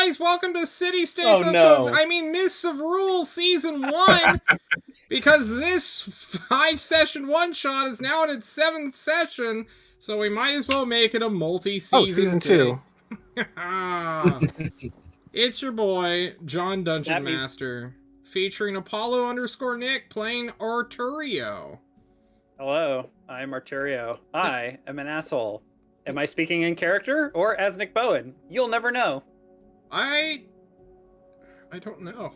guys, welcome to City States Mists of Rule Season 1. Because this 5-session one-shot is now in its 7th session, so we might as well make it a multi-season Season 2. It's your boy, John Dungeon Master, featuring Apollo_Nick playing Arturio. Hello, I'm Arturio. I am an asshole. Am I speaking in character or as Nick Bowen? You'll never know. I don't know.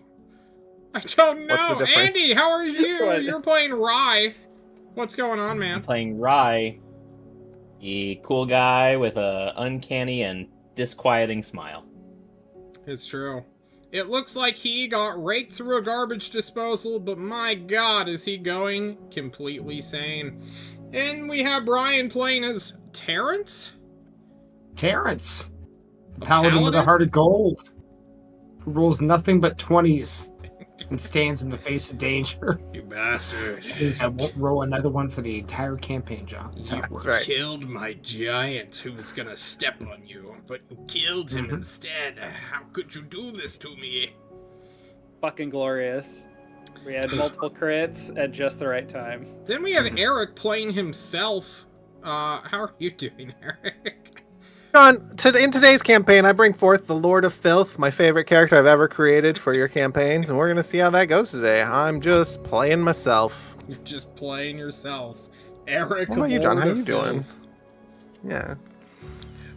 I don't know. What's the difference? Andy, how are you? You're playing Rye. What's going on, man? I'm playing Rye, the cool guy with a uncanny and disquieting smile. It's true. It looks like he got raked through a garbage disposal, but my god, is he going completely sane. And we have Brian playing as Terrence? Terrence. The paladin with a heart of gold. Who rolls nothing but 20s and stands in the face of danger. You bastard. I won't roll another one for the entire campaign, John. That's how it works. You killed my giant who was gonna step on you, but you killed him instead. How could you do this to me? Fucking glorious. We had multiple crits at just the right time. Then we have Eric playing himself. How are you doing, Eric? John, in today's campaign, I bring forth the Lord of Filth, my favorite character I've ever created for your campaigns, and we're going to see how that goes today. I'm just playing myself. You're just playing yourself. Eric, what about you, John? How you doing? Yeah.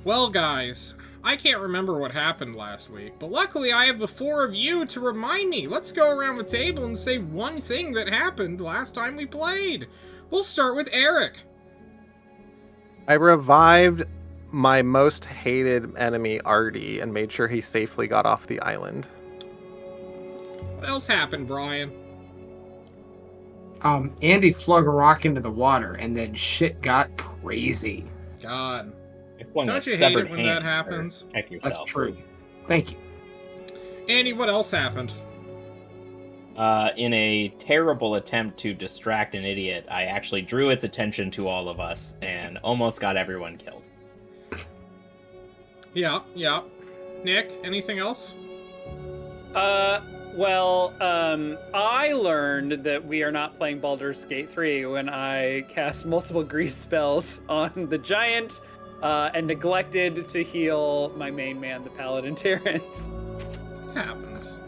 Well, guys, I can't remember what happened last week, but luckily I have the four of you to remind me. Let's go around the table and say one thing that happened last time we played. We'll start with Eric. I revived my most hated enemy, Artie, and made sure he safely got off the island. What else happened, Brian? Andy flung a rock into the water, and then shit got crazy. God. Don't you hate it when that happens? That's true. Thank you. Andy, what else happened? In a terrible attempt to distract an idiot, I actually drew its attention to all of us and almost got everyone killed. Yeah. Nick, anything else? I learned that we are not playing Baldur's Gate 3 when I cast multiple grease spells on the giant and neglected to heal my main man, the Paladin Terrence. It happens.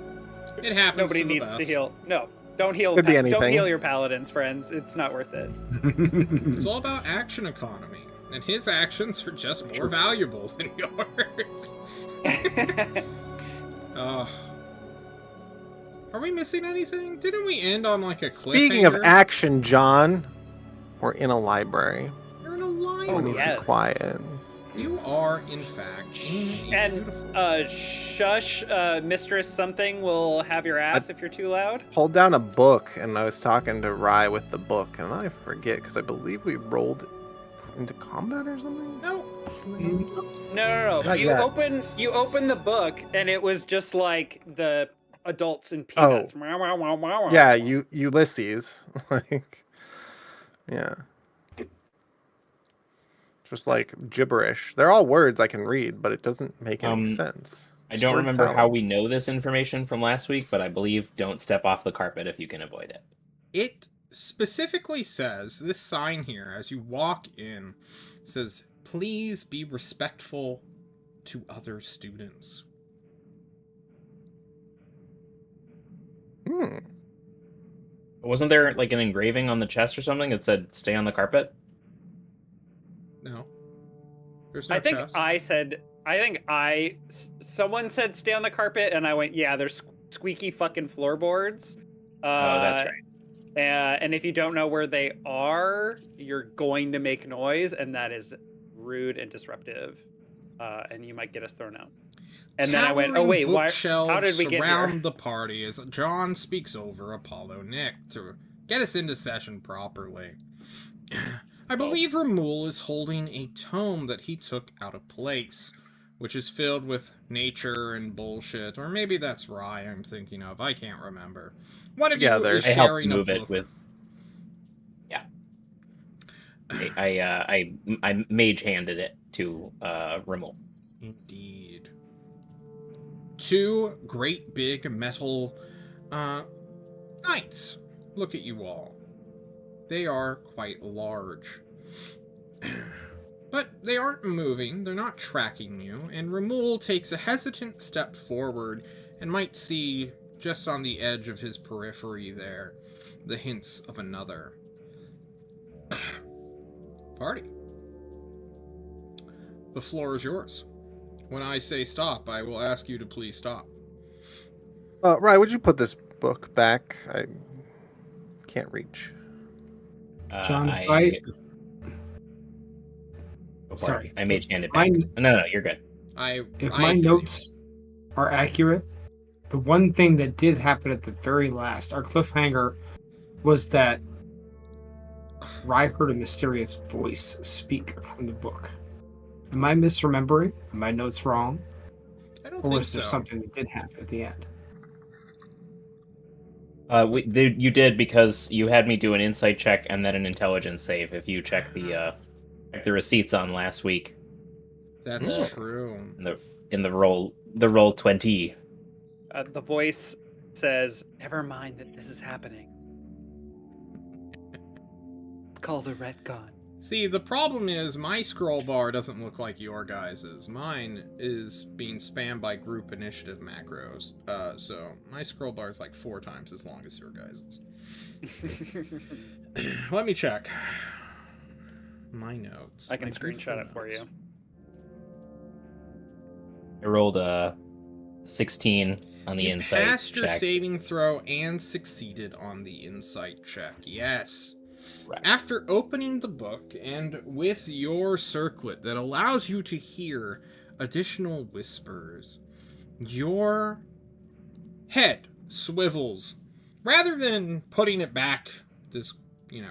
It happens. Nobody needs to heal. No, don't heal. Could be anything. Don't heal your paladins, friends. It's not worth it. It's all about action economy. And his actions are just more valuable than yours. Are we missing anything? Didn't we end on like a cliffhanger? Speaking of action, John, we're in a library. You're in a library. We need to be quiet. You are, in fact, shush, Mistress something will have your ass if you're too loud. Hold down a book, and I was talking to Rye with the book, and I forget, because I believe we rolled into combat or something? No. Not You yet. open the book, and it was just like the adults and peanuts. Oh. Yeah, Ulysses. Yeah. Just like gibberish. They're all words I can read, but it doesn't make any sense. I don't remember how we know this information from last week, but I believe don't step off the carpet if you can avoid it. It specifically says, this sign here, as you walk in, says, please be respectful to other students. Wasn't there like an engraving on the chest or something that said stay on the carpet? No. There's no I think chest. someone said stay on the carpet, and I went, yeah, there's squeaky fucking floorboards. That's right. And if you don't know where they are, you're going to make noise, and that is rude and disruptive. And you might get us thrown out. And then I went, oh wait, why? How did we get surround here? the party as John speaks over Apollo Nick to get us into session properly. I believe Ramul is holding a tome that he took out of place, which is filled with nature and bullshit, or maybe that's Rye I'm thinking of. I can't remember. One of you is I helped sharing move a it book. with. Yeah. I mage handed it to Rimmel. Indeed. 2 great big metal knights look at you all. They are quite large. But they aren't moving, they're not tracking you, and Ramul takes a hesitant step forward and might see, just on the edge of his periphery there, the hints of another. Party. The floor is yours. When I say stop, I will ask you to please stop. Rye, would you put this book back? I can't reach. John, sorry. I mage hand it back. No, you're good. If my notes are accurate, the one thing that did happen at the very last, our cliffhanger, was that Rye heard a mysterious voice speak from the book. Am I misremembering? Are my notes wrong? I don't or think was there so. something that did happen at the end? You did, because you had me do an insight check and then an intelligence save if you check the receipts on last week. That's true. In the roll 20. The voice says, "Never mind that this is happening. It's called a retcon." See, the problem is my scroll bar doesn't look like your guys's. Mine is being spammed by group initiative macros. So my scroll bar is like 4 times as long as your guys's. Let me check my notes. I can screenshot it for you. I rolled a 16 on the insight check. Passed your saving throw and succeeded on the insight check. Yes. Right. After opening the book and with your circlet that allows you to hear additional whispers, your head swivels. Rather than putting it back, this,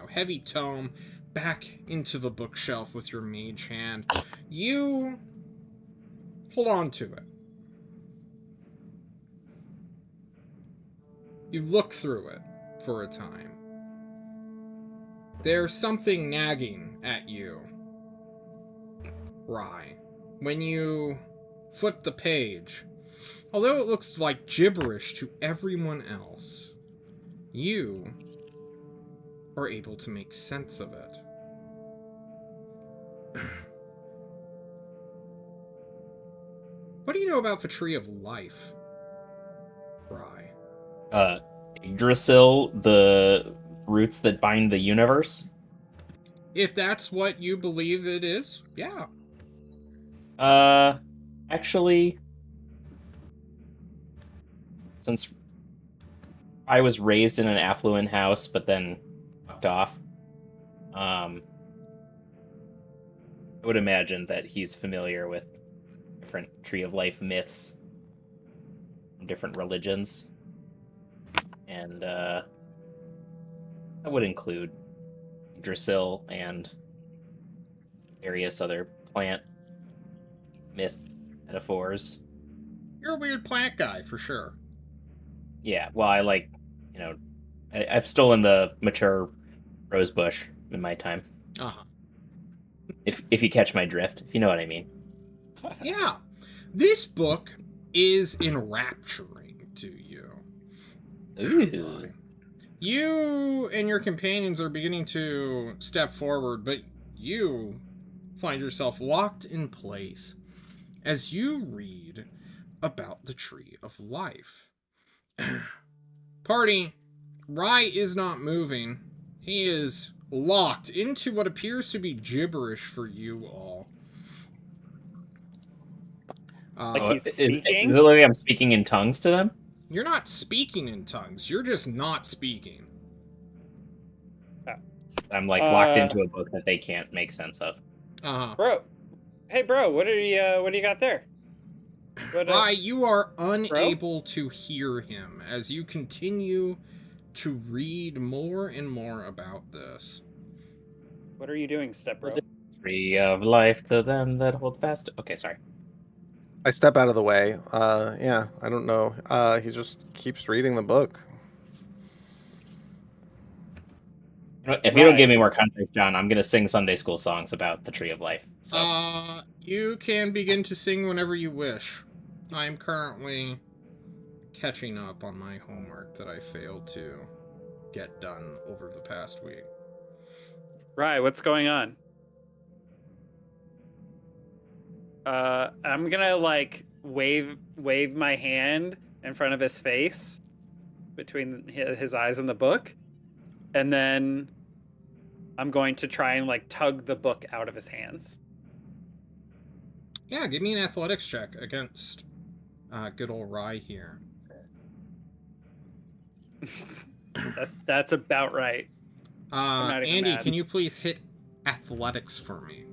heavy tome, back into the bookshelf with your mage hand, you hold on to it. You look through it for a time. There's something nagging at you, Rye. When you flip the page, although it looks like gibberish to everyone else, you are able to make sense of it. What do you know about the Tree of Life, Rye? Yggdrasil, the roots that bind the universe? If that's what you believe it is, yeah. Actually, since I was raised in an affluent house, but then fucked off, I would imagine that he's familiar with different Tree of Life myths from different religions. And, that would include Yggdrasil and various other plant myth metaphors. You're a weird plant guy, for sure. Yeah, well, I like, I've stolen the mature rosebush in my time. Uh-huh. If you catch my drift, if you know what I mean. Yeah. This book is enrapturing to you. Ooh. You and your companions are beginning to step forward, but you find yourself locked in place as you read about the Tree of Life. Party, Rye is not moving. He is locked into what appears to be gibberish for you all. Like he's speaking? Is it like I'm speaking in tongues to them? You're not speaking in tongues. You're just not speaking. I'm like locked into a book that they can't make sense of. Uh-huh. Bro. Hey, bro, what do you got there? Rye, you are unable to hear him as you continue to read more and more about this. What are you doing, Step Bro? Tree of Life to them that hold fast. Okay, sorry. I step out of the way. Yeah, I don't know. He just keeps reading the book. If you don't give me more context, John, I'm going to sing Sunday school songs about the Tree of Life. So. You can begin to sing whenever you wish. I'm currently catching up on my homework that I failed to get done over the past week. Right, what's going on? I'm gonna like wave my hand in front of his face, between his eyes and the book, and then I'm going to try and like tug the book out of his hands. Yeah, give me an athletics check against good old Rye here. That's about right. Andy, can you please hit athletics for me?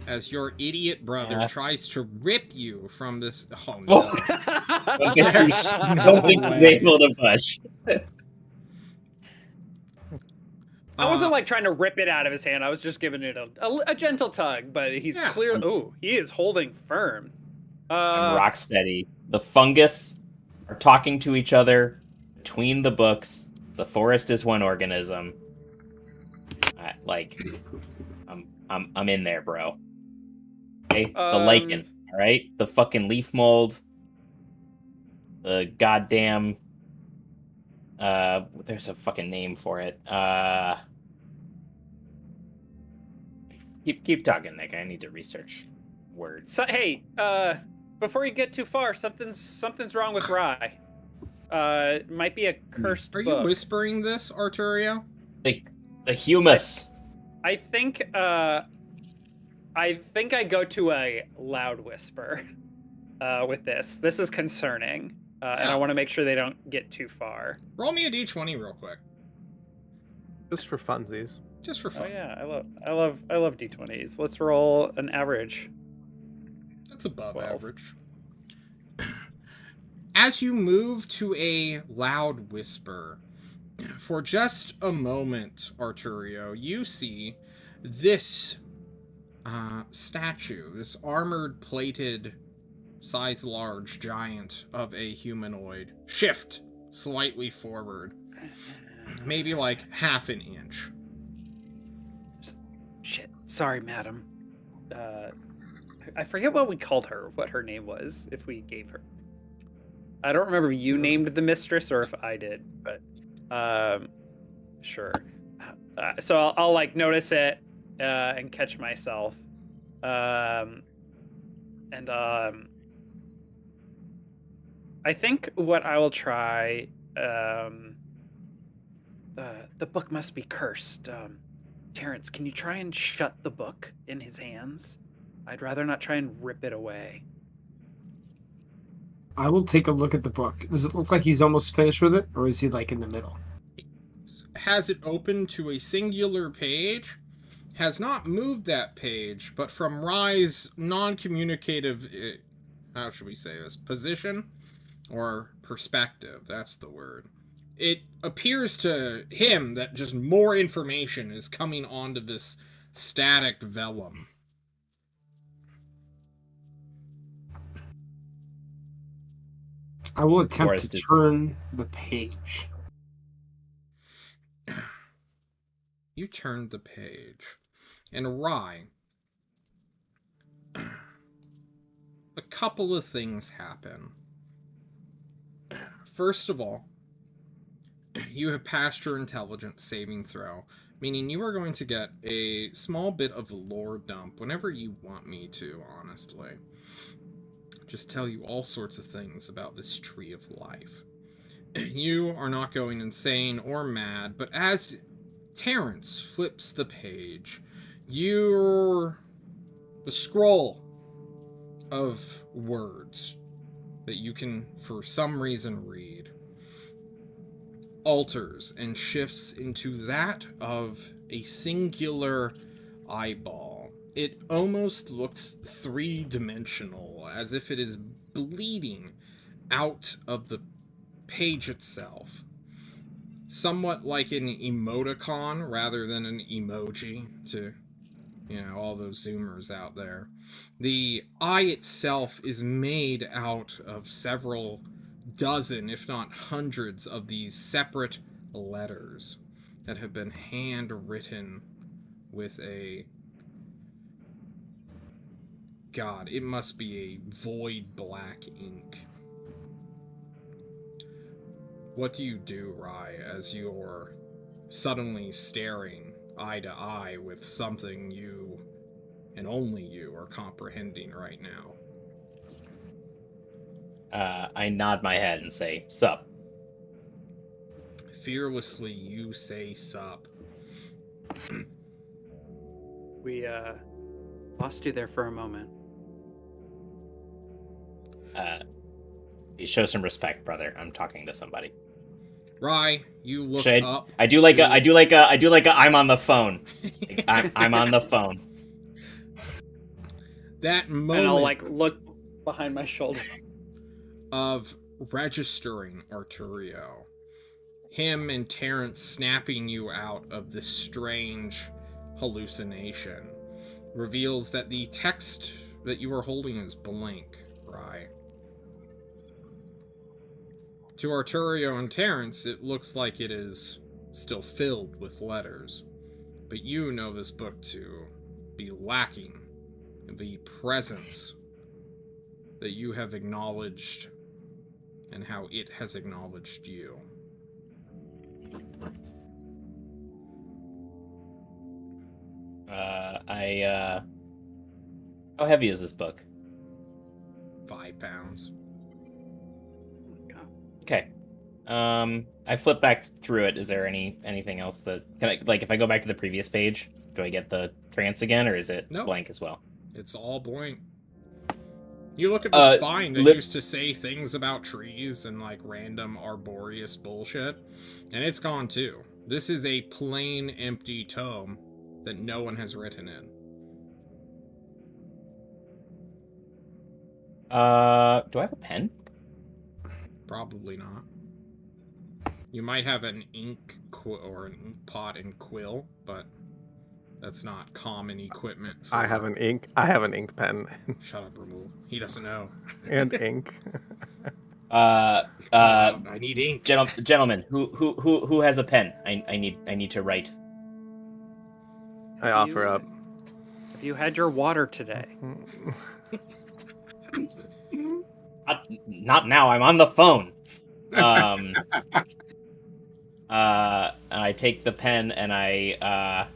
As your idiot brother tries to rip you from this. Oh no! I don't think he's able to budge. I wasn't like trying to rip it out of his hand. I was just giving it a gentle tug, but he's clearly. Oh, he is holding firm. I'm rock steady. The fungus are talking to each other between the books. The forest is one organism. I'm in there, bro. Okay, the lichen, all right, the fucking leaf mold, the goddamn. There's a fucking name for it. Keep talking, Nick. I need to research words. So, hey, before you get too far, something's wrong with Rye. It might be a cursed book. Are you whispering this, Arturio? The humus. I think I go to a loud whisper with this. This is concerning, and I want to make sure they don't get too far. Roll me a d20 real quick. Just for funsies. Just for fun. Oh yeah, I love d20s. Let's roll an average. That's above average. As you move to a loud whisper, for just a moment, Arturio, you see this statue, this armored, plated, size large giant of a humanoid shift slightly forward, maybe like half an inch. Shit, sorry, madam. I forget what we called her, what her name was, if we gave her. I don't remember if you named the mistress or if I did, but sure. So I'll like notice it and catch myself. I think what I will try, the book must be cursed. Terrence, can you try and shut the book in his hands? I'd rather not try and rip it away. I will take a look at the book. Does it look like he's almost finished with it, or is he like in the middle? Has it open to a singular page, has not moved that page, but from Rye's non-communicative, how should we say this, position or perspective, that's the word. It appears to him that just more information is coming onto this static vellum. I will attempt to turn the page. You turned the page. And Rye, a couple of things happen. First of all, you have passed your intelligence saving throw, meaning you are going to get a small bit of lore dump whenever you want me to, honestly. Just tell you all sorts of things about this tree of life. You are not going insane or mad, but as Terrence flips the page, the scroll of words that you can, for some reason, read alters and shifts into that of a singular eyeball. It almost looks three-dimensional, as if it is bleeding out of the page itself. Somewhat like an emoticon rather than an emoji to, all those Zoomers out there. The eye itself is made out of several dozen, if not hundreds, of these separate letters that have been handwritten with a God, it must be a void black ink. What do you do, Rai, as you're suddenly staring eye to eye with something you, and only you, are comprehending right now? I nod my head and say, "Sup." Fearlessly, you say sup. We lost you there for a moment. You show some respect, brother. I'm talking to somebody. Rai, you look up. I do like a I'm on the phone. I'm on the phone. That moment. And I'll like look behind my shoulder. Of registering Arturio. Him and Terrence snapping you out of this strange hallucination reveals that the text that you are holding is blank, Rai. To Arturio and Terrence, it looks like it is still filled with letters, but you know this book to be lacking the presence that you have acknowledged and how it has acknowledged you. How heavy is this book? 5 pounds. Okay. I flip back through it. Is there anything else that can I, like, if I go back to the previous page, do I get the trance again, or is it blank as well? It's all blank. You look at the spine that used to say things about trees and like random arboreous bullshit, and it's gone too. This is a plain empty tome that no one has written in. Do I have a pen? Probably not. You might have an ink or an ink pot and quill, but that's not common equipment. I have an ink pen. Shut up, Ramul. He doesn't know. And ink. I need ink. Gentlemen, who has a pen? I need to write. I offer up. Have you had your water today? Not now. I'm on the phone. And I take the pen and I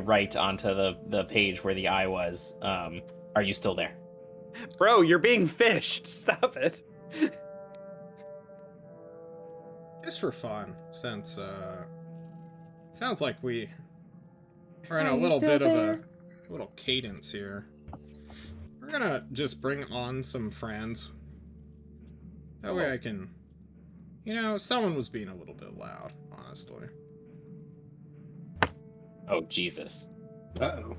write onto the page where the eye was. Are you still there? Bro, you're being fished. Stop it. Just for fun, since sounds like we're in a little bit of a little cadence here. We're gonna just bring on some friends. That way I can... someone was being a little bit loud, honestly. Oh, Jesus. Uh-oh.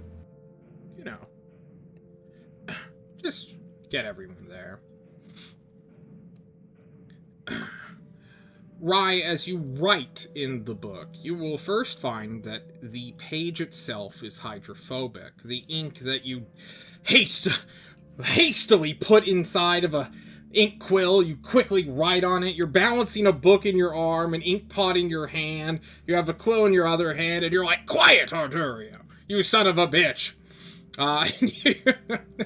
Just get everyone there. Rai, as you write in the book, you will first find that the page itself is hydrophobic. The ink that you hastily put inside of a ink quill, you quickly write on it. You're balancing a book in your arm, an ink pot in your hand. You have a quill in your other hand, and you're like, "Quiet, Arturio, you son of a bitch!" And you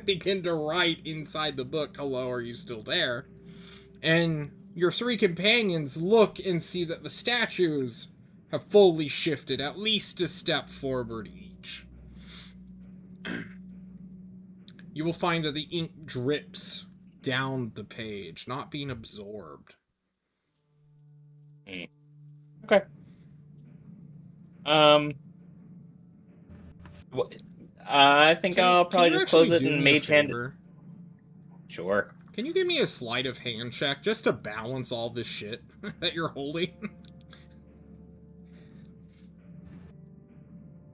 begin to write inside the book, "Hello, are you still there?" And your 3 companions look and see that the statues have fully shifted at least a step forward each. You will find that the ink drips down the page, not being absorbed. Okay. I think I'll probably just close it and mage hand. Sure. Can you give me a sleight of hand check just to balance all this shit that you're holding?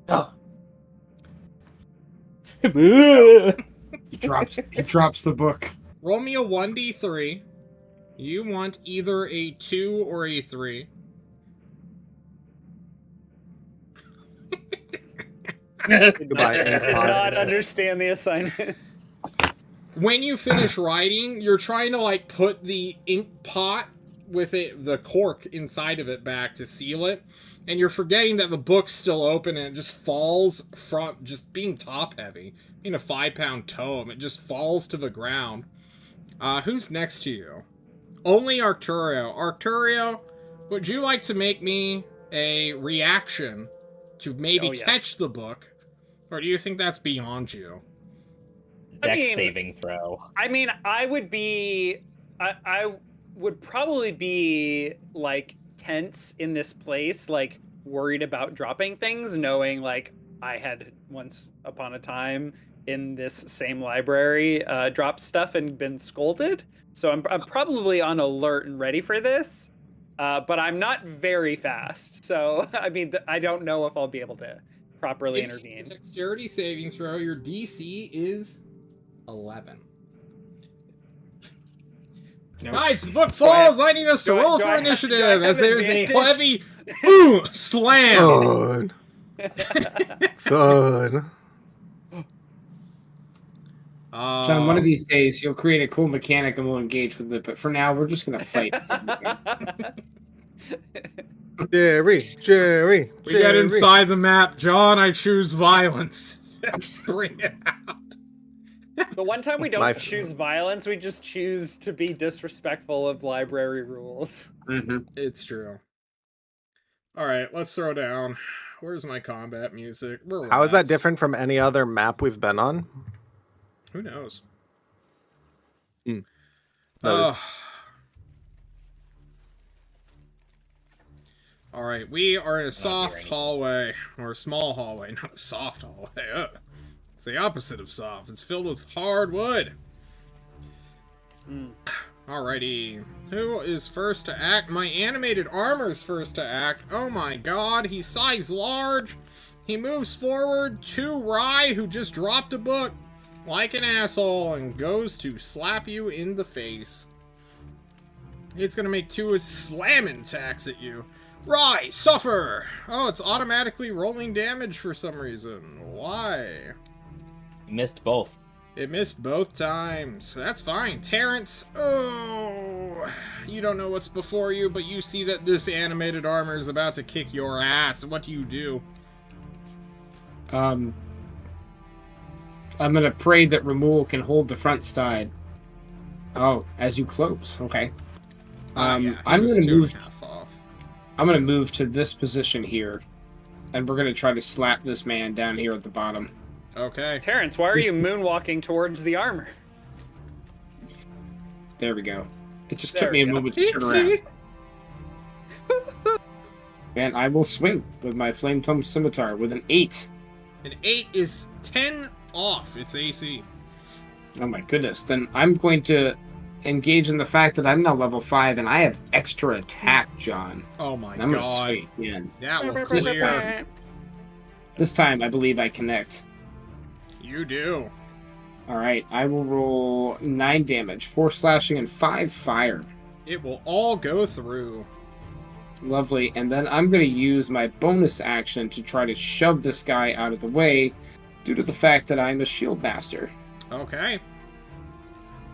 Oh. He drops the book. Roll me a 1d3. You want either a 2 or a 3. Goodbye, I did not understand the assignment. When you finish writing, you're trying to like put the ink pot with the cork inside of it back to seal it, and you're forgetting that the book's still open and it just falls from just being top heavy in a 5-pound tome. It just falls to the ground. Who's next to you? Only Arturo. Arturo, would you like to make me a reaction to maybe catch the book? Or do you think that's beyond you? Dex saving throw. I mean, I would probably be like tense in this place, like worried about dropping things, knowing like I had once upon a time in this same library dropped stuff and been scolded. So I'm probably on alert and ready for this, but I'm not very fast. So I mean, I don't know if I'll be able to properly intervene. Dexterity saving throw. Your DC is 11. Nope. Guys, the book falls. I need us to roll for initiative as there's advantage? A heavy slam. Fun. John, one of these days you'll create a cool mechanic and we'll engage with it. But for now, we're just gonna fight. Jerry. We get inside the map, John. I choose violence. Bring it out. The one time we don't choose violence, we just choose to be disrespectful of library rules. Mm-hmm. It's true. All right, let's throw down. Where's my combat music? How is that different from any other map we've been on? Who knows? No. All right, we are in a soft hallway, or a small hallway, not a soft hallway. It's the opposite of soft. It's filled with hard wood. Alrighty. Who is first to act? My animated armor's first to act. Oh my god, he's size large. He moves forward to Rye, who just dropped a book like an asshole, and goes to slap you in the face. It's gonna make 2 slamming attacks at you. Rye, suffer! Oh, it's automatically rolling damage for some reason. Why? You missed both. It missed both times. That's fine. Terrence, oh, you don't know what's before you, but you see that this animated armor is about to kick your ass. What do? I'm gonna pray that Ramul can hold the front side. Oh, as you close. Okay. I'm gonna move. I'm gonna move to this position here, and we're gonna try to slap this man down here at the bottom. Okay. Terrence, why are you moonwalking towards the armor? There we go. It just took me a moment to turn around. And I will swing with my Flame Tongue Scimitar with an 8. An 8 is 10 off its AC. Oh my goodness. Then I'm going to engage in the fact that I'm now level 5 and I have extra attack, John. Oh my god. I'm going to swing again. That will clear. This time I believe I connect. You do. Alright, I will roll 9 damage, 4 slashing, and 5 fire. It will all go through. Lovely, and then I'm going to use my bonus action to try to shove this guy out of the way due to the fact that I'm a shield master. Okay.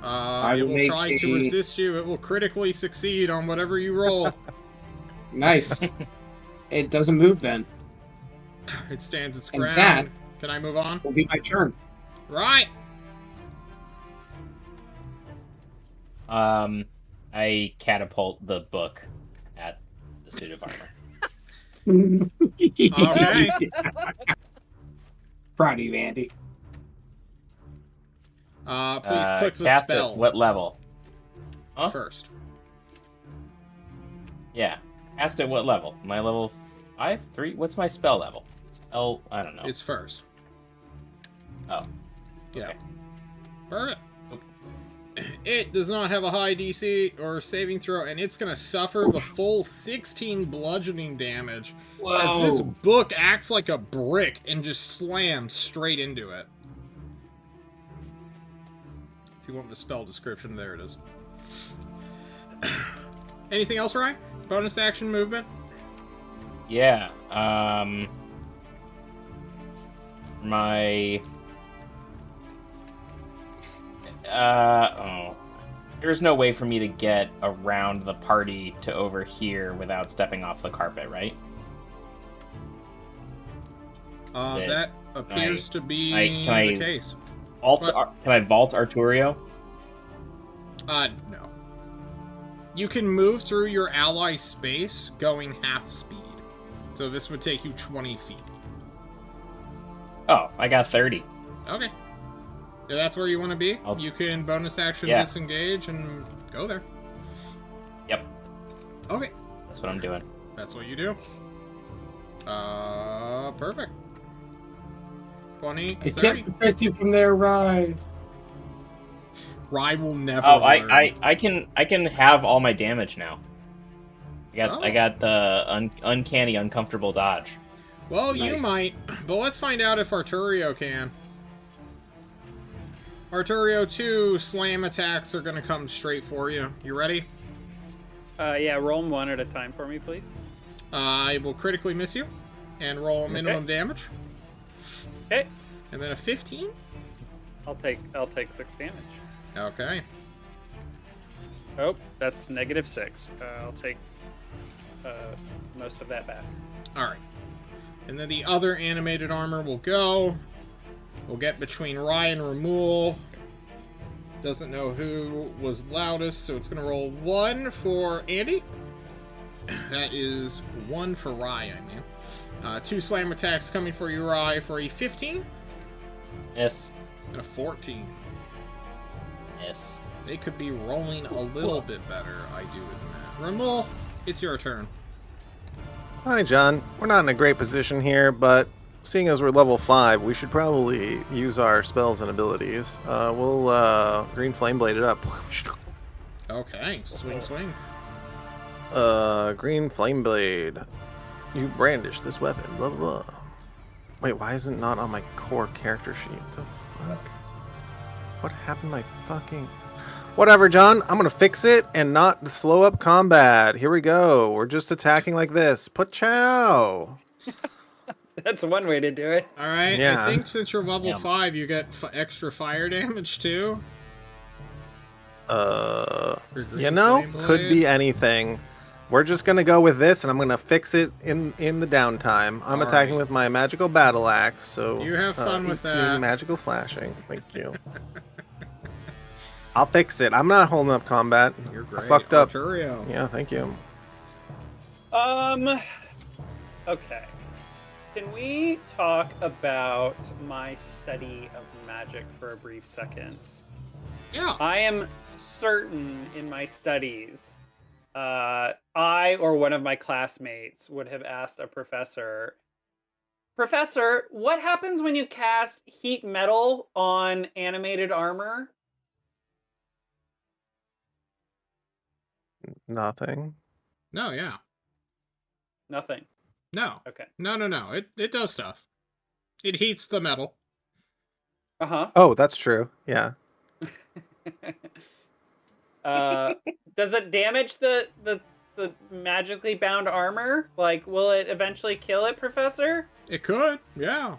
It will try to resist you. It will critically succeed on whatever you roll. Nice. It doesn't move then. It stands its ground. That can I move on? Will be my turn. Right. I catapult the book at the suit of armor. Okay. Proud of you, Andy. Please click the cast spell. It. What level? Huh? First. Yeah. Cast at what level? My level 5? 3? What's my spell level? Spell, I don't know. It's first. Oh. Yeah. Okay. Perfect. It does not have a high DC or saving throw, and it's going to suffer the full 16 bludgeoning damage. Whoa. As this book acts like a brick and just slams straight into it. If you want the spell description, there it is. Anything else, Ryan? Bonus action movement? Yeah. My... There's no way for me to get around the party to over here without stepping off the carpet, right? appears to be the case. Can I vault Arturio? No. You can move through your ally space going half speed. So this would take you 20 feet. Oh, I got 30. Okay. Yeah, that's where you want to be? You can bonus action disengage and go there. Yep. Okay. That's what I'm doing. That's what you do. Perfect. 20, 30. I can't protect you from there, Rye. Rye will never. Oh, learn. I can have all my damage now. I got the uncanny uncomfortable dodge. Well, Nice. you might, but let's find out if Arturio can. Arturio 2 slam attacks are gonna come straight for you. You ready? Yeah, roll them one at a time for me, please. I will critically miss you and roll a minimum damage. Okay. And then a 15. I'll take 6 damage. Okay. Oh, that's -6. I'll take most of that back. All right. And then the other animated armor will go. We'll get between Rye and Ramul. Doesn't know who was loudest, so it's going to roll 1 for Andy. That is 1 for Rye, I mean. 2 slam attacks coming for you, Rye, for a 15. Yes. And a 14. Yes. They could be rolling a little bit better, I do admit. Ramul, it's your turn. Hi, John. We're not in a great position here, but seeing as we're level 5, we should probably use our spells and abilities. We'll Green Flame Blade it up. Okay, swing, swing. Green Flame Blade. You brandish this weapon. Blah, blah, blah. Wait, why is it not on my core character sheet? The fuck? What happened to my fucking... Whatever, John. I'm gonna fix it and not slow up combat. Here we go. We're just attacking like this. Pachow! That's one way to do it. All right, Yeah. I think since you're level 5, you get extra fire damage too. You know, could be anything. We're just gonna go with this, and I'm gonna fix it in the downtime. I'm All attacking right. with my magical battle axe, so You have fun with 18 that. magical slashing. Thank you. I'll fix it. I'm not holding up combat. You're I great. fucked up. Arturio. Yeah, thank you. Okay. Can we talk about my study of magic for a brief second? Yeah. I am certain in my studies, I or one of my classmates would have asked a professor, Professor, what happens when you cast heat metal on animated armor? Nothing. No, yeah. Nothing. No. Okay. No. It does stuff. It heats the metal. Uh-huh. Oh, that's true. Yeah. Does it damage the magically bound armor? Like, will it eventually kill it, Professor? It could. Yeah.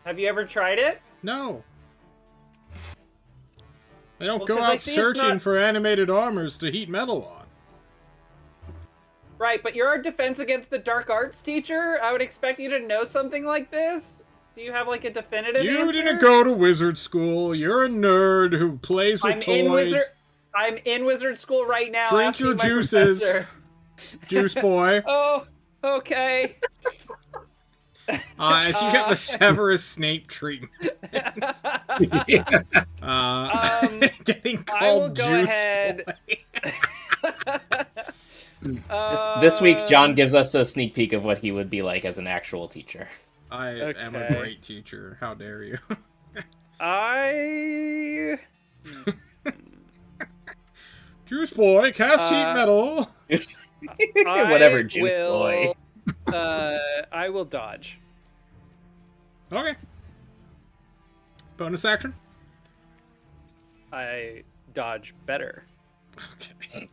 Have you ever tried it? No. I don't Well, go 'cause I out see it's searching not- for animated armors to heat metal on. Right, but you're our defense against the dark arts teacher. I would expect you to know something like this. Do you have like a definitive You answer? didn't go to wizard school. You're a nerd who plays with toys. I'm in wizard school right now. Drink Ask me your my juices. professor. Juice boy. Oh, okay. As you get the Severus Snape treatment. Getting I will called go Juice ahead. Boy. This week, John gives us a sneak peek of what he would be like as an actual teacher. I am a Okay. great teacher. How dare you? I Juice boy, cast heat metal. Whatever, juice will, boy. I will dodge. Okay. Bonus action. I dodge better. Okay.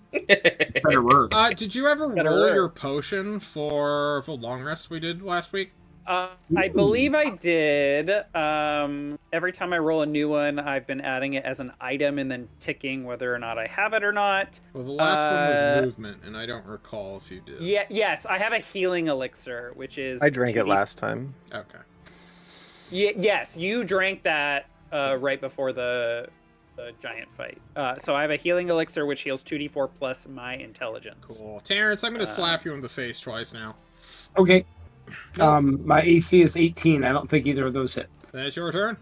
Better work. Did you ever Better roll work. your potion for the long rest we did last week? I believe I did. Every time I roll a new one, I've been adding it as an item and then ticking whether or not I have it or not. Well, the last one was movement, and I don't recall if you did. Yeah, yes, I have a healing elixir, which is I drank it 2d last time. Okay. Yes, you drank that right before the giant fight. So I have a healing elixir which heals 2d4 plus my intelligence. Cool. Terrence, I'm going to slap you in the face twice now. Okay. My AC is 18. I don't think either of those hit. That's your turn.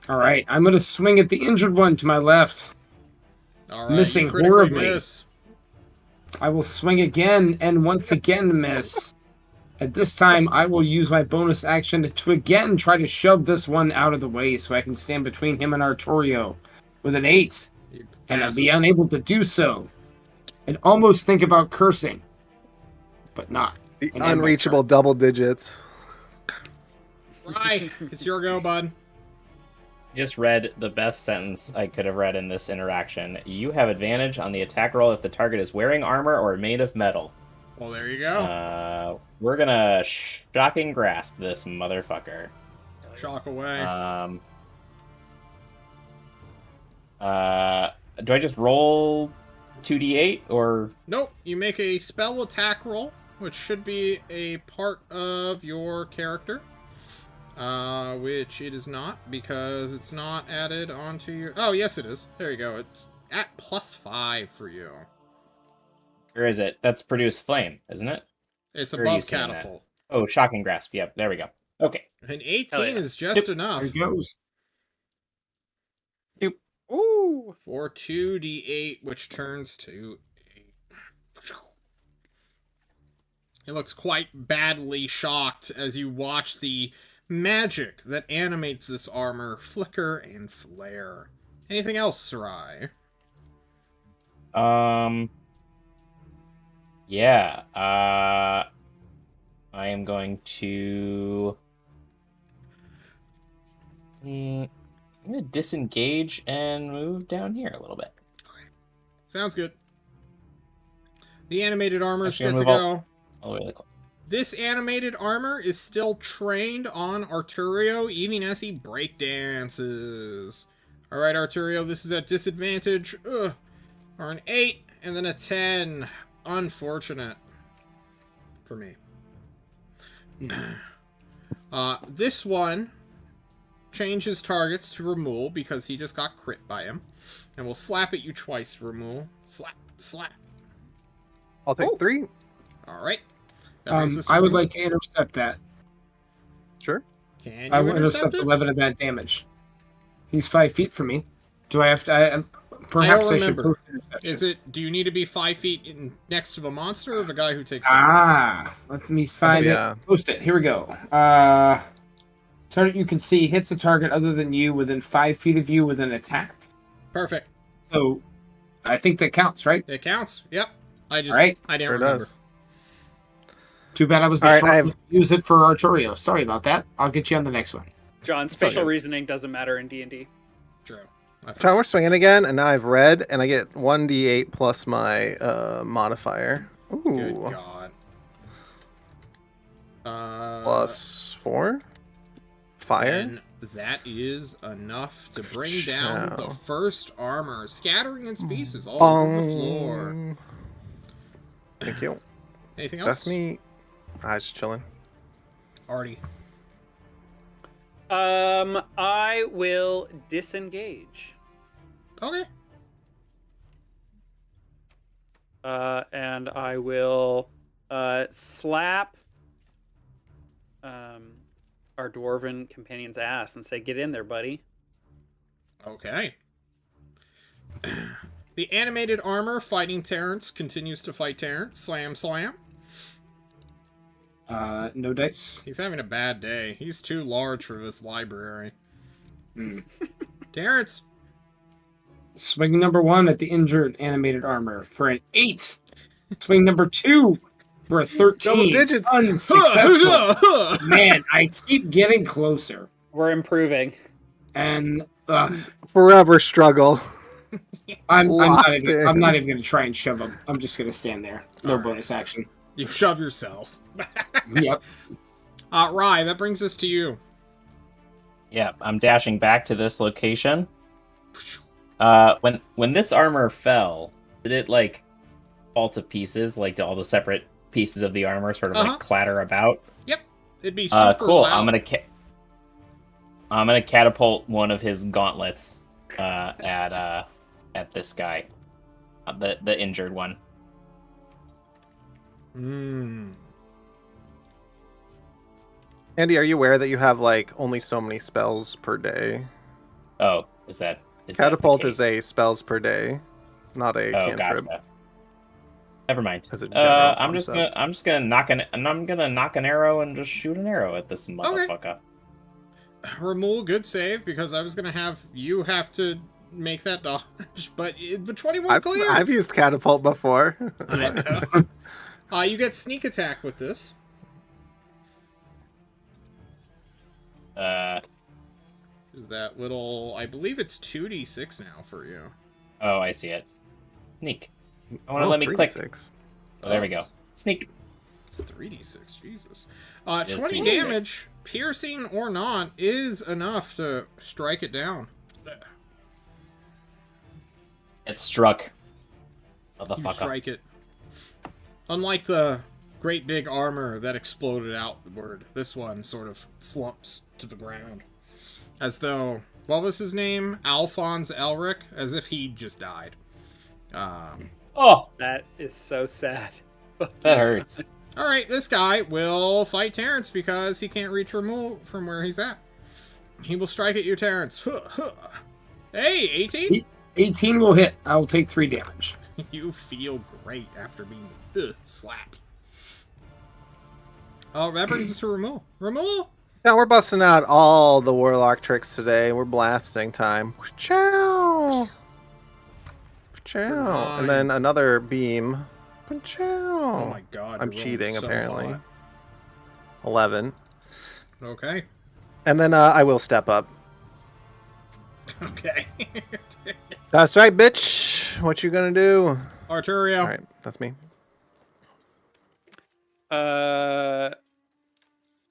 All right. I'm going to swing at the injured one to my left. All right. Missing horribly. Miss. I will swing again and once again miss. At this time, I will use my bonus action to again try to shove this one out of the way so I can stand between him and Arturio with an 8. And I'll be unable to do so. And almost think about cursing. But not. The unreachable double digits. Right. It's your go, bud. Just read the best sentence I could have read in this interaction. You have advantage on the attack roll if the target is wearing armor or made of metal. Well, there you go. We're gonna shocking grasp this motherfucker. Shock away. Do I just roll 2d8 or? Nope. You make a spell attack roll, which should be a part of your character. Which it is not, because it's not added onto your... Oh, yes it is. There you go. It's at +5 for you. Or is it? That's produce flame, isn't it? It's above catapult. Oh, shocking grasp. Yep, there we go. Okay. An 18 is just enough. There he goes. Doop. Ooh. For 2d8, which turns to 8. It looks quite badly shocked as you watch the magic that animates this armor flicker and flare. Anything else, Sarai? Yeah. I am going to... I'm going to disengage and move down here a little bit. Sounds good. The animated armor is good to go. All the way to the This animated armor is still trained on Arturio, even as he breakdances. Alright, Arturio, this is at disadvantage. Or an 8, and then a 10. Unfortunate. For me. This one changes targets to Ramul because he just got crit by him. And we'll slap at you twice, Ramul. Slap, slap. I'll take 3. Alright. I would like to intercept that. Sure. Can you I will intercept 11 of that damage. He's 5 feet from me. Do I have to... Perhaps I should post interception. Do you need to be 5 feet next to the monster or the guy who takes let me find it. Post it. Here we go. Target you can see hits a target other than you within 5 feet of you with an attack. Perfect. So, I think that counts, right? It counts. Yep. I didn't remember. Does. Too bad I was not smart to use it for Arturio. Sorry about that. I'll get you on the next one. John, spatial reasoning doesn't matter in D&D. True. John, we're swinging again, and now I've read, and I get 1d8 plus my modifier. Ooh. Good God. +4? Fire? And that is enough to bring down the first armor, scattering its pieces all over the floor. Thank you. Anything else? That's me. I was just chilling. Artie. I will disengage. Okay. And I will slap our dwarven companion's ass and say, "Get in there, buddy." Okay. The animated armor fighting Terrence continues to fight Terrence. Slam, slam. No dice. He's having a bad day. He's too large for this library. Terrence. Swing number 1 at the injured animated armor for an 8. Swing number 2 for a 13. Double digits. Unsuccessful. Man, I keep getting closer. We're improving. And forever struggle. I'm not even going to try and shove him. I'm just going to stand there. No bonus action. You shove yourself. Yep. Rye, that brings us to you. Yeah, I'm dashing back to this location. When this armor fell, did it like fall to pieces? Like, do all the separate pieces of the armor sort of like clatter about? Yep. It'd be super cool. loud. gonna catapult one of his gauntlets at this guy, the injured one. Andy, are you aware that you have like only so many spells per day? Oh, is that catapult is a spells per day, not a cantrip. Gotcha. Never mind. As a general I'm just gonna knock an arrow and just shoot an arrow at this motherfucker. Ramul, good save, because I was gonna have you have to make that dodge, but the 21 clears. I've used catapult before. I know. You get sneak attack with this. Is that little? I believe it's 2d6 now for you. Oh, I see it. Sneak. I want to let me click. 3d6. Oh, there we go. Sneak. It's 3d6. Jesus. 20 damage, piercing or not, is enough to strike it down. It's struck. Motherfucker. You strike it. Unlike the great big armor that exploded outward, this one sort of slumps to the ground. As though, what was his name? Alphonse Elric? As if he just died. Oh! That is so sad. That hurts. Alright, this guy will fight Terrence because he can't reach Ramul from where he's at. He will strike at you, Terrence. Hey, 18? 18 will hit. I will take 3 damage. You feel great after being slapped. Oh, that brings us to Ramul. Ramul? Now we're busting out all the warlock tricks today. We're blasting time. Ciao. Ciao. And then another beam. Ciao. Oh my god. I'm cheating, so apparently. hot. 11. Okay. And then I will step up. Okay. That's right, bitch. What you gonna do? Arturio. All right, that's me.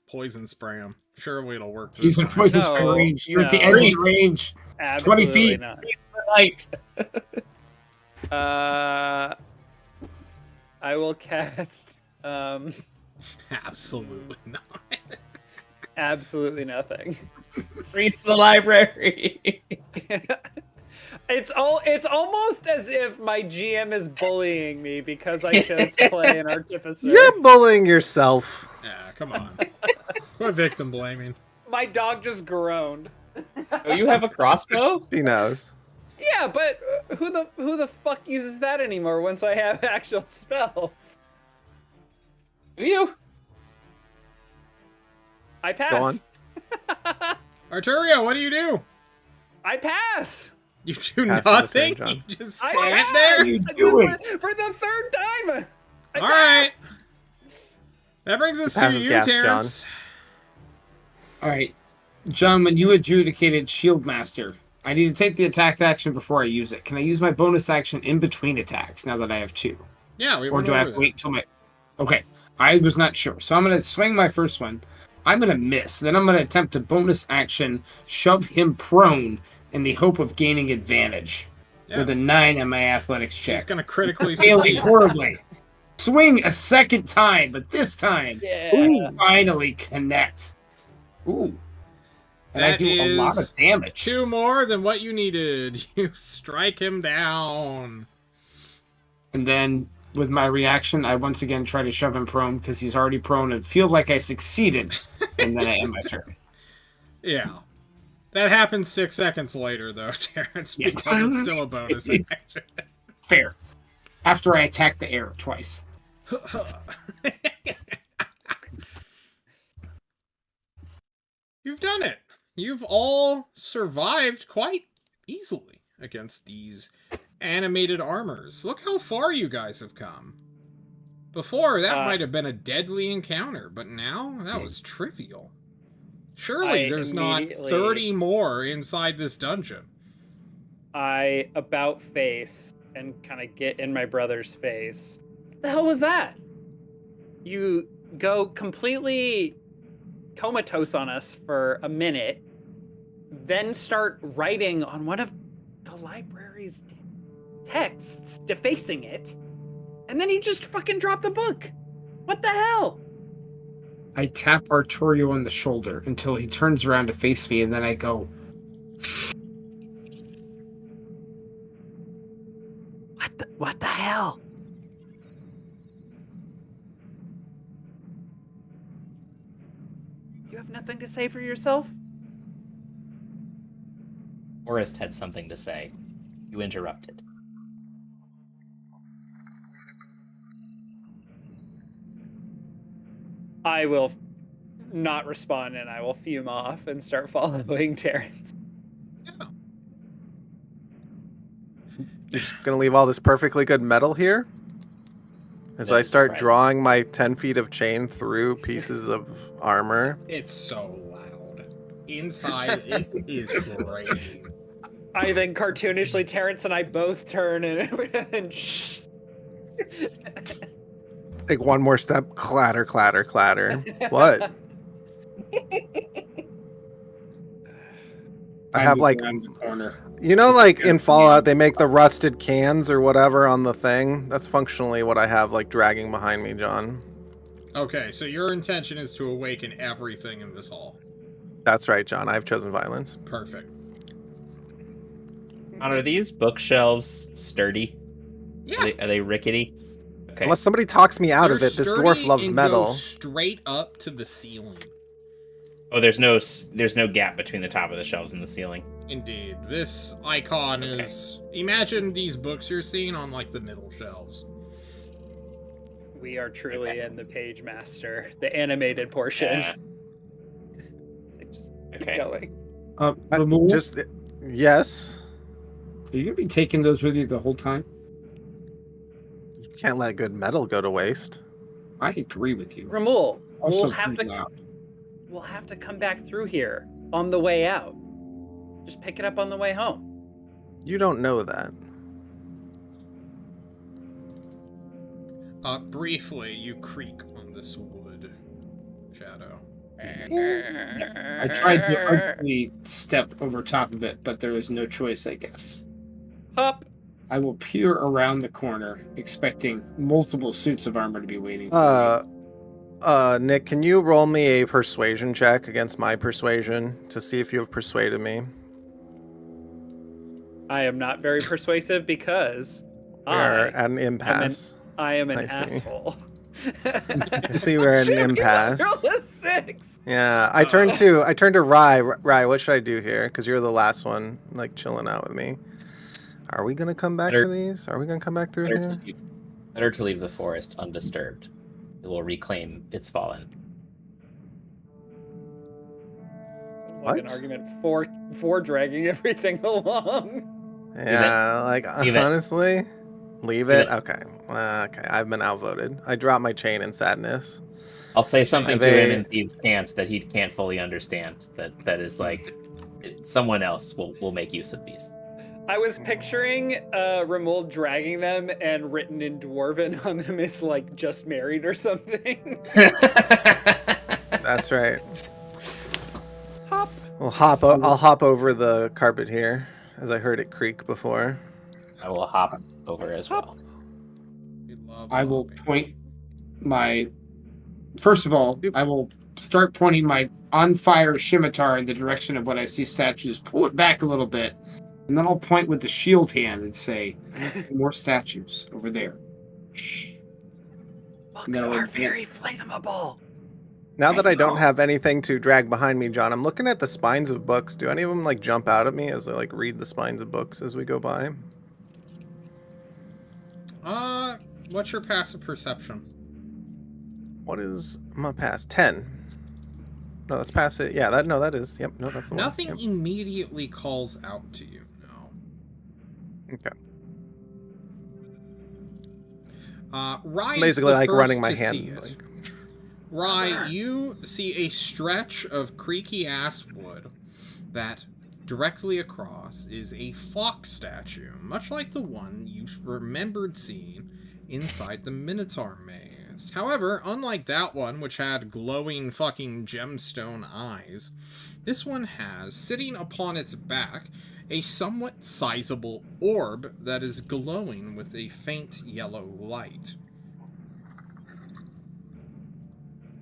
Poison spray him. Surely it'll work. He's in poison spray range. You're at the edge of the range. Absolutely 20 feet. Not. I will cast. Absolutely not. Absolutely nothing. Reach the library. It's almost as if my GM is bullying me because I chose to play an artificer. You're bullying yourself. Yeah, come on. Quit victim blaming. My dog just groaned. Oh, you have a crossbow? He knows. Yeah, but who the fuck uses that anymore once I have actual spells? Do you? I pass. Go on. Arturio, what do you do? I pass. You do Pass nothing? the turn, You just I stand pass. there? What are you doing? For the third time. I All right. pass. That brings us to Passes you, gas, Terrence. All right. John, when you adjudicated Shield Master, I need to take the attack action before I use it. Can I use my bonus action in between attacks now that I have 2? Yeah, we Or went do I have over to wait till my... Okay. I was not sure. So I'm going to swing my first one. I'm going to miss. Then I'm going to attempt to bonus action shove him prone in the hope of gaining advantage. Yeah. With a 9 on my athletics check. He's going to critically Failing succeed. horribly. Swing a second time, but this time, Yeah. finally connect. Ooh. And I That do a lot is of damage. 2 more than what you needed. You strike him down. And then, with my reaction, I once again try to shove him prone because he's already prone and feel like I succeeded. And then I end my turn. Yeah. That happens 6 seconds later, though, Terrence, Yeah. because it's still a bonus action. Fair. After I attack the air twice. You've done it. You've all survived quite easily against these animated armors. Look how far you guys have come. Before, that might have been a deadly encounter, but now that was trivial. Surely there's not 30 more inside this dungeon. I about face and kind of get in my brother's face. What the hell was that? You go completely comatose on us for a minute, then start writing on one of the library's texts, defacing it, and then you just fucking drop the book. What the hell? I tap Arturio on the shoulder until he turns around to face me, and then I go, What the hell? You have nothing to say for yourself? Forrest had something to say. You interrupted. I will not respond, and I will fume off and start following Terrence. You're just gonna leave all this perfectly good metal here? As I start drawing my 10 feet of chain through pieces of armor. It's so loud. Inside, it is great. I then cartoonishly, Terrence and I both turn and shh. Take one more step, clatter, clatter, clatter. What? I have like, around the corner. you know, like in Fallout, they make the rusted cans or whatever on the thing. That's functionally what I have like dragging behind me, John. Okay, so your intention is to awaken everything in this hall. That's right, John. I've chosen violence. Perfect. Are these bookshelves sturdy? Yeah. Are they rickety? Okay. Unless somebody talks me out They're of it, this sturdy dwarf loves and metal. go straight up to the ceiling. Oh, there's no gap between the top of the shelves and the ceiling. Indeed. This icon is... Imagine these books you're seeing on, like, the middle shelves. We are truly in the Page Master, the animated portion. Yeah. Just Okay. going. Ramul, Just, yes. are you going to be taking those with you the whole time? You can't let good metal go to waste. I agree with you. Ramul, Also, we'll have pretty to loud. we'll have to come back through here on the way out. Just pick it up on the way home. You don't know that. Briefly, you creak on this wood, Shadow. I tried to artfully step over top of it, but there was no choice, I guess. Hop. I will peer around the corner, expecting multiple suits of armor to be waiting for me. Nick, can you roll me a persuasion check against my persuasion to see if you have persuaded me? I am not very persuasive because We're at an impasse. I am an I see. asshole. I see we're at an impasse. Roll a 6. Yeah, I turned to Rye. Rye, what should I do here? Because you're the last one, like chilling out with me. Are we gonna come back to these? Are we gonna come back through here? Better to leave the forest undisturbed. It will reclaim its fallen. Sounds like an argument for dragging everything along. Yeah, like Leave it. honestly, leave it. Okay, okay. I've been outvoted. I dropped my chain in sadness. I'll say something to him in Thieves' Cant that he can't fully understand. That is like someone else will make use of these. I was picturing Ramul dragging them, and written in Dwarven on them is like just married or something. That's right. Hop. I'll hop over the carpet here, as I heard it creak before. I will hop over as well. I will point my... First of all, I will start pointing my on-fire scimitar in the direction of what I see statues. Pull it back a little bit. And then I'll point with the shield hand and say, more statues over there. Shh. Books are very flammable. Now that I don't have anything to drag behind me, John, I'm looking at the spines of books. Do any of them like jump out at me as I like read the spines of books as we go by? What's your passive perception? What is my pass? 10. No, that's pass it. Yeah, that is. Yep, no, that's the Nothing one. Yep. immediately calls out to you, no. Okay. Rye Basically is the like running first my to hand. see it. Like, Rye, you see a stretch of creaky ass wood that directly across is a fox statue, much like the one you remembered seeing inside the Minotaur maze. However, unlike that one, which had glowing fucking gemstone eyes, this one has, sitting upon its back, a somewhat sizable orb that is glowing with a faint yellow light.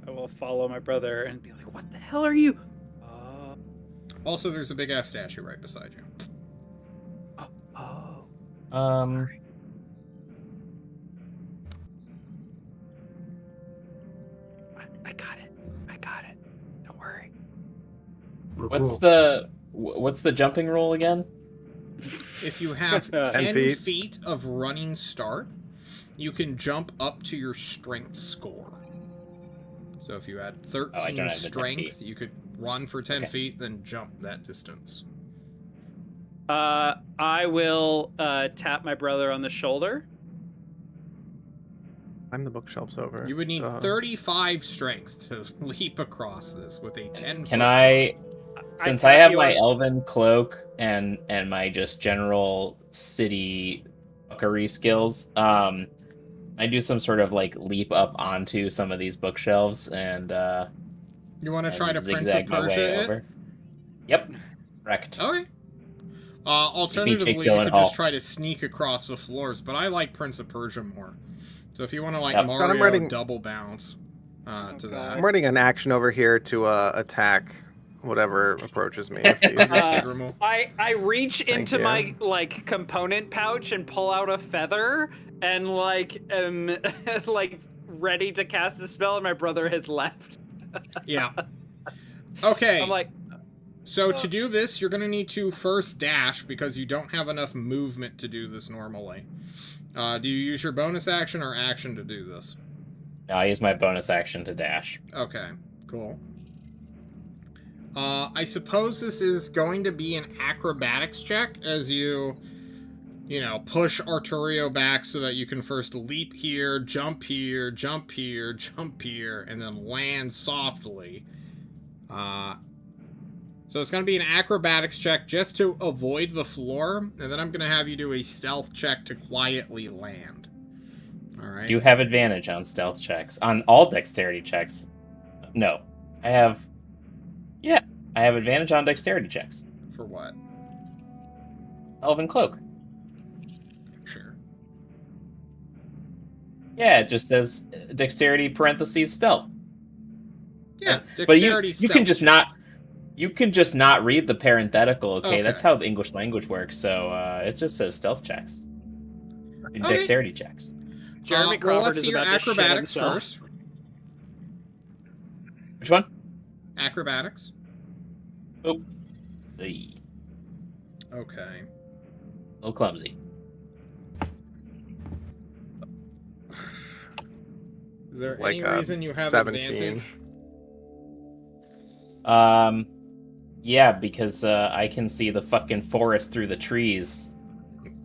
I will follow my brother and be like, "What the hell are you?" Also, there's a big ass statue right beside you. I got it. Don't worry. What's the jumping roll again? If you have 10 feet of running start, you can jump up to your strength score. So if you had 13 strength, you could run for 10 feet, then jump that distance. I will tap my brother on the shoulder. Climb the bookshelves over. You would need 35 strength to leap across this with a 10. Can I, since I have my elven cloak and my just general city fuckery skills, I do some sort of like leap up onto some of these bookshelves and you want to try to Prince of Persia it? Yep. Correct. Okay. Alternatively, you could just try to sneak across the floors, but I like Prince of Persia more. So if you want to like Mario double bounce to that. I'm readying an action over here to attack whatever approaches me. I reach into my like component pouch and pull out a feather and like like ready to cast a spell, and my brother has left. Yeah. Okay. I'm like, so to do this, you're going to need to first dash because you don't have enough movement to do this normally. Do you use your bonus action or action to do this? No, I use my bonus action to dash. Okay, cool. I suppose this is going to be an acrobatics check as you push Arturio back so that you can first leap here, jump here, jump here, jump here, and then land softly. So it's going to be an acrobatics check just to avoid the floor, and then I'm going to have you do a stealth check to quietly land. All right. Do you have advantage on stealth checks? On all dexterity checks? No. I have advantage on dexterity checks. For what? Elven Cloak. Sure. Yeah, it just says dexterity parentheses stealth. Yeah, but you can just not... You can just not read the parenthetical, okay? That's how the English language works, so it just says stealth checks. And dexterity checks. Jeremy Crawford let's see your acrobatics first. Which one? Acrobatics. Oh. Okay. A little clumsy. Is there any reason you have 17. advantage? Yeah, because I can see the fucking forest through the trees,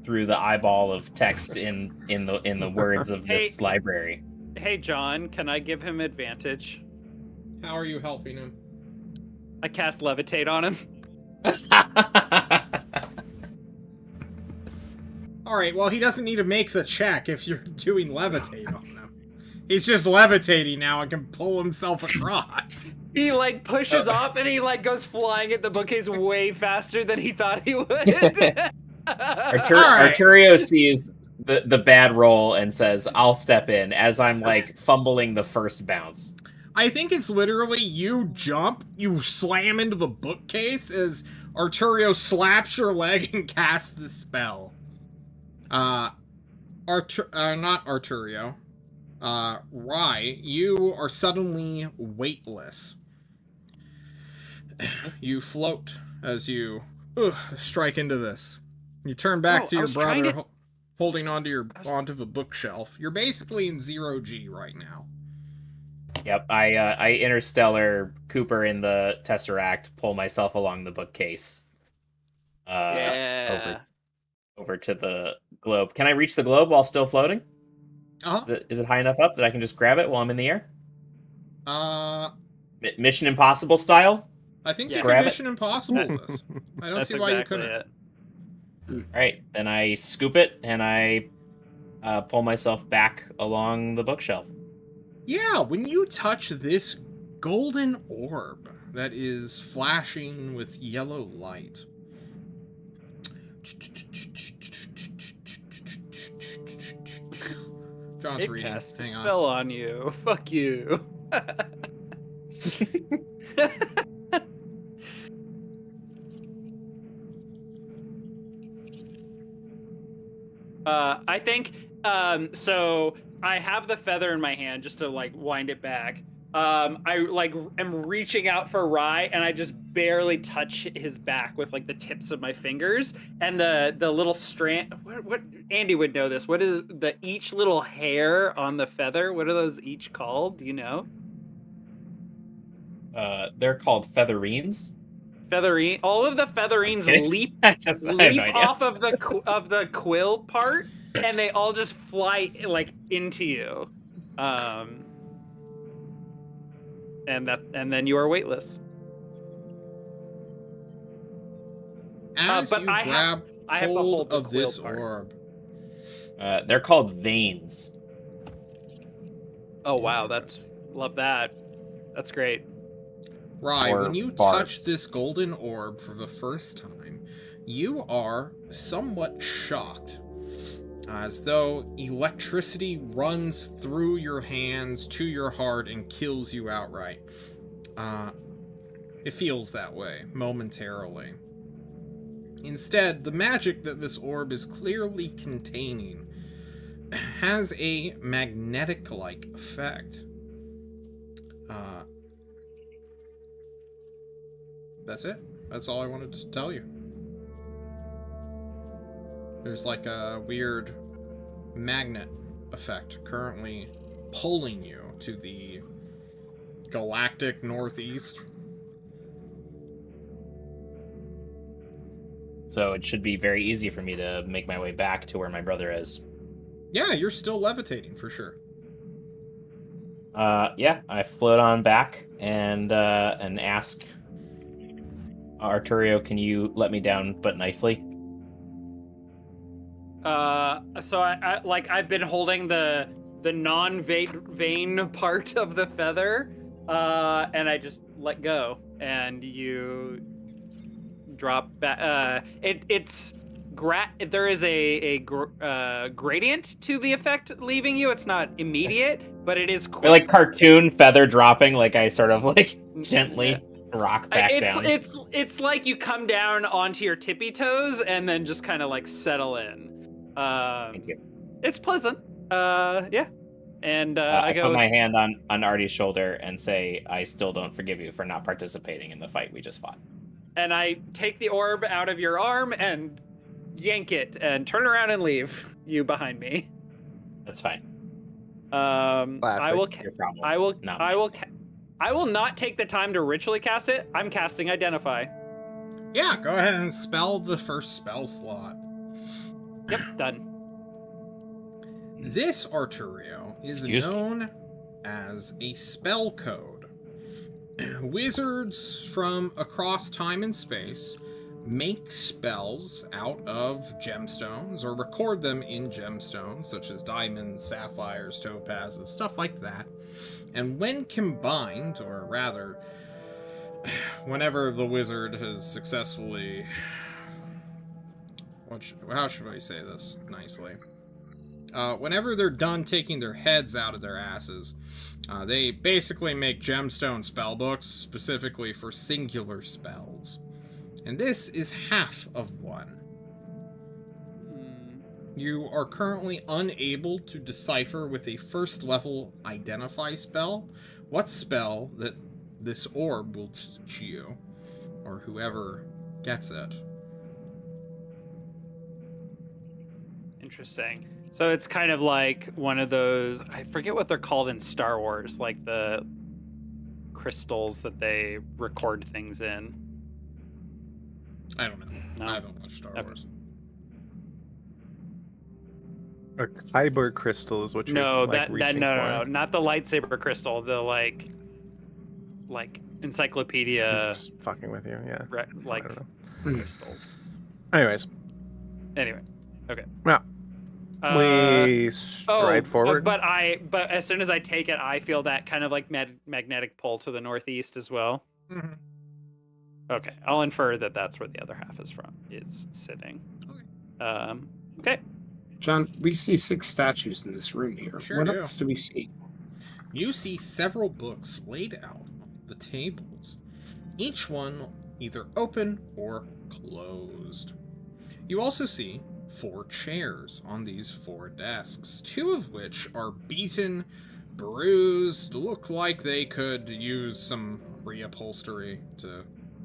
through the eyeball of text in the words of this library. Hey, John, can I give him advantage? How are you helping him? I cast Levitate on him. Alright, well, he doesn't need to make the check if you're doing Levitate on him. He's just levitating now and can pull himself across. He, like, pushes off and he, like, goes flying at the bookcase way faster than he thought he would. Arturio sees the bad roll and says, I'll step in, as I'm, like, fumbling the first bounce. I think it's literally you jump, you slam into the bookcase as Arturio slaps your leg and casts the spell. Not Arturio. Rai, you are suddenly weightless. You float as you strike into this. You turn back to your brother, holding onto the bookshelf. You're basically in 0G right now. Yep, I interstellar Cooper in the Tesseract, pull myself along the bookcase. Over to the globe. Can I reach the globe while still floating? Uh-huh. Is it high enough up that I can just grab it while I'm in the air? Mission Impossible style? I think you can Mission Impossible this. I don't see why you couldn't. Alright, then I scoop it and I pull myself back along the bookshelf. Yeah, when you touch this golden orb that is flashing with yellow light. John's reading. Cast a spell on you. Fuck you. I think so I have the feather in my hand just to like wind it back. I like am reaching out for Rye, and I just barely touch his back with like the tips of my fingers, and the little strand. What Andy would know this. What is each little hair on the feather? What are those each called? Do you know? They're called featherines. Featherine. All of the featherines leap off of the quill part, and they all just fly like into you. And then you are weightless. As but you grab I have to hold of this part. orb. They're called veins. Oh wow, love that. That's great. Rye, when you touch this golden orb for the first time, you are somewhat shocked, as though electricity runs through your hands to your heart and kills you outright. It feels that way, momentarily. Instead, the magic that this orb is clearly containing has a magnetic-like effect. That's it. That's all I wanted to tell you. There's like a weird magnet effect currently pulling you to the galactic northeast. So it should be very easy for me to make my way back to where my brother is. Yeah, you're still levitating for sure. Yeah, I float on back and ask Arturio, can you let me down but nicely? So I've been holding the non-vein part of the feather, and I just let go, and you drop back. There is a gradient to the effect leaving you. It's not immediate, but it is quick. Like cartoon feather dropping, like I sort of like gently rock back down. It's like you come down onto your tippy toes and then just kind of like settle in. Thank you. It's pleasant. Yeah. And I put my hand on Artie's shoulder and say, I still don't forgive you for not participating in the fight we just fought. And I take the orb out of your arm and yank it and turn around and leave you behind me. That's fine. I will. Your problem. I will not take the time to ritually cast it. I'm casting Identify. Yeah, go ahead and spell the first spell slot. Yep, done. This Arturio is known as a spell code. Wizards from across time and space make spells out of gemstones or record them in gemstones, such as diamonds, sapphires, topazes, stuff like that. And when combined, or rather, whenever the wizard has successfully... how should I say this nicely? Whenever they're done taking their heads out of their asses, they basically make gemstone spellbooks specifically for singular spells. And this is half of one. You are currently unable to decipher with a first level Identify spell what spell that this orb will teach you, or whoever gets it. Interesting. So it's kind of like one of those, I forget what they're called in Star Wars, like the crystals that they record things in. I don't know. No? I haven't watched Star Wars. A Kyber crystal is what you're no, like reaching for. No, not the lightsaber crystal. The like encyclopedia. Just fucking with you, yeah. Like I don't know. crystal. Anyways. Anyway, okay. Yeah. We stride forward. But as soon as I take it, I feel that kind of like magnetic pull to the northeast as well. Mm-hmm. Okay, I'll infer that that's where the other half is sitting. Okay. Okay. John, we see 6 statues in this room here. Sure what do. else do we see? You see several books laid out on the tables, each one either open or closed. You also see 4 chairs on these 4 desks, 2 of which are beaten, bruised, look like they could use some reupholstery to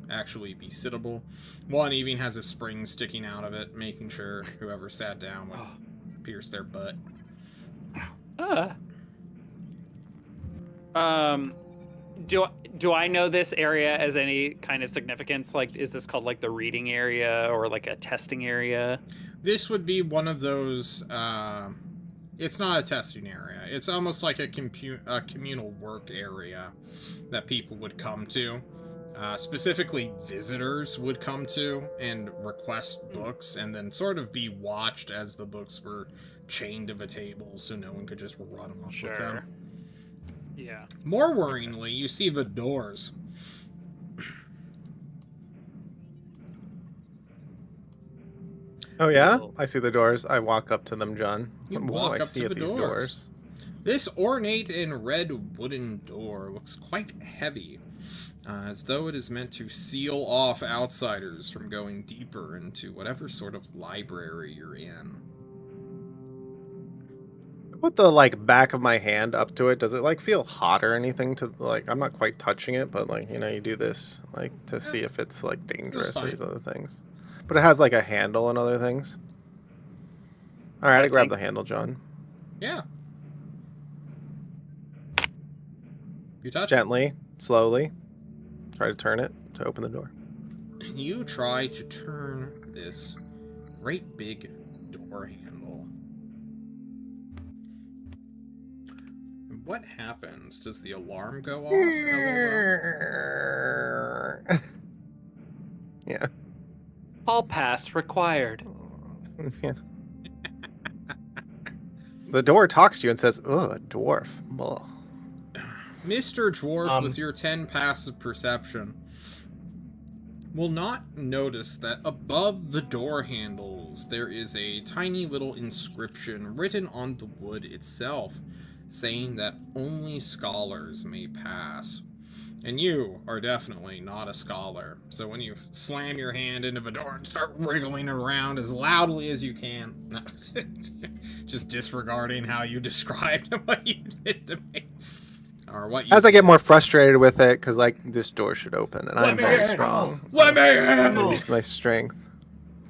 actually be sittable. One even has a spring sticking out of it, making sure whoever sat down would pierce their butt. Do I know this area as any kind of significance? Like, is this called like the reading area or like a testing area? This would be one of those. It's not a testing area. It's almost like a communal work area that people would come to. Specifically, visitors would come to and request books, and then sort of be watched as the books were chained to a table, so no one could just run off with them. Yeah. More worryingly, you see the doors. Oh yeah, I see the doors. I walk up to them, John. You What walk do I up see to at the these doors. This ornate and red wooden door looks quite heavy, as though it is meant to seal off outsiders from going deeper into whatever sort of library you're in. Put the like back of my hand up to it. Does it like feel hot or anything? To like, I'm not quite touching it, but like, you know, you do this like to see if it's like dangerous or these other things. But it has like a handle and other things. All right, I grab the handle, John. Yeah. You touch Gently, slowly. Try to turn it to open the door. it. You try to turn this great big door handle. And what happens? Does the alarm go off? Yeah. Hall pass required. Yeah. The door talks to you and says, "Ugh, a dwarf." Blah. Mr. Dwarf, with your 10 passive perception, will not notice that above the door handles there is a tiny little inscription written on the wood itself, saying that only scholars may pass. And you are definitely not a scholar, so when you slam your hand into the door and start wriggling around as loudly as you can, no, just disregarding how you described what you did to me. Or what you As I get more frustrated with it, because like this door should open, and I'm very strong. Let me in! Use my strength.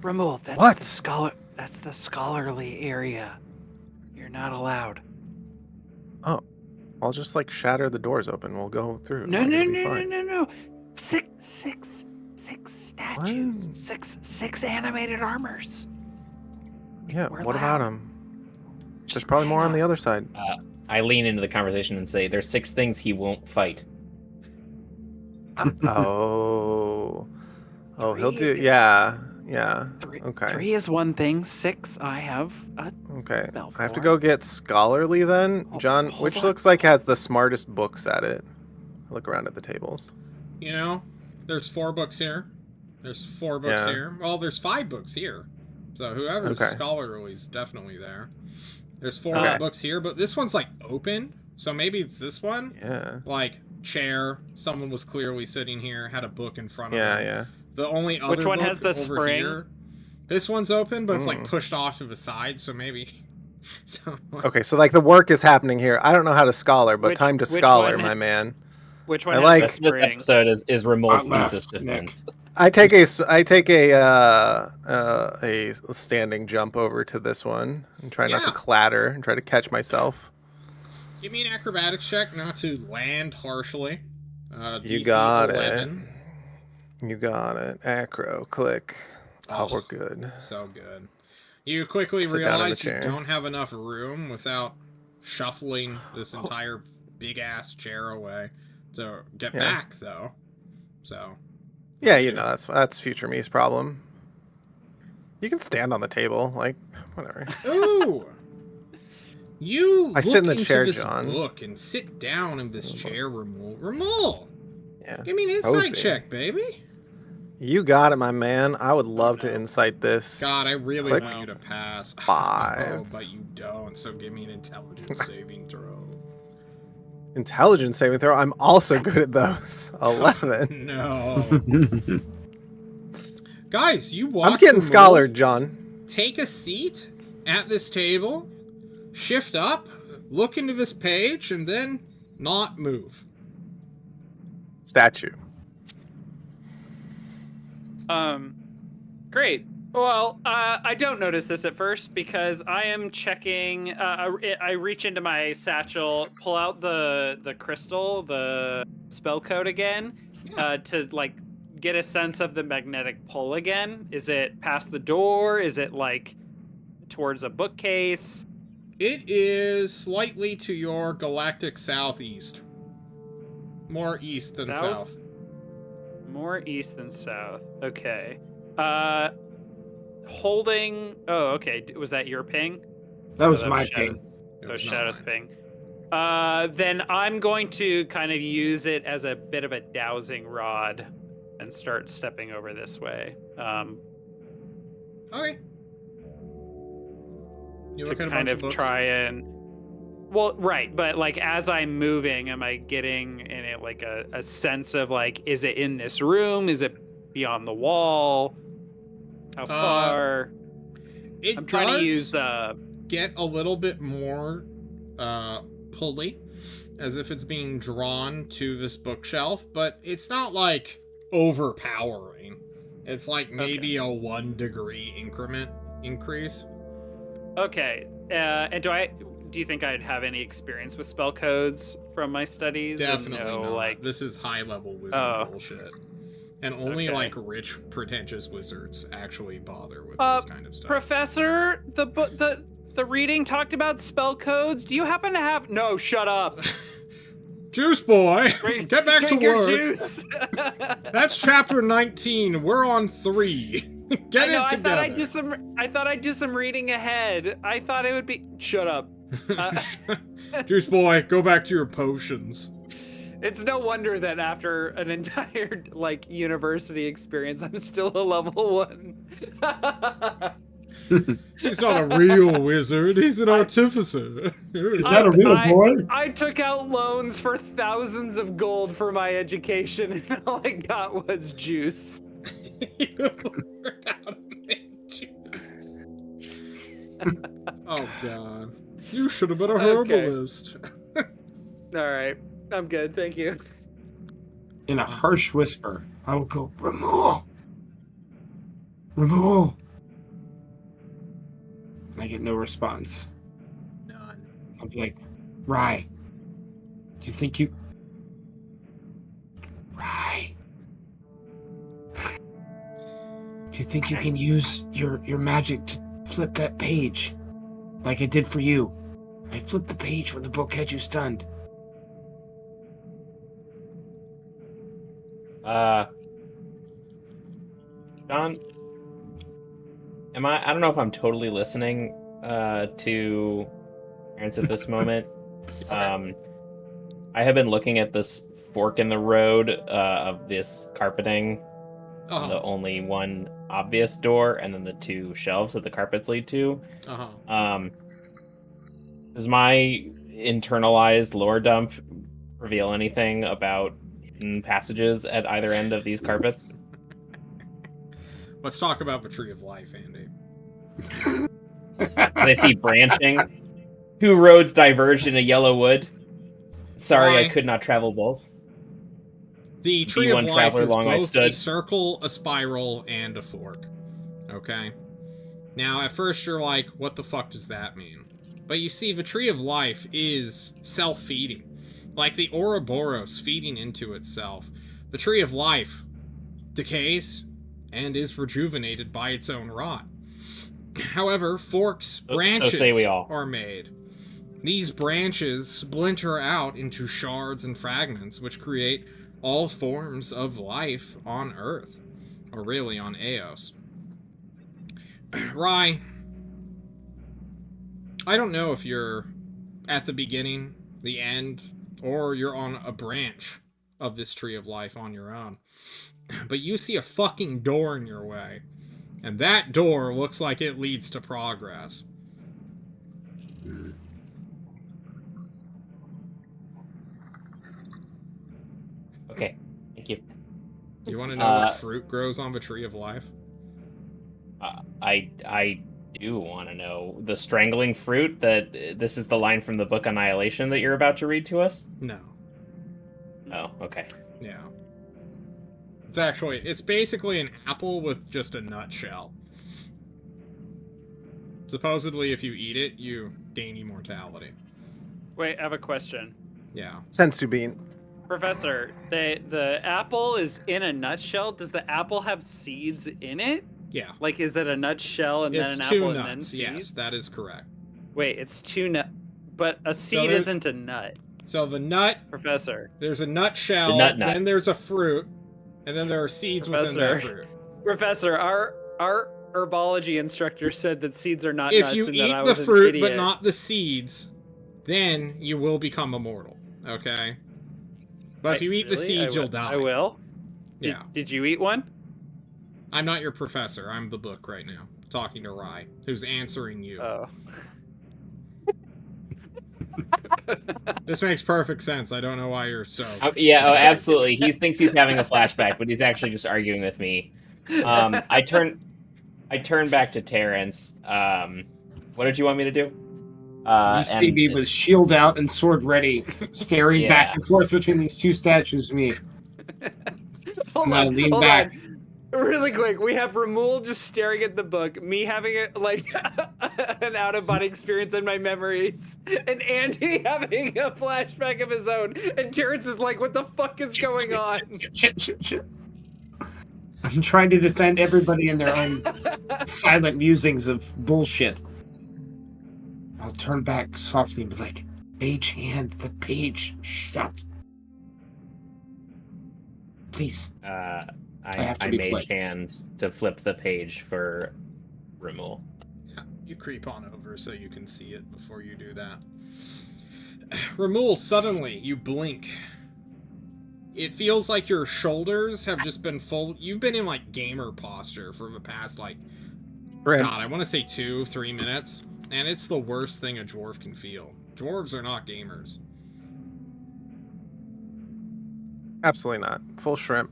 Ramul, that's What? the scholar. That's the scholarly area. You're not allowed. Oh, I'll just like shatter the doors open. We'll go through. No, Like, no, it'll be no, no, fine. no, no. Six statues. What? Six animated armors. Yeah. We're What about loud. them? There's Just probably more hang on the other side. I lean into the conversation and say, "There's 6 things he won't fight." Oh, he'll do. Three. Yeah. Three, Okay. 3 is one thing. 6, I have a Okay. spell I have to for. go get scholarly then, John. hold Which on. looks like has the smartest books at it. Look around at the tables. You know, there's 4 books here. There's 4 books Yeah. here. Well, there's 5 books here. So whoever's Okay. scholarly is definitely there. There's 4 Okay. books here, but this one's like open. So maybe it's this one. Yeah. Like chair. Someone was clearly sitting here, had a book in front of Yeah. them. Yeah. The only other Which one book has the over spring? here. This one's open, but it's like Mm. pushed off to the side. So maybe. So, Okay. So like the work is happening here. I don't know how to scholar, but Which- time to which scholar, one- my man. Which one I has like- the This spring? episode is Ramul's Left, thesis defense. I take a standing jump over to this one and try not to Yeah. clatter and try to catch myself. give me an acrobatics check not to land harshly. You DC got 11. it. You got it. Acro, click. Oh, Oh. we're good. So good. You quickly Sit down in the realize you chair. don't have enough room without shuffling this entire big ass chair away to get Yeah. back, though. So Yeah, you know that's future me's problem. You can stand on the table, like whatever. ooh, you I sit look in the into chair, this John. book and sit down in this chair, Ramul. Yeah. Give me an insight Cozy. check, baby. You got it, my man. I would love to no. insight this. God, I really Click. want you to pass. 5. Oh, but you don't. So give me an intelligence saving throw. Intelligence saving throw. I'm also good at those. 11. No. Guys, you watch. I'm getting scholared, John. Take a seat at this table, shift up, look into this page, and then not move. Statue. Great. Well, I don't notice this at first because I am checking. I reach into my satchel, pull out the crystal, the spell code again, to like get a sense of the magnetic pull again. Is it past the door? Is it like towards a bookcase? It is slightly to your galactic southeast. More east than south. More east than south. Okay. Holding. Oh, okay. Was that your ping? That was my ping. That was Shadow's ping. Then I'm going to kind of use it as a bit of a dowsing rod and start stepping over this way. Okay. You to kind of try and. Well, right, but like as I'm moving, am I getting in it like a sense of like, is it in this room? Is it beyond the wall? How far? I'm trying to use get a little bit more pulley, as if it's being drawn to this bookshelf, but it's not like overpowering. It's like maybe a 1 degree increment increase. Okay, and do you think I'd have any experience with spell codes from my studies? Definitely not. Like, this is high level wizard bullshit. And only like rich, pretentious wizards actually bother with this kind of stuff. Professor, the reading talked about spell codes. Do you happen to have? No, shut up. Juice boy, get back to work. Juice. That's chapter 19. We're on 3. Get it together. I thought I'd do some reading ahead. I thought it would be. Shut up. Juice boy, go back to your potions. It's no wonder that after an entire like university experience, I'm still a level 1. He's not a real wizard. He's an artificer. Is that a real boy? I took out loans for thousands of gold for my education, and all I got was juice. You learned how to make juice. Oh god. You should have been a herbalist. All right. I'm good, thank you. In a harsh whisper, I will go, Ramul! Ramul! And I get no response. None. I'll be like, Rye, do you think you... Rye! Do you think you can use your magic to flip that page? Like I did for you. I flipped the page when the book had you stunned. John, I don't know if I'm totally listening to parents at this moment. I have been looking at this fork in the road of this carpeting, the only one obvious door, and then the 2 shelves that the carpets lead to. Does my internalized lore dump reveal anything about hidden passages at either end of these carpets? Let's talk about the Tree of Life, Andy. I see branching. 2 roads diverged in a yellow wood. Sorry, I could not travel both. The Tree of Life is both a circle, a spiral, and a fork. Okay? Now, at first you're like, what the fuck does that mean? But you see, the Tree of Life is self-feeding. Like the Ouroboros feeding into itself. The Tree of Life decays and is rejuvenated by its own rot. However, forks, branches are made. These branches splinter out into shards and fragments, which create all forms of life on Earth. Or really, on Eos. Rye, I don't know if you're at the beginning, the end, or you're on a branch of this Tree of Life on your own. But you see a fucking door in your way. And that door looks like it leads to progress. Okay, thank you. Do you want to know what fruit grows on the tree of life? I do want to know the strangling fruit. That this is the line from the book Annihilation that you're about to read to us. No. Oh, okay. Yeah. It's basically an apple with just a nutshell. Supposedly, if you eat it, you gain immortality. Wait, I have a question. Yeah. Sensu bean. Professor, the apple is in a nutshell. Does the apple have seeds in it? Yeah. Like, is it a nutshell and then an apple and then seeds? Yes, that is correct. Wait, it's two nut, but a seed isn't a nut. So the nut, Professor. There's a nutshell. Then there's a fruit, and then there are seeds within that fruit. Professor, our herbology instructor said that seeds are not nuts. If you and eat that I the was fruit but not the seeds, then you will become immortal. Okay. But if you eat the seeds, you'll die. I will. Yeah. Did you eat one? I'm not your professor. I'm the book right now, talking to Rai, who's answering you. Oh. This makes perfect sense. I don't know why you're so... absolutely. He thinks he's having a flashback, but he's actually just arguing with me. I turn back to Terrence. What did you want me to do? You see me with shield out and sword ready, staring back and forth between these two statues of me. Hold on. Really quick, we have Ramul just staring at the book, me having an out-of-body experience in my memories, and Andy having a flashback of his own, and Terrence is like, what the fuck is going on? Shit. I'm trying to defend everybody in their own silent musings of bullshit. I'll turn back softly and be like, Mage hand the page shut. Please. I mage hand to flip the page for Ramul. Yeah, you creep on over so you can see it before you do that. Ramul, suddenly, you blink. It feels like your shoulders have just been full. You've been in, gamer posture for the past, God, I want to say 2-3 minutes. And it's the worst thing a dwarf can feel. Dwarves are not gamers. Absolutely not. Full shrimp.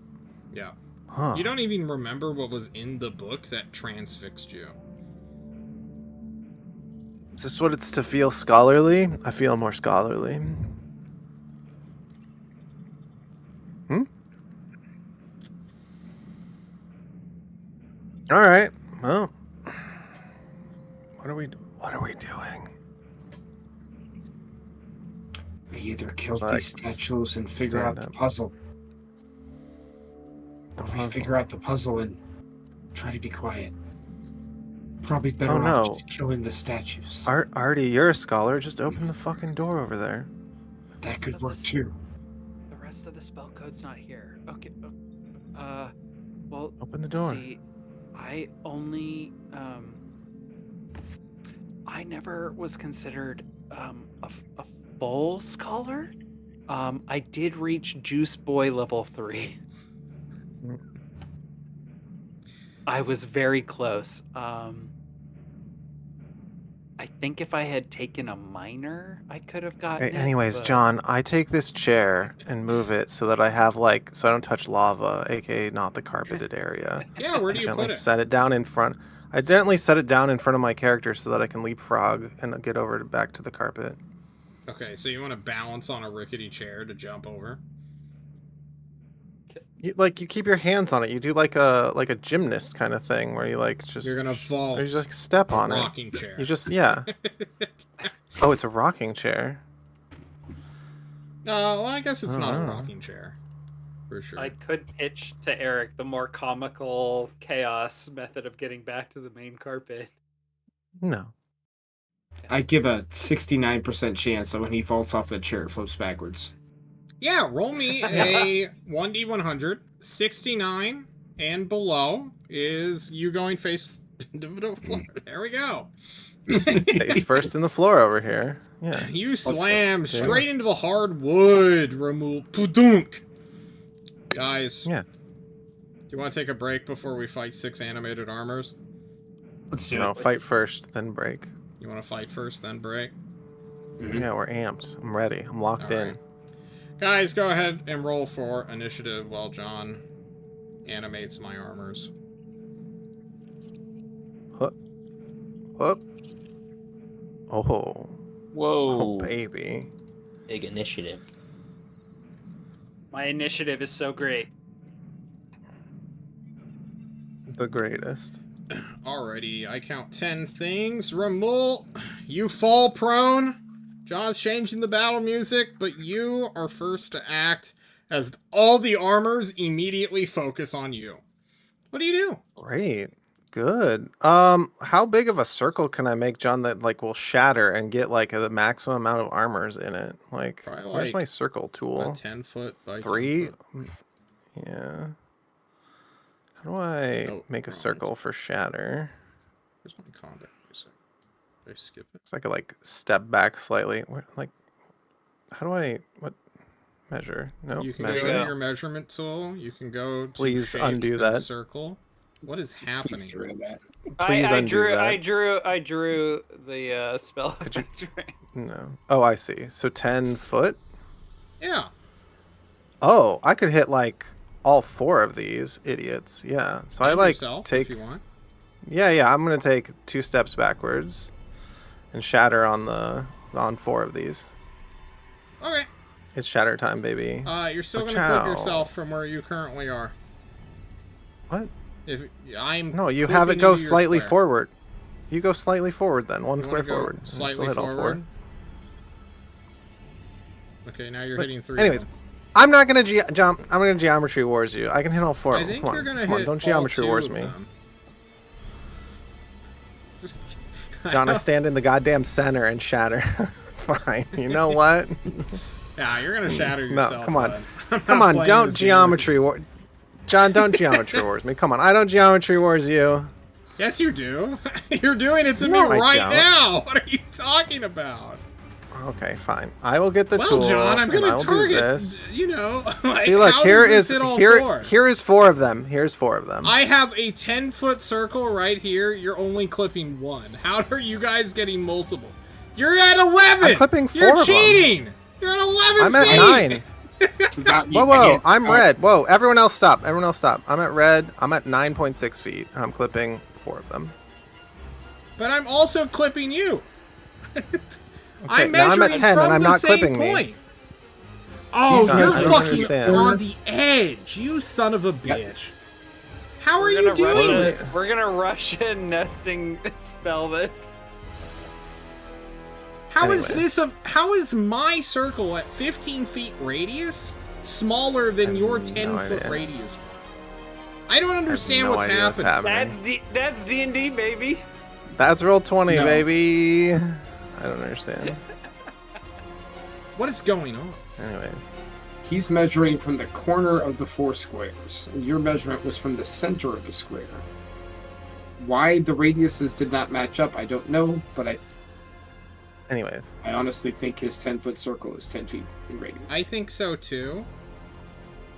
Yeah. Huh. You don't even remember what was in the book that transfixed you. Is this what it's to feel scholarly? I feel more scholarly. All right. Well, what are we doing? We either kill these statues and figure out the puzzle. Or we figure out the puzzle and try to be quiet. Probably better off just killing the statues. Artie, you're a scholar. Just open the fucking door over there. That could work too. The rest of the spell code's not here. Okay. Well, open the door. See, I only I never was considered a full scholar. I did reach Juice Boy level 3. I was very close. I think if I had taken a minor, I could have gotten it. Anyways, John, I take this chair and move it so that I have so I don't touch lava, aka not the carpeted area. Yeah, where do you put it? Set it down in front. I gently set it down in front of my character so that I can leapfrog and get over back to the carpet. Okay, so you want to balance on a rickety chair to jump over? You keep your hands on it. You do like a gymnast kind of thing where you You're gonna vault. You just step on it. Rocking chair. You just Oh, it's a rocking chair. Well, I guess it's not a rocking chair, for sure. I could pitch to Eric the more comical chaos method of getting back to the main carpet. No. I give a 69% chance that when he vaults off the chair, it flips backwards. Yeah, roll me a 1d100. 69 and below is you going face into the floor. There we go. Face first in the floor over here. Yeah. You slam straight into the hard wood, Ramul. Tudunk. Guys. Yeah. Do you want to take a break before we fight 6 animated armors? Let's do it. No, fight first, then break. You want to fight first, then break? Yeah, we're amped. I'm ready. I'm locked in. Right. Guys, go ahead and roll for initiative while John animates my armors. Hup. Hup. Oh. Whoa. Oh, baby. Big initiative. My initiative is so great. The greatest. Alrighty, I count 10 things. Ramul, you fall prone. John's changing the battle music, but you are first to act as all the armors immediately focus on you. What do you do? Great. Good. How big of a circle can I make, John, that like will shatter and get like the maximum amount of armors in it? Like, Probably where's like my circle A tool? 10 foot by 3? 10 foot. Yeah. How do I Oh, make a wrong. circle for shatter? Where's my combat music? Did I skip it? So I could like step back slightly. Like, how do I measure? No, You can measure. go to go. your measurement tool. You can go to Please shapes, undo then that. Circle. What is Please happening? get rid of that. Please I undo that. I drew the spell Could you- effect. No. Oh, I see. So 10 foot. Yeah. Oh, I could hit like all 4 of these idiots. Yeah. So I And like yourself, take. if you want. Yeah. I'm gonna take 2 steps backwards, and shatter on 4 of these. Okay. It's shatter time, baby. You're still gonna Ciao. clip yourself from where you currently are. What? If I'm No, you have it clipping go into your slightly square. forward. You go slightly forward then, one You square wanna go forward. and still Slightly hit all 4. forward. Okay, now you're But hitting 3. anyways, I'm not gonna jump. I'm gonna geometry wars you. I can hit all 4. I of them. think Come you're on, gonna come hit on. Don't all geometry 2 wars of me, them. John. I stand in the goddamn center and shatter. Fine. You know what? Yeah, you're gonna shatter No, yourself. come on. bud. I'm Come not on, playing don't this game with geometry war. John, don't geometry wars me. Come on, I don't geometry wars you. you. Yes, you do. You're doing it to No, me I right don't. now. What are you talking about? Okay, fine. I will get the Well, tool. John, I'm and gonna I'll do target. this. You know. Like, See, look, how here does this is hit all here 4? here is 4 of them. Here's 4 of them. I have a 10-foot circle right here. You're only clipping 1. How are you guys getting multiple? You're at 11. I'm clipping 4 You're of them. cheating. You're at 11 I'm at feet. 9. It's not me. Whoa, I I'm can't- red. Whoa, everyone else stop. Everyone else stop. I'm at red. I'm at 9.6 feet, and I'm clipping 4 of them. But I'm also clipping you. Okay, I'm now I'm measuring at 10 from and I'm the not same clipping me. point. Oh, John, you're I don't fucking understand. on the edge, you son of a bitch. How are We're you gonna doing rush this? it. We're gonna rush and nesting spell this. How is Anyway. this how is my circle at 15 feet radius smaller than have your no 10-foot idea. radius? I don't I have understand no what's idea happening. happening. That's D&D, baby. That's roll 20, No. baby. I don't understand. What is going on? Anyways, He's measuring from the corner of the 4 squares. And your measurement was from the center of the square. Why the radiuses did not match up, I don't know, but I honestly think his 10-foot circle is 10 feet in radius. I think so too.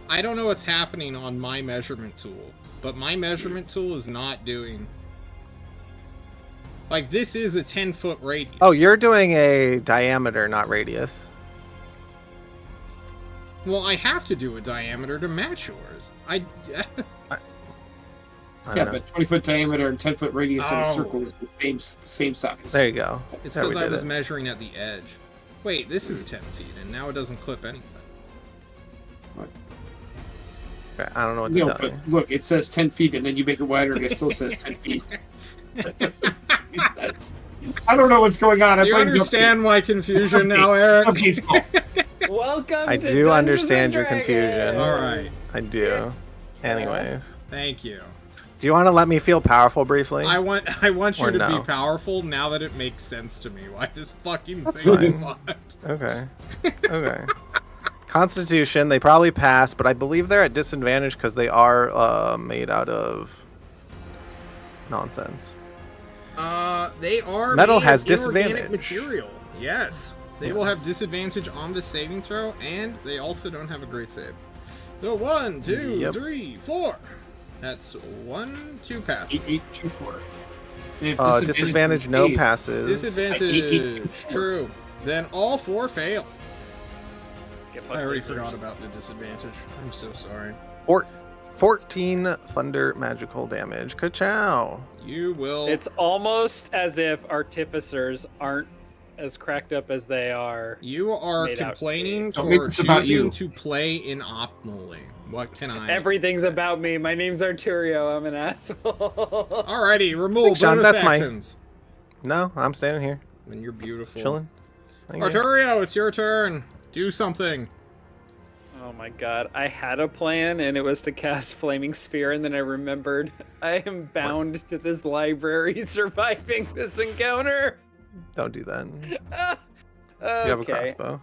I don't know what's happening on my measurement tool, but my measurement tool is not doing. Like, this is a 10-foot radius. oh, you're doing a diameter, not radius. Well, I have to do a diameter to match yours. I Yeah, don't know. but 20-foot diameter and 10-foot radius in Oh. a circle is the same size. There you go. It's There we because I did was it. measuring at the edge. Wait, this is 10 feet, and now it doesn't clip anything. Okay, I don't know what to No, tell but you. look, it says 10 feet, and then you make it wider, and it still says 10 feet. That doesn't make sense. I don't know what's going on. Do you understand my confusion now, Eric? Okay, so Welcome. I to do Dungeons understand and your Dragons. confusion. All right. I do. Anyways, Thank you. do you want to let me feel powerful briefly? I want you Or to no? be powerful now that it makes sense to me why this fucking That's thing is fine. fucked. Okay. Okay. Constitution, they probably pass, but I believe they're at disadvantage because they are made out of nonsense. They are Metal made has of inorganic disadvantage. material. Yes. They will have disadvantage on the saving throw, and they also don't have a great save. So 1, 2, Yep. 3, 4. That's 1, 2 passes. 8, 2, 4. They have Disadvantage, no eight. passes. Disadvantage. True. Then all 4 fail. I already forgot about the disadvantage. I'm so sorry. 14 thunder magical damage. Ka-chow. You will. It's almost as if artificers aren't as cracked up as they are. You are complaining Don't make for this about choosing you. to play inoptimally. What can I? Everything's about me. My name's Arturio. I'm an asshole. Alrighty, remove Thanks, Sean. bonus That's my- actions. No, I'm standing here. And you're beautiful. Chilling. Thank you. Arturio, it's your turn. Do something. Oh my god, I had a plan and it was to cast Flaming Sphere, and then I remembered I am bound to this library surviving this encounter. Don't do that. Okay. You have a crossbow.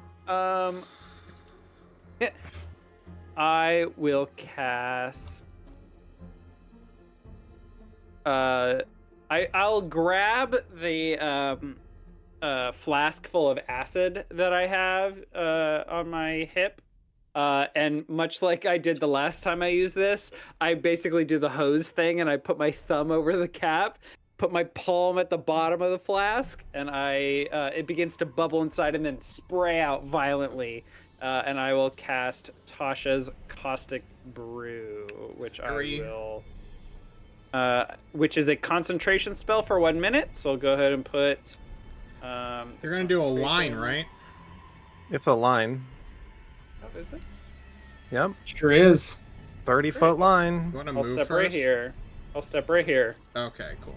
I will cast. I'll grab the flask full of acid that I have on my hip. And much like I did the last time I used this, I basically do the hose thing and I put my thumb over the cap, put my palm at the bottom of the flask, and it begins to bubble inside and then spray out violently. And I will cast Tasha's Caustic Brew, which which is a concentration spell for 1 minute. So I'll go ahead and put. You're gonna do a line, right? It's a line. What is it? Yep. Sure is. 30-foot line. You want to I'll move step first? right here. I'll step right here. Okay, cool.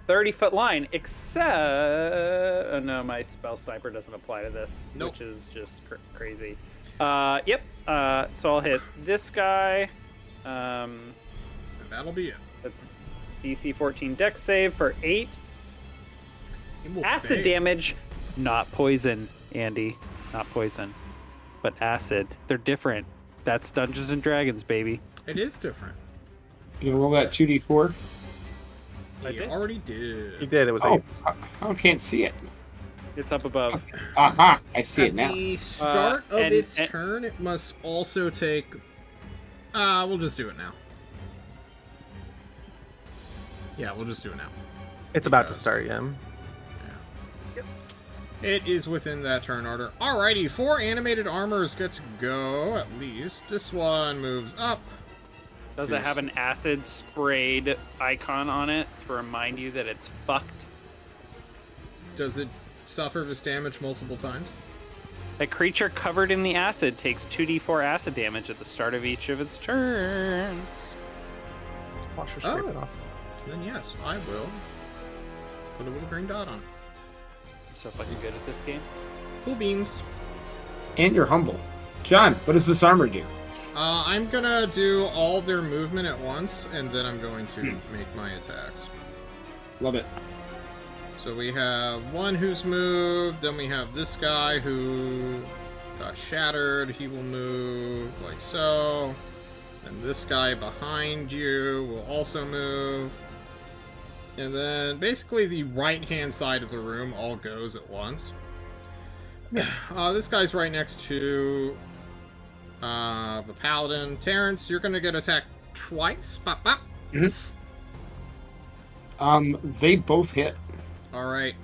30-foot line, except no, my spell sniper doesn't apply to this, Nope. which is just crazy. Yep. So I'll hit this guy. And that'll be it. That's DC 14 Dex save for 8 It will acid fade. damage, not poison, Andy, not poison, but acid. They're different. That's Dungeons and Dragons, baby. It is different. You roll that 2d4. I You did. already did. You did. It was Oh, 8. I can't see it. It's up above. Aha! I see At it now. the start of and- its and- turn, it must also take. We'll just do it now. Yeah, we'll just do it now. It's about to start, yeah. It is within that turn order. Alrighty, 4 animated armors get to go, at least. This one moves up. Does it have an acid sprayed icon on it to remind you that it's fucked? Does it suffer this damage multiple times? A creature covered in the acid takes 2d4 acid damage at the start of each of its turns. Wash or scrape Oh. it off. Then yes, I will put a little green dot on it. I'm so fucking good at this game. Cool beans. And you're humble. John, what does this armor do? I'm gonna do all their movement at once, and then I'm going to make my attacks. Love it. So we have one who's moved, then we have this guy who got shattered. He will move like so. And this guy behind you will also move. And then basically the right-hand side of the room all goes at once. This guy's right next to the paladin. Terrence, you're gonna get attacked twice. Bop, bop. They both hit. All right,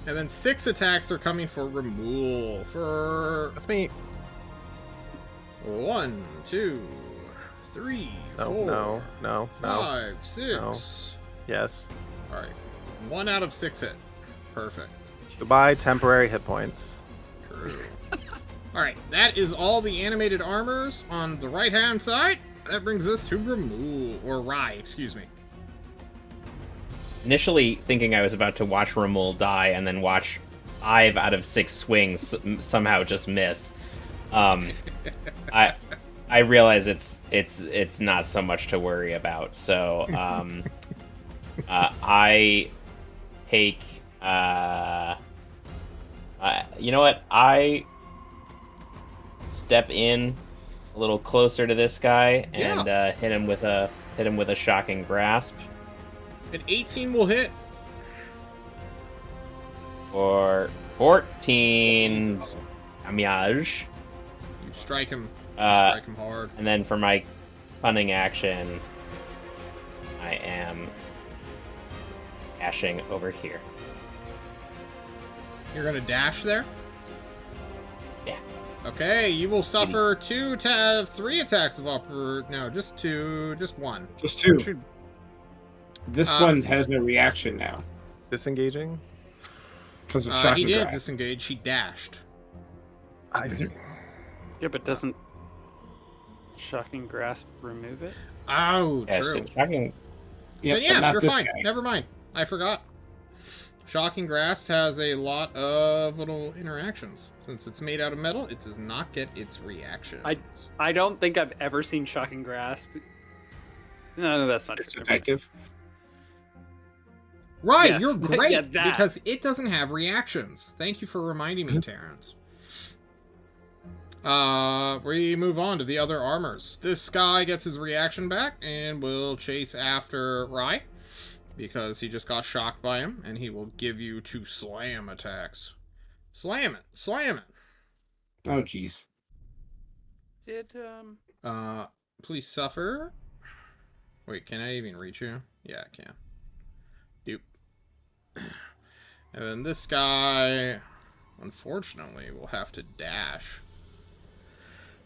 and then 6 attacks are coming for Ramul. For That's me. 1, 2, 3, No, 4, no, no, no. 5, 6. Yes. All right, 1 out of 6 hit. Perfect. Goodbye, temporary hit points. True. All right, that is all the animated armors on the right-hand side. That brings us to Ramul, or Rai, excuse me. Initially thinking I was about to watch Ramul die and then watch 5 out of 6 swings somehow just miss. I realize it's not so much to worry about. So I take you know what? I step in a little closer to this guy and hit him with a shocking grasp. An 18 will hit. For 14 damage. You strike him. Strike him hard. And then for my cunning action, I am dashing over here. You're gonna dash there? Yeah. Okay, you will suffer 3 attacks of no, just 2, just 1. Just 2. This one has no reaction now. Disengaging? Because of shocking he did grasp. disengage. He dashed. I see. Yeah, but doesn't shocking grasp remove it? Oh, Yeah, true. so shocking. Yep, But yeah, not you're this fine. guy. Never mind. I forgot. Shocking Grasp has a lot of little interactions. Since it's made out of metal, it does not get its reaction. I don't think I've ever seen shocking grasp. No, that's not It's true. effective. Right, Yes, you're great yeah, that. because it doesn't have reactions. Thank you for reminding me, Terrence. We move on to the other armors. This guy gets his reaction back and will chase after Rai because he just got shocked by him, and he will give you 2 slam attacks. Slam it, slam it. Oh, jeez. Did Please suffer. Wait, can I even reach you? Yeah, I can. Doop. And then this guy, unfortunately, will have to dash.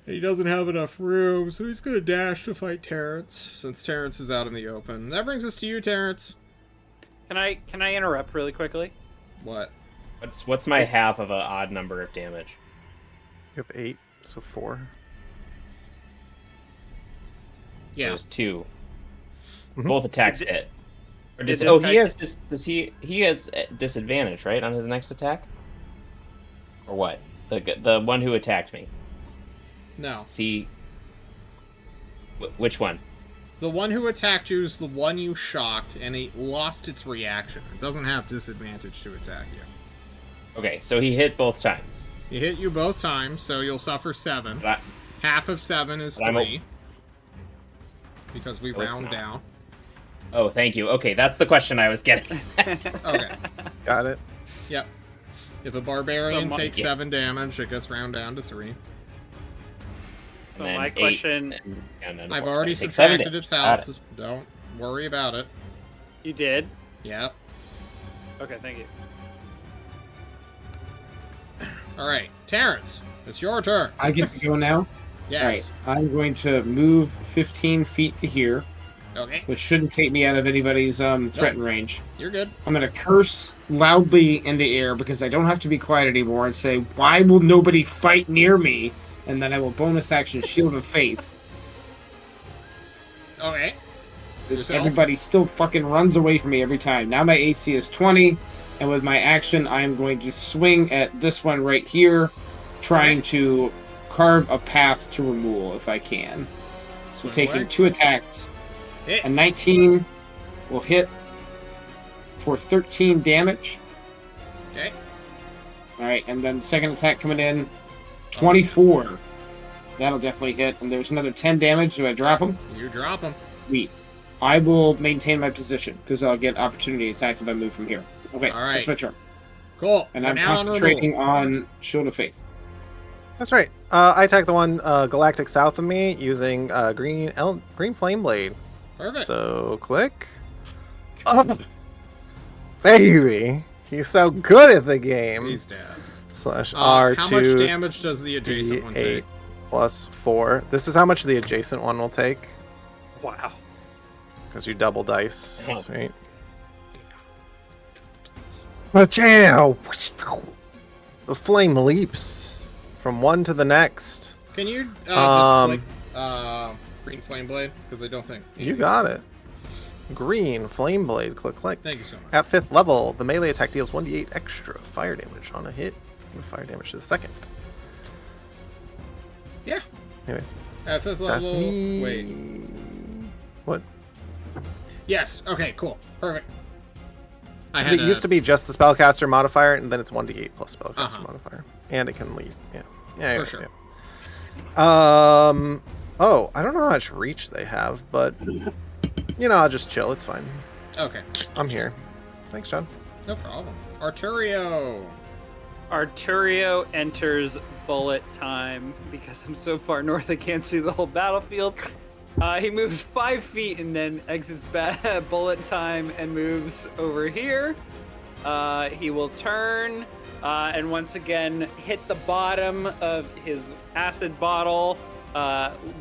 He doesn't have enough room, so he's going to dash to fight Terrence, since Terrence is out in the open. That brings us to you, Terrence. Can I interrupt really quickly? What? What's my half of an odd number of damage? You have 8, so 4. Yeah. There's 2. Mhm. Both attacks hit. Or Did does, this oh, guy- he has disadvantage, right, on his next attack? Or what? The one who attacked me. No. See, which one? The one who attacked you is the one you shocked, and it lost its reaction. It doesn't have disadvantage to attack you. Okay, so he hit both times. He hit you both times, so you'll suffer 7. But Half of 7 is But I'm 3. Because we No, it's round not. down. oh, thank you. Okay, that's the question I was getting. Okay. Got it. Yep. If a barbarian So takes yeah. 7 damage, it gets round down to 3. So And then my 8, question, and then I've 4, so already I take 7 subtracted its damage. Got health. Don't worry about it. you did? Yep. Okay, thank you. Alright, Terrence, it's your turn. I get to go now? Yes. Alright, I'm going to move 15 feet to here, Okay, which shouldn't take me out of anybody's threatened range. you're good. I'm going to curse loudly in the air because I don't have to be quiet anymore and say, "Why will nobody fight near me?" And then I will bonus action Shield of Faith. Okay. Because Yourself? everybody still fucking runs away from me every time. Now my AC is 20, and with my action, I am going to swing at this one right here, trying to carve a path to Ramul if I can. I'm Swing taking away. 2 attacks. Hit. A 19 will hit for 13 damage. Okay. Alright, and then second attack coming in, 24. That'll definitely hit. And there's another 10 damage. Do I drop him? You drop him. Sweet. I will maintain my position because I'll get opportunity attacks if I move from here. Okay, All right. that's my turn. Cool. And We're I'm now on concentrating Ramul. on Shield of Faith. That's right. I attack the one galactic south of me using green flame blade. Perfect. So click. Oh, baby, he's so good at the game. He's dead. Slash How much R2 damage does the adjacent one D8 take? plus 4. This is how much the adjacent one will take Wow. because you double dice, Oh. right? Ka-chow! The flame leaps from one to the next. Can you just Um, click green flame blade? Because I don't think You got it. Green flame blade. Click, click. Thank you so much. At 5th level, the melee attack deals 1d8 extra fire damage on a hit. With fire damage to the second. Yeah. Anyways, At 5th that's level. me. Wait. What? Yes. Okay. Cool. Perfect. It used to be just the spellcaster modifier, and then it's 1d8 plus spellcaster Uh-huh. modifier, and it can leave. Yeah. For sure. Yeah. Oh, I don't know how much reach they have, but I'll just chill. It's fine. Okay. I'm here. Thanks, John. No problem. Arturio. Arturio enters bullet time because I'm so far north I can't see the whole battlefield. He moves 5 feet and then exits bullet time and moves over here. He will turn and once again hit the bottom of his acid bottle,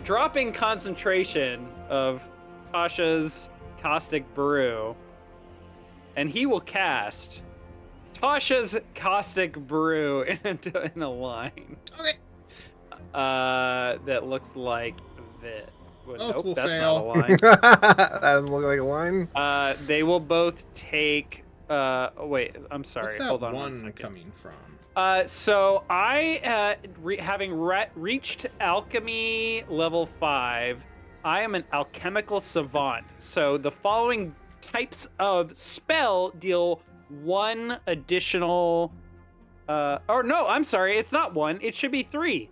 dropping concentration of Tasha's Caustic Brew. And he will cast Tasha's Caustic Brew in a line. Okay. That looks like this. Both will that's fail. not a line. That doesn't look like a line. They will both take. Wait, I'm sorry. What's that Hold on one 1 second. coming from? So I, having reached alchemy level 5, I am an alchemical savant. So the following types of spell deal 1 additional. Or no, I'm sorry, it's not 1. It should be 3.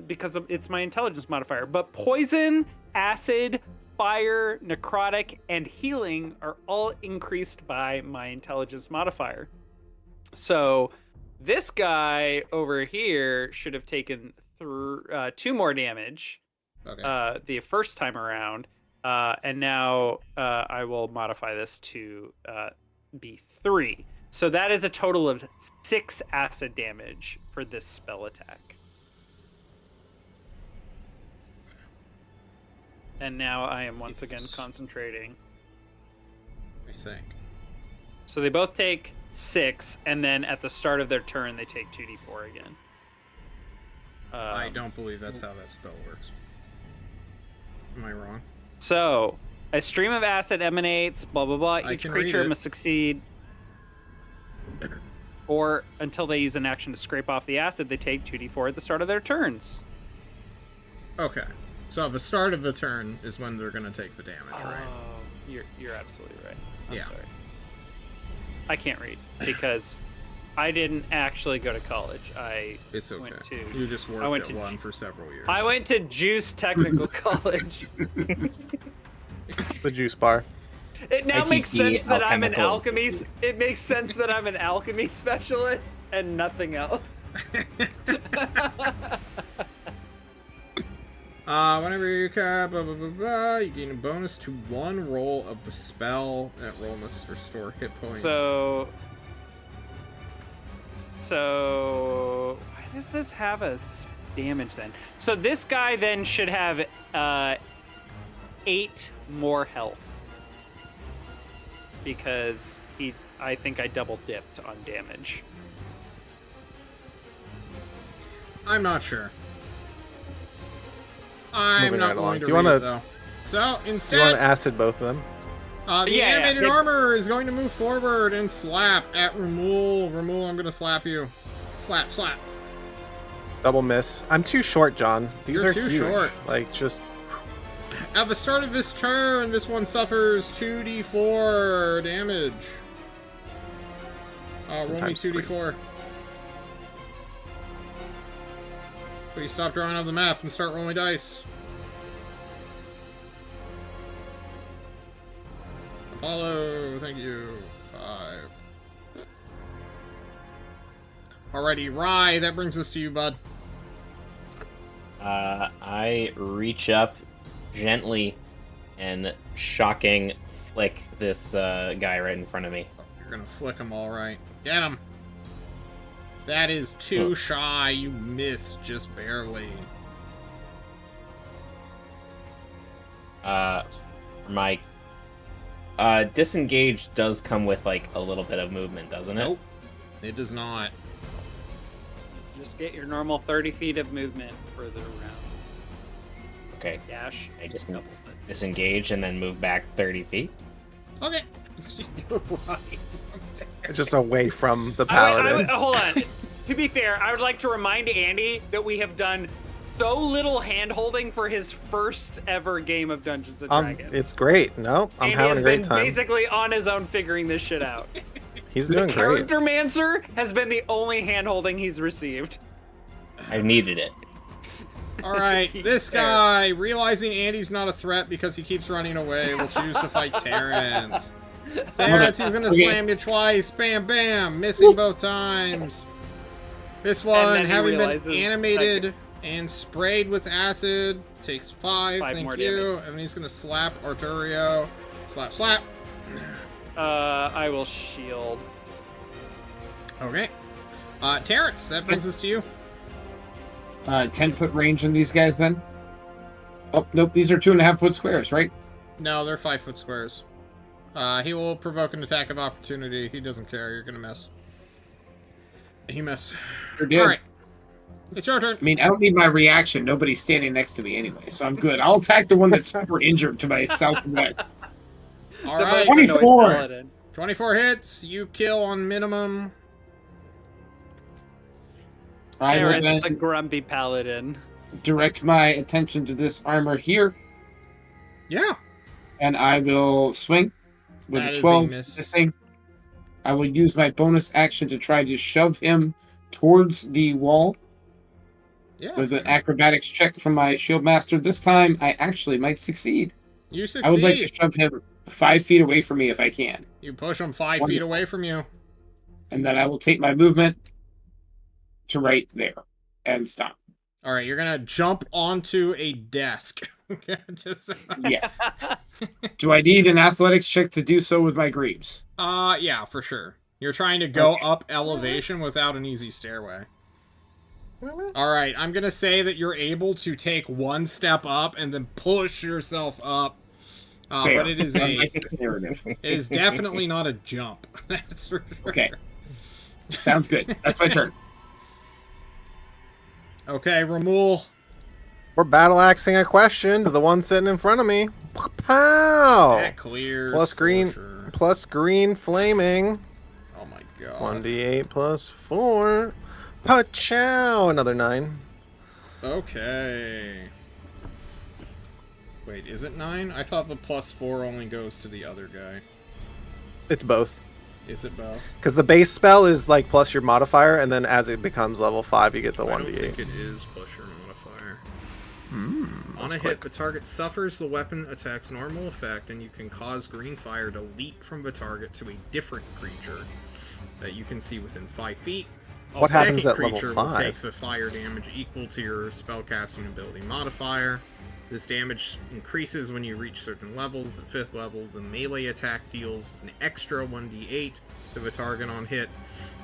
Because it's my intelligence modifier. But poison, acid, fire, necrotic, and healing are all increased by my intelligence modifier. So this guy over here should have taken 2 more damage the first time around. And now I will modify this to be 3. So that is a total of 6 acid damage for this spell attack. And now I am once again concentrating. I think. So they both take 6, and then at the start of their turn, they take 2d4 again. I don't believe that's how that spell works. Am I wrong? So, a stream of acid emanates, blah, blah, blah. Each creature must succeed. Or until they use an action to scrape off the acid, they take 2d4 at the start of their turns. Okay. So at the start of the turn is when they're going to take the damage, right? You're absolutely right. I'm Yeah. sorry. I can't read because I didn't actually go to college. It's okay. Went to, you just worked at one for several years. I went to Juice Technical College. The juice bar. It now makes sense that I'm an alchemical. alchemy. It makes sense that I'm an alchemy specialist and nothing else. Whenever you cast, blah, blah, blah, blah, you gain a bonus to 1 roll of the spell. That roll must restore hit points. So why does this have a damage then? So this guy then should have 8 more health because I think I double dipped on damage. I'm not sure. I'm Moving not right going along. to Do you read wanna- it, though. So, Do you want instead, to acid both of them? the animated it- armor is going to move forward and slap at Ramul. Ramul, I'm going to slap you. Slap, slap. Double miss. I'm too short, John. These You're are too huge. short. Like, just... At the start of this turn, this one suffers 2d4 damage. Roll me Sometimes 2d4. Please stop drawing on the map and start rolling dice. Apollo, thank you. 5. Alrighty, Rye, that brings us to you, bud. I reach up gently and shocking flick this guy right in front of me. You're gonna flick him all right. Get him. That is 2 shy. You missed just barely. My disengage does come with like a little bit of movement, doesn't it? Nope. It does not. Just get your normal 30 feet of movement further around. Okay. Dash. I just doubles it. disengage and then move back 30 feet. Okay. You're right. Just away from the I would- paladin. hold on. To be fair, I would like to remind Andy that we have done so little hand-holding for his first ever game of Dungeons & Dragons. It's great. No, I'm Andy having has a great been time. basically on his own figuring this shit out. He's The doing great. Character Mancer has been the only hand-holding he's received. I needed it. Alright, this guy, realizing Andy's not a threat because he keeps running away, will choose to fight Terrence. Terrence, he's gonna slam you twice. Bam, bam. Missing both times. This one, then he having been realizes animated and sprayed with acid, takes 5. 5 Thank more you. damage. And he's gonna slap Arturio. Slap, slap. I will shield. Okay. Terrence, that brings us to you. 10-foot range on these guys then? Oh, nope, these are 2.5-foot squares, right? No, they're 5-foot squares. He will provoke an attack of opportunity. He doesn't care. You're gonna miss. He missed. You're dead. All right. It's your turn. I mean, I don't need my reaction. Nobody's standing next to me anyway, so I'm good. I'll attack the one that's super injured to my southwest. All right. 24. 24 hits. You kill on minimum. I will Terrence, then the grumpy paladin. direct my attention to this armor here, Yeah. and I will swing with That a is a 12 miss. missing. I will use my bonus action to try to shove him towards the wall Yeah. with an acrobatics check from my shield master. This time, I actually might succeed. You succeed. I would like to shove him 5 feet away from me if I can, You push him 5 feet Wonderful. away from you. and then I will take my movement to right there and stop. All right, you're gonna jump onto a desk. Just, Yeah. Do I need an athletics check to do so with my greaves? yeah, for sure. You're trying to go Okay. up elevation without an easy stairway. All right, I'm gonna say that you're able to take one step up and then push yourself up. Fair. But it is narrative. it is definitely not a jump. That's for sure. Okay. Sounds good. That's my turn. Okay, Ramul. We're battle axing a question to the one sitting in front of me. Pow! That clears. Plus for green, sure. plus green flaming. Oh my god. 1d8 plus 4. Pachow! Another 9. Okay. Wait, is it 9? I thought the plus 4 only goes to the other guy. It's both. Is it both? Because the base spell is like plus your modifier, and then as it becomes level 5, you get the I don't 1d8. think it is plus your modifier. Mm, On a that's hit, quick. the target suffers the weapon attack's normal effect, and you can cause green fire to leap from the target to a different creature that you can see within 5 feet. A What happens second at level creature will 5? take the fire damage equal to your spellcasting ability modifier. This damage increases when you reach certain levels. At 5th level, the melee attack deals an extra 1d8 to the target on hit,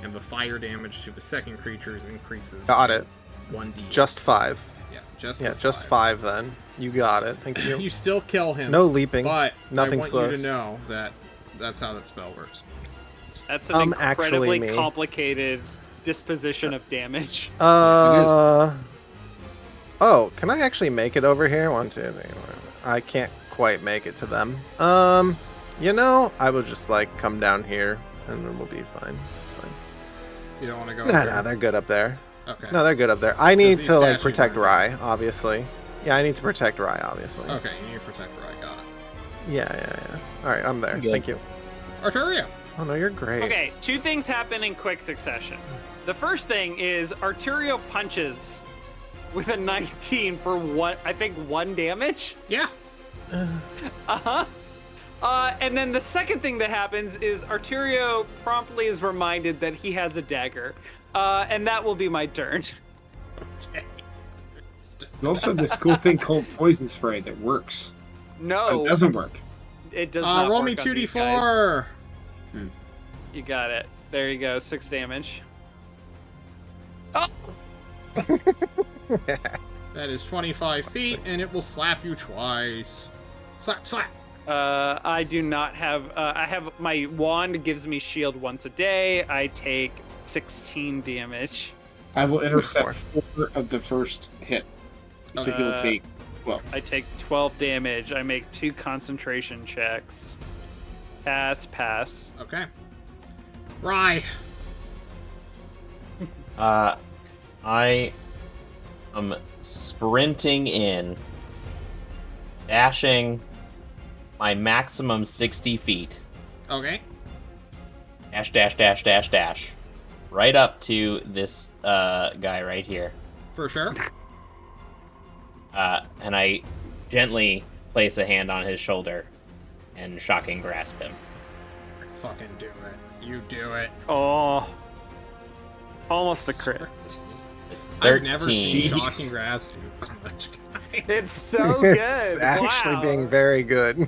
and the fire damage to the second creatures increases. Got to it. 1d8. Just 5. Yeah, just Yeah, the just 5 then. You got it. Thank you. You still kill him. No leaping. But Nothing's I want you close. to know that that's how that spell works. That's an actually incredibly me. complicated disposition of damage. Oh, can I actually make it over here? 1, 2, 3, 4. I can't quite make it to them. You know, I will just like come down here and then we'll be fine. It's fine. You don't want to go. Nah, they're good up there. Okay. No, they're good up there. I need he's to like stashing protect right Rye, obviously. Yeah, I need to protect Rye, obviously. Okay, you need to protect Rye. Got it. Yeah. All right, I'm there. Good. Thank you. Arturia. Oh no, you're great. Okay, 2 things happen in quick succession. The first thing is Arturio punches with a 19 for one damage. Yeah. Uh-huh. And then the second thing that happens is Arturio promptly is reminded that he has a dagger. And that will be my turn. Okay. You also have this cool thing called poison spray that works. No, It doesn't work. it does not Roll work me on these guys. 2d4. You got it. There you go, 6 damage. Oh! That is 25 feet, and it will slap you twice. Slap, slap. I do not have. I have my wand gives me shield once a day. I take 16 damage. I will intercept 4 of the first hit. So you'll take 12. I take 12 damage. I make 2 concentration checks. Pass. Okay. Rye. I am sprinting in, dashing my maximum 60 feet. Okay. Dash. Right up to this guy right here. For sure. And I gently place a hand on his shoulder and shocking grasp him. Fucking do it. You do it. Oh. Almost a crit. I've never 13. seen Jeez. shocking grass do this much. It's so good. It's actually Wow. being very good.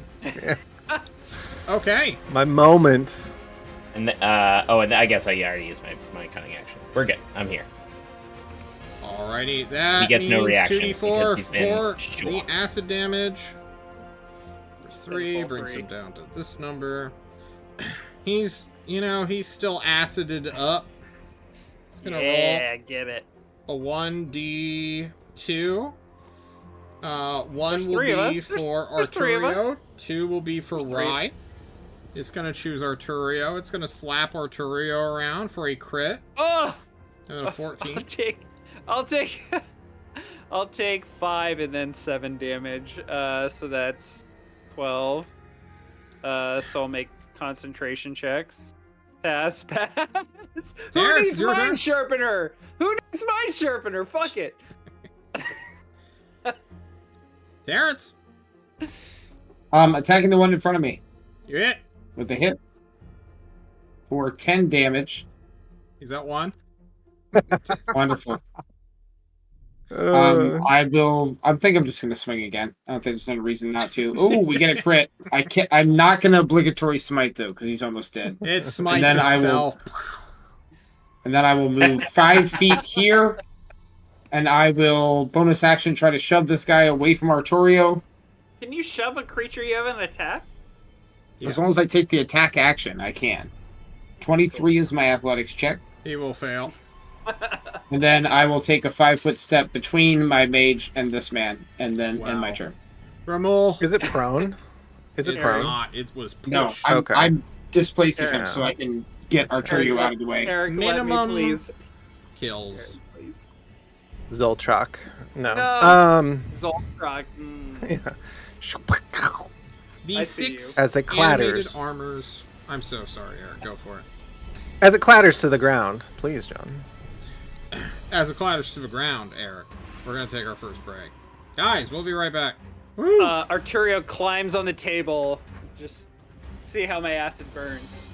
Okay. My moment. And and I guess I already used my cunning action. We're good. I'm here. Alrighty, that he gets means no reaction 2d4 because he's been for the shocked. acid damage. For 3 Fall brings 3. him down to this number. He's still acided up. He's gonna roll get it. a 1d2. 1 There's will three of be us. for There's three of us. Arturio. 2 will be for There's three. Rye. It's gonna choose Arturio. It's gonna slap Arturio around for a crit. Oh! And then a 14. I'll take 5 and then 7 damage. So that's 12. So I'll make concentration checks. Pass. Who needs Mind Sharpener? Who needs Mind Sharpener? Fuck it. Terrence. Attacking the one in front of me. You hit. With a hit. For 10 damage. Is that 1? Wonderful. Uh, I think I'm just gonna swing again. I don't think there's any reason not to. Oh, we get a crit. I'm not gonna obligatory smite though, because he's almost dead. It smites then itself. And then I will move 5 feet here, and I will bonus action try to shove this guy away from Arturio. Can you shove a creature you haven't attacked? Yeah. As long as I take the attack action, I can. 23 is my athletics check. He will fail. And then I will take a 5-foot step between my mage and this man, and then end my Wow. turn. Ramul. is it prone? Is it It's prone? not. It was push. No, Okay. I'm displacing Yeah. him so I can get Arturio out of the way. Eric, Minimum let me please. kills. Eric, please. Zoltrak. No. No. Zoltrak. Yeah. The I see 6 As it animated clatters. armors. I'm so sorry, Eric. Go for it. As it clatters to the ground. Please, John. As it clatters to the ground, Eric, we're gonna take our first break. Guys, we'll be right back. Woo! Arturio climbs on the table. Just see how my acid burns.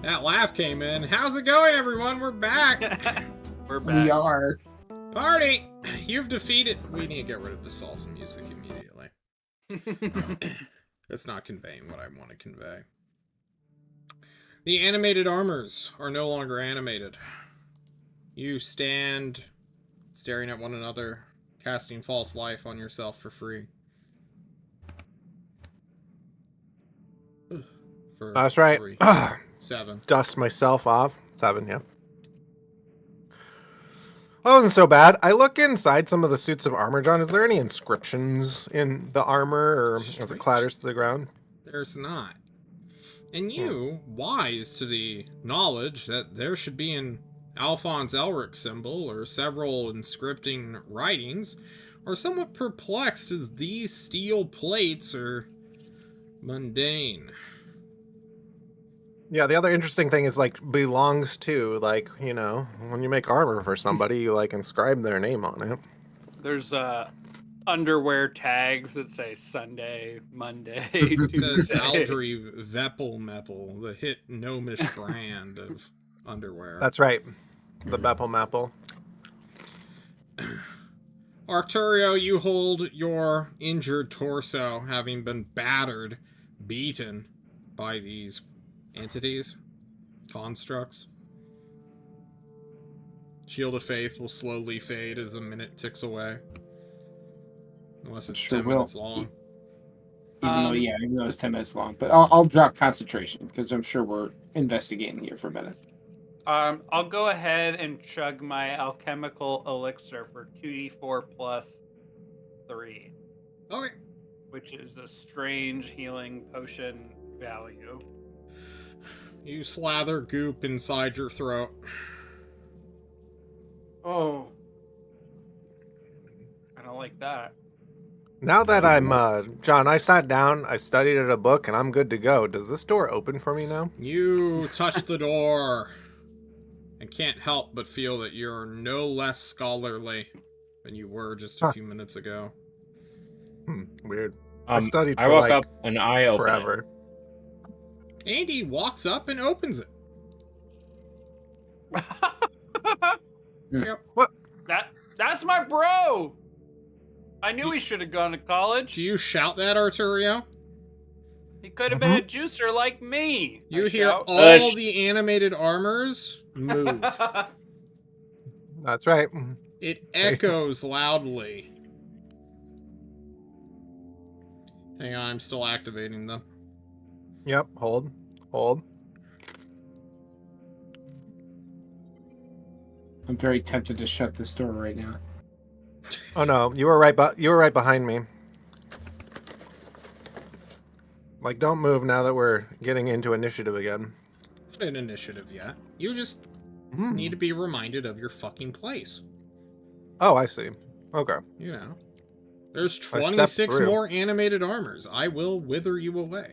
That laugh came in. How's it going, everyone? We're back. We're back. We are. Party! You've defeated... We need to get rid of the salsa music immediately. That's not conveying what I want to convey. The animated armors are no longer animated. You stand staring at one another, casting false life on yourself for free. That's right. 7. Dust myself off. 7, yeah. That wasn't so bad. I look inside some of the suits of armor, John. Is there any inscriptions in the armor, or as it clatters to the ground? There's not. And you, wise to the knowledge that there should be an Alphonse Elric symbol or several inscripting writings, are somewhat perplexed as these steel plates are mundane. Yeah, the other interesting thing is, like, belongs to, like, you know, when you make armor for somebody, you, like, inscribe their name on it. There's underwear tags that say Sunday, Monday, It says Tuesday. Aldry Veppelmeppel, the hit gnomish brand of underwear. That's right. The Beppel Mappel. Arturio, you hold your injured torso, having been battered, beaten by these entities, constructs. Shield of Faith will slowly fade as the minute ticks away. Unless it's Sure 10 will. minutes long. Even though it's 10 minutes long. But I'll drop concentration, because I'm sure we're investigating here for a minute. I'll go ahead and chug my alchemical elixir for 2d4 plus 3. Okay. Which is a strange healing potion value. You slather goop inside your throat. Oh. I don't like that. Now that I'm, John, I sat down, I studied at a book, and I'm good to go. Does this door open for me now? You touch the door and can't help but feel that you're no less scholarly than you were just a few minutes ago. Weird. I studied for I woke up and I opened forever. Andy walks up and opens it. Yep. What? That's my bro. I knew he should have gone to college. Do you shout that, Arturio? He could have been a juicer like me. You I hear shout. all the animated armors move. That's right. It echoes loudly. Hang on, I'm still activating them. Yep, hold. I'm very tempted to shut this door right now. Oh no, you were right behind me. Like, don't move now that we're getting into initiative again. Not an initiative yet. You just need to be reminded of your fucking place. Oh, I see. Okay. You know. There's 26 more animated armors. I will wither you away.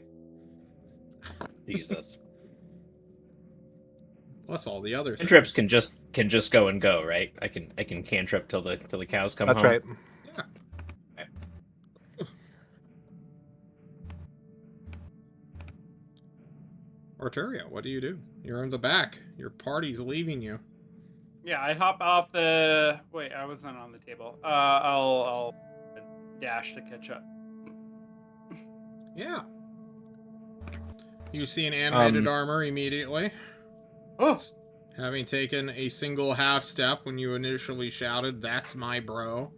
Jesus. Plus all the other things. Cantrips can just go and go, right? I can cantrip till the cows come That's home. right. Yeah. Arturio, what do you do? You're in the back. Your party's leaving you. Yeah, I hop off the... Wait, I wasn't on the table. I'll dash to catch up. Yeah. You see an animated armor immediately. Oh! Having taken a single half step when you initially shouted, "That's my bro."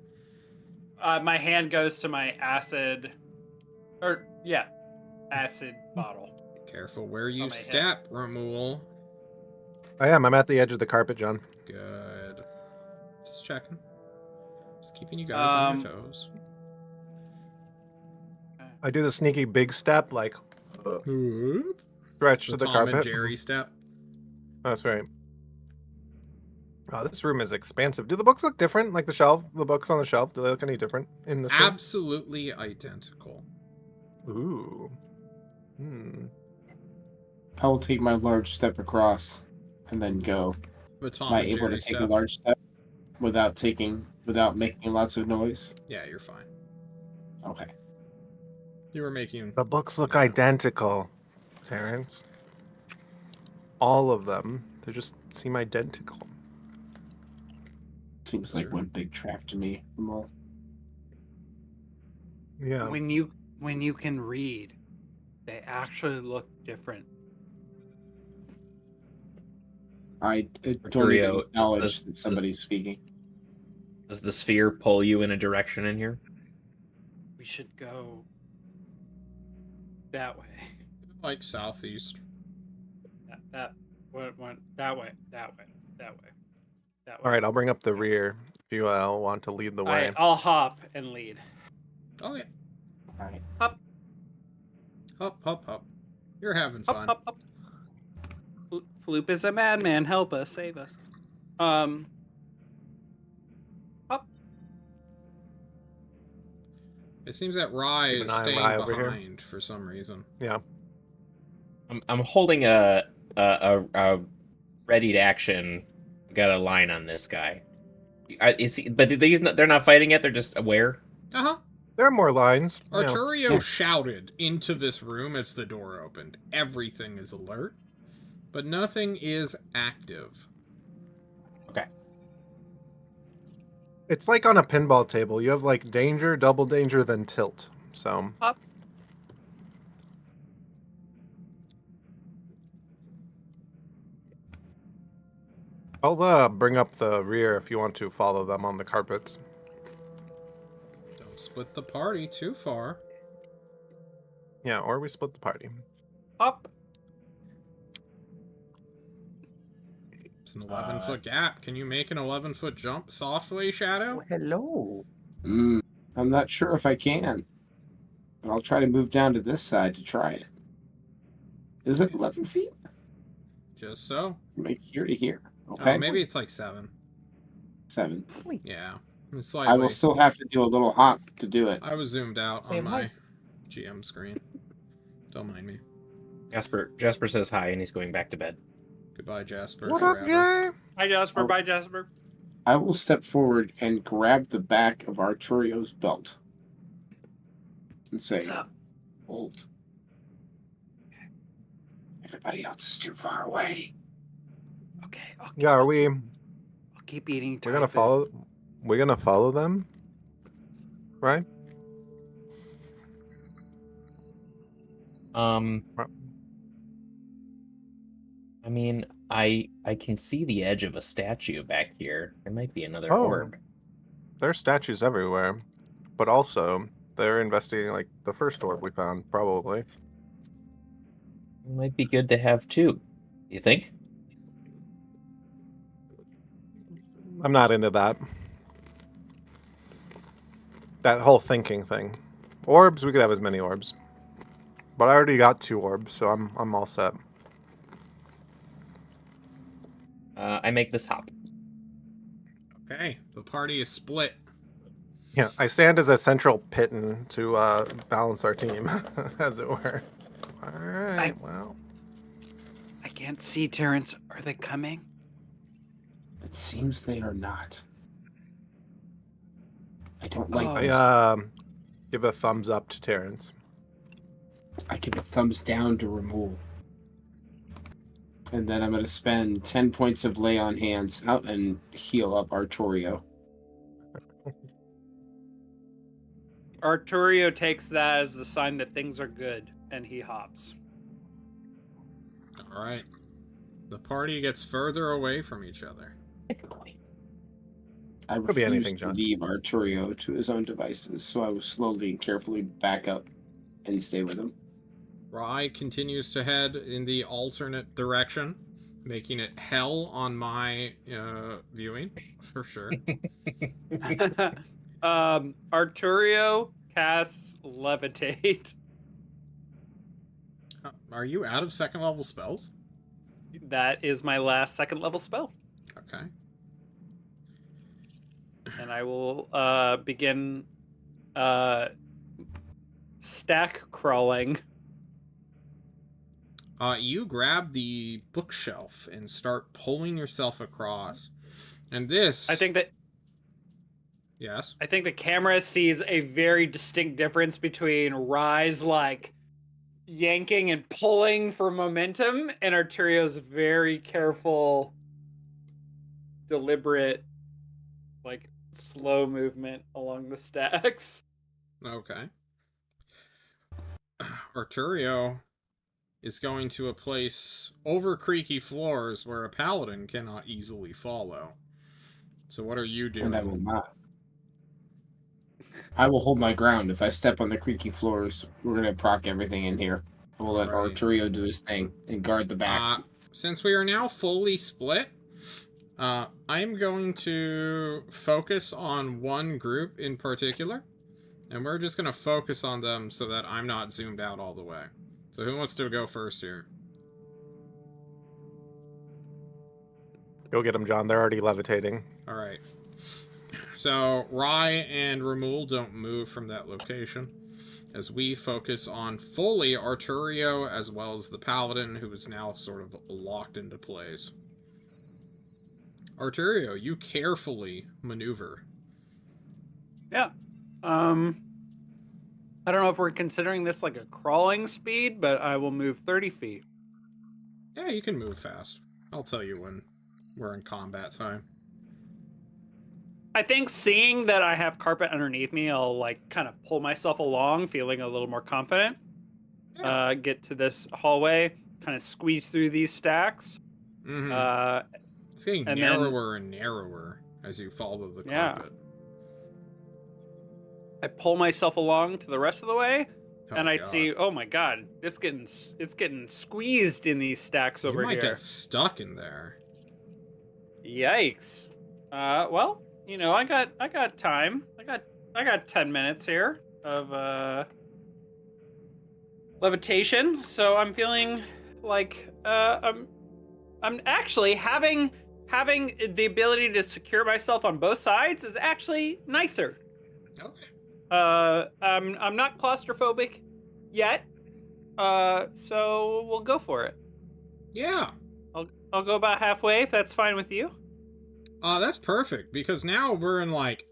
My hand goes to my acid... acid bottle. Careful where you my step, Ramul. I am. I'm at the edge of the carpet, John. Good. Just checking. Just keeping you guys on your toes. I do the sneaky big step, like Whoop. stretch The to the Tom carpet. and Jerry step. That's right. Oh, this room is expansive. Do the books look different? Like the books on the shelf, do they look any different in this room? Absolutely identical. Ooh. I will take my large step across and then go. The Tom Am I and able Jerry to take step. a large step without making lots of noise? Yeah, you're fine. Okay. You were making... The books look identical, Terrence. all of them. They just seem identical. Seems like one big trap to me. Ramul. Yeah. When you can read, they actually look different. I don't Arturio, even acknowledge that somebody's speaking. Does the sphere pull you in a direction in here? We should go that way. Like southeast. That way. That way. All right, I'll bring up the rear if you want to lead the way. I'll hop and lead. Okay. All right. Hop. Hop, hop, hop. You're having Hop, fun. hop, hop. Floop is a madman. Help us. Save us. Hop. It seems that Rye Keep is an eye on staying Rye over here. behind for some reason. Yeah. I'm holding a ready to action. Got a line on this guy. But they're not fighting yet. They're just aware. Uh-huh. There are more lines. Yeah. Arturio shouted into this room as the door opened. Everything is alert, but nothing is active. Okay. It's like on a pinball table. You have like danger, double danger, then tilt. So. Hop. I'll bring up the rear if you want to follow them on the carpets. Don't split the party too far. Yeah, or we split the party. Hop. It's an 11-foot gap. Can you make an 11-foot jump softly, Shadow? Hello. I'm not sure if I can, but I'll try to move down to this side to try it. Is it 11 feet? Just so. Like here to here. Okay. Maybe it's like 7. 7. Yeah. It's I will still have to do a little hop to do it. I was zoomed out Same on my height. GM screen. Don't mind me. Jasper says hi, and he's going back to bed. Goodbye, Jasper. What up, forever. Jay? Hi, Jasper. Oh. Bye, Jasper. I will step forward and grab the back of Arturio's belt and say, What's up? "Hold. Everybody else is too far away." Okay. Yeah, are we? I'll keep eating. We're gonna follow. We're gonna follow them, right? I mean, I can see the edge of a statue back here. There might be another Oh. orb. There are statues everywhere, but also they're investigating like the first orb we found, probably. It might be good to have two. You think? I'm not into that. That whole thinking thing. Orbs, we could have as many orbs. But I already got 2 orbs, so I'm all set. I make this hop. Okay, the party is split. Yeah, I stand as a central piton to balance our team, as it were. All right, well. I can't see, Terrence. Are they coming? It seems they are not. I don't like this. I give a thumbs up to Terrence. I give a thumbs down to Ramul. And then I'm going to spend 10 points of lay on hands out and heal up Arturio. Arturio takes that as the sign that things are good, and he hops. All right. The party gets further away from each other. I Could be refuse anything, to John. leave Arturio to his own devices, so I will slowly and carefully back up and stay with him. Rye continues to head in the alternate direction, making it hell on my viewing, for sure. Arturio casts Levitate. Are you out of second level spells? That is my last second level spell. Okay. And I will begin stack crawling. You grab the bookshelf and start pulling yourself across. And this... I think Yes? the camera sees a very distinct difference between Rye's, like, yanking and pulling for momentum, and Arturio's very careful, deliberate, like slow movement along the stacks. Okay. Arturio is going to a place over creaky floors where a paladin cannot easily follow. So what are you doing? And I will not. I will hold my ground. If I step on the creaky floors, we're going to proc everything in here. I will let Arturio do his thing and guard the back. Since we are now fully split, I'm going to focus on one group in particular. And we're just going to focus on them so that I'm not zoomed out all the way. So who wants to go first here? Go get them, John. They're already levitating. All right. So Rai and Ramul don't move from that location as we focus on fully Arturio as well as the paladin, who is now sort of locked into place. Arturio, you carefully maneuver. Yeah. I don't know if we're considering this like a crawling speed, but I will move 30 feet. Yeah, you can move fast. I'll tell you when we're in combat time. I think seeing that I have carpet underneath me, I'll like kind of pull myself along, feeling a little more confident. Yeah. Get to this hallway, kind of squeeze through these stacks. Mm-hmm. It's getting narrower and narrower as you follow the carpet. I pull myself along to the rest of the way, and I see, oh my god, it's getting squeezed in these stacks over here. You might get stuck in there. Yikes. Well, you know, I got time. I got 10 minutes here of levitation, so I'm feeling like I'm actually having the ability to secure myself on both sides is actually nicer. Okay. I'm not claustrophobic yet, so we'll go for it. Yeah. I'll go about halfway if that's fine with you. That's perfect, because now we're in like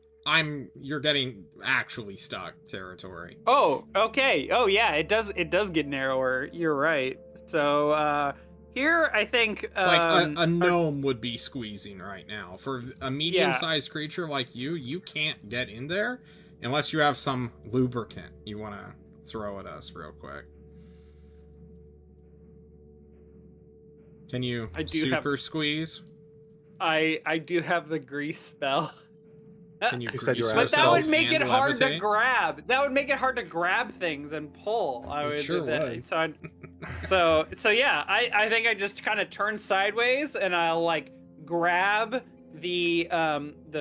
you're getting actually stuck territory. Oh, okay. Oh yeah, it does get narrower. You're right. So here I think like a gnome would be squeezing right now. For a medium-sized creature like you can't get in there unless you have some lubricant you want to throw at us real quick. Can you squeeze? I do have the grease spell. Can you grease but that would make it hard to grab. That would make it hard to grab things and pull. Would. So yeah, I think I just kind of turn sideways and I'll like grab the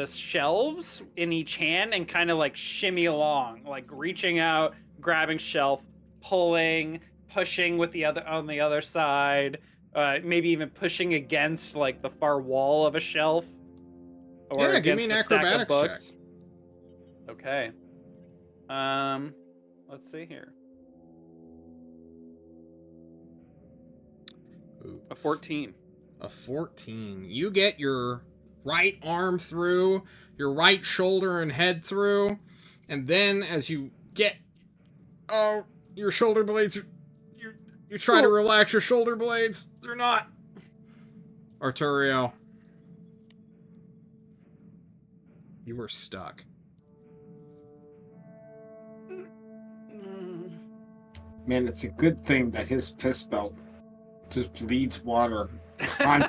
shelves in each hand and kind of like shimmy along, like reaching out, grabbing shelf, pulling, pushing with the other on the other side, maybe even pushing against like the far wall of a shelf, or give me an acrobatics check. Okay. Let's see here. Ooh. A 14. A 14. You get your right arm through, your right shoulder and head through, and then as you get your shoulder blades, you try to relax your shoulder blades. They're not. Arturio, you were stuck. Man, it's a good thing that his piss belt just bleeds water. Because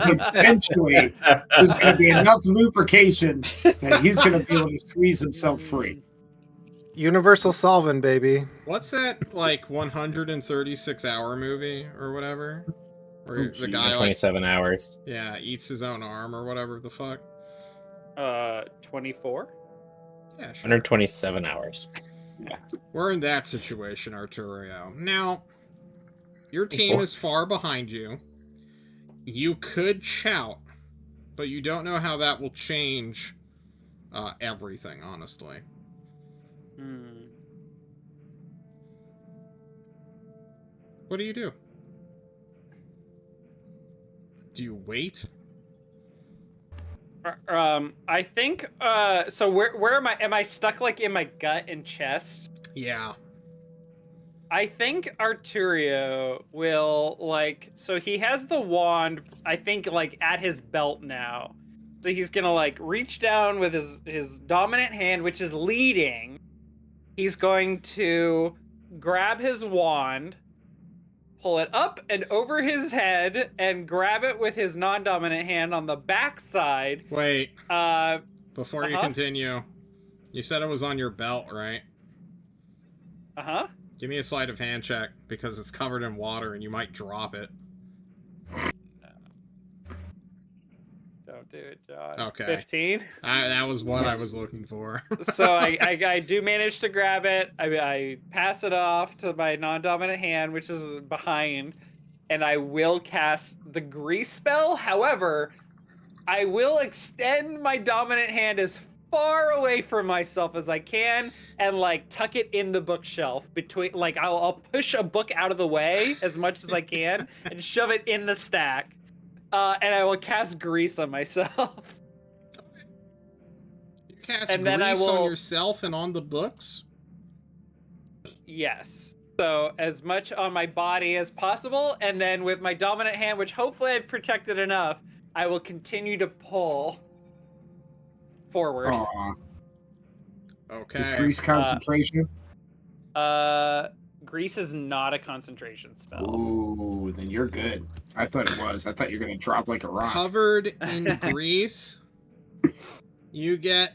eventually there's going to be enough lubrication that he's going to be able to squeeze himself free. Universal solvent, baby. What's that, like, 136-hour movie or whatever? Where the guy, 27 hours. Yeah, eats his own arm or whatever the fuck. 24? Yeah, sure. 127 hours. Yeah. We're in that situation, Arturio. Now, your team is far behind you. You could shout, but you don't know how that will change everything, honestly. What do you do? Do you wait? I think so where am I stuck, like in my gut and chest? Yeah. I think Arturio will, like, so he has the wand, I think, like, at his belt now. So he's gonna, like, reach down with his dominant hand, which is leading. He's going to grab his wand, pull it up and over his head, and grab it with his non-dominant hand on the backside. Wait. Before you continue, you said it was on your belt, right? Uh-huh. Give me a sleight of hand check, because it's covered in water and you might drop it. No. Don't do it, John. Okay. 15? That was what I was looking for. So I do manage to grab it. I pass it off to my non-dominant hand, which is behind, and I will cast the grease spell. However, I will extend my dominant hand as far away from myself as I can and like tuck it in the bookshelf between, like, I'll push a book out of the way as much as I can and shove it in the stack. And I will cast grease on myself. You cast and grease on yourself and on the books? Yes. So as much on my body as possible, and then with my dominant hand, which hopefully I've protected enough, I will continue to pull forward. Okay. Is grease concentration? Grease is not a concentration spell. Ooh, then you're good. I thought it was. I thought you were going to drop like a rock. Covered in grease, you get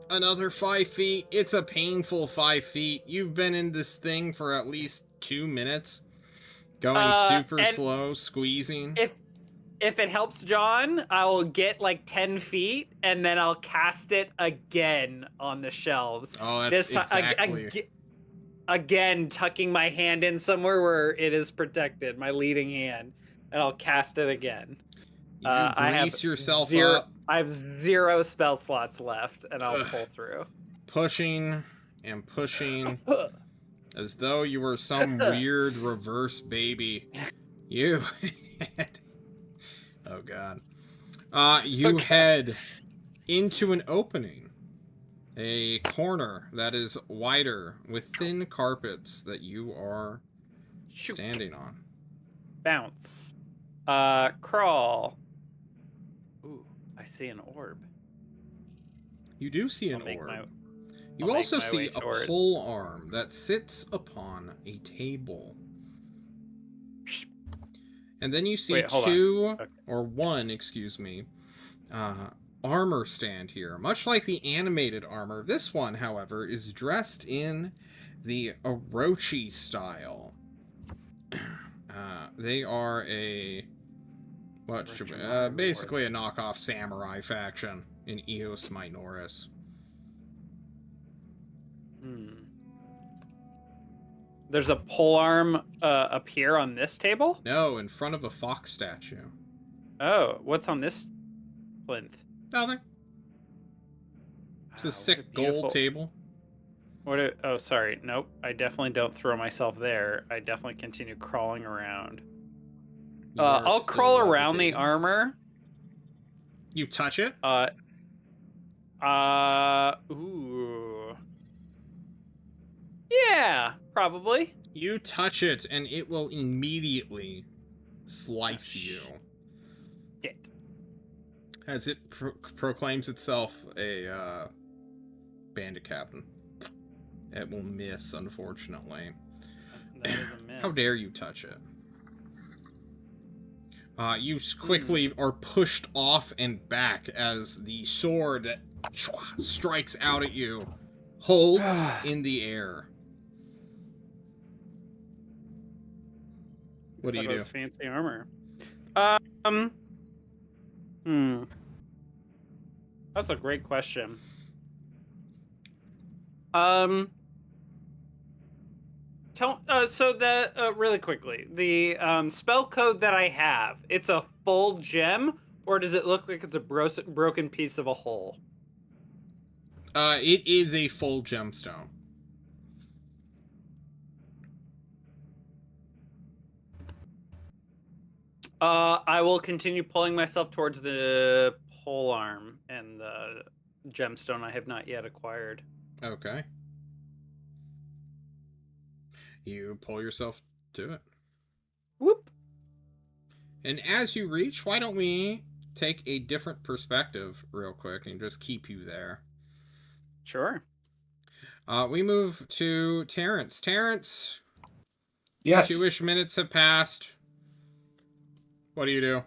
another 5 feet. It's a painful 5 feet. You've been in this thing for at least 2 minutes. Going super slow, squeezing. If it helps John, I'll get like 10 feet, and then I'll cast it again on the shelves. Oh, that's exactly. Again, tucking my hand in somewhere where it is protected, my leading hand, and I'll cast it again. You grease yourself up. I have 0 spell slots left, and I'll pull through. Pushing and pushing, as though you were some weird reverse baby. You... Oh, God. You head into an opening. A corner that is wider with thin carpets that you are standing on. Bounce. Crawl. Ooh, I see an orb. You do see an orb. You also see a pole arm that sits upon a table. And then you see one, excuse me, armor stand here. Much like the animated armor, this one, however, is dressed in the Orochi style. They are basically a knockoff samurai faction in Eos Minoris. There's a polearm up here on this table? No, in front of a fox statue. Oh, what's on this plinth? Nothing. It's a sick gold table. Oh, sorry. Nope. I definitely don't throw myself there. I definitely continue crawling around. I'll crawl around the armor. You touch it? Ooh. Yeah, probably. You touch it, and it will immediately slice you. Shit. As it proclaims itself a bandit captain. It will miss, unfortunately. That is a miss. How dare you touch it? You quickly are pushed off and back as the sword that strikes out at you holds in the air. What do you do? Fancy armor. That's a great question. Really quickly, the spell code that I have, it's a full gem, or does it look like it's a broken piece of a hole? It is a full gemstone. I will continue pulling myself towards the polearm and the gemstone I have not yet acquired. Okay. You pull yourself to it. Whoop. And as you reach, why don't we take a different perspective real quick and just keep you there? Sure. We move to Terrence. Terrence. Yes. 2-ish minutes have passed. What do you do?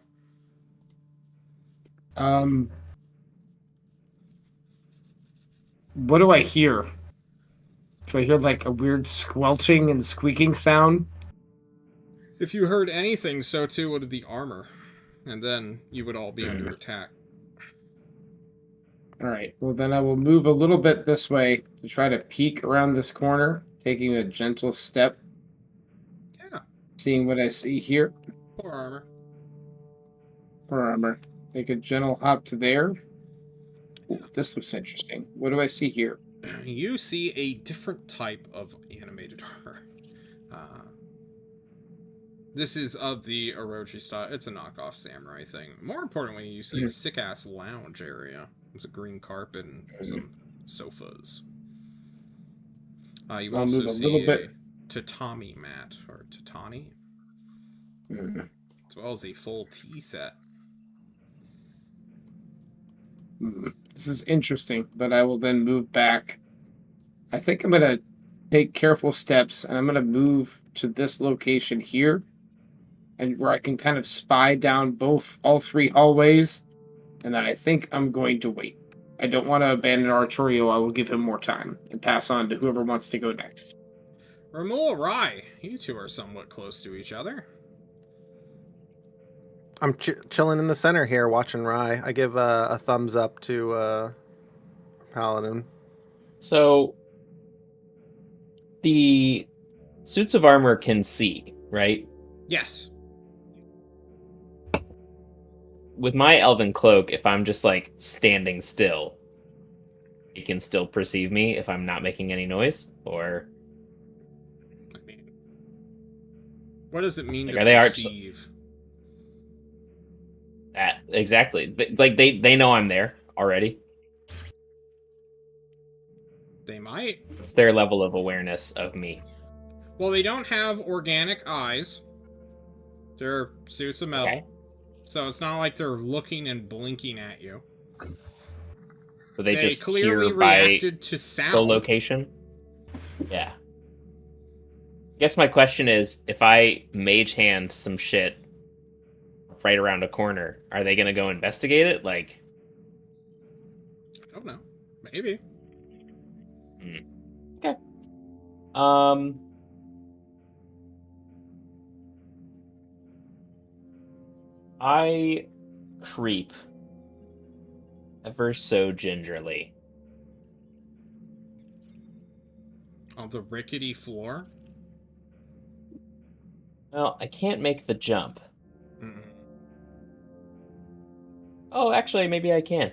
What do I hear? Do I hear like a weird squelching and squeaking sound? If you heard anything, so too would the armor. And then you would all be under attack. Alright, well then I will move a little bit this way to try to peek around this corner, taking a gentle step. Yeah. Seeing what I see here. Poor armor. Poor armor. Take a gentle hop to there. Ooh, this looks interesting. What do I see here? You see a different type of animated armor. This is of the Orochi style. It's a knockoff samurai thing. More importantly, you see a sick-ass lounge area. There's a green carpet and some sofas. You also see a tatami mat, or tatami, as well as a full tea set. This is interesting, but I will then move back. I think I'm going to take careful steps, and I'm going to move to this location here, and where I can kind of spy down all three hallways, and then I think I'm going to wait. I don't want to abandon Arturio. I will give him more time and pass on to whoever wants to go next. Ramul, Rai, you two are somewhat close to each other. I'm chilling in the center here, watching Rai. I give a thumbs up to Paladin. So, the suits of armor can see, right? Yes. With my elven cloak, if I'm just like standing still, it can still perceive me if I'm not making any noise, or I mean, what does it mean like, to are they perceive? That exactly. Like they know I'm there already. They might. It's their level of awareness of me. Well, they don't have organic eyes. They're suits of metal. Okay. So it's not like they're looking and blinking at you. So they just clearly hear by reacted to sound. the location. Yeah. I guess my question is, if I mage hand some shit right around a corner, are they gonna go investigate it? Like, I don't know. Maybe. Okay. I creep ever so gingerly. On the rickety floor? Well, I can't make the jump. Mm-mm. Oh, actually, maybe I can.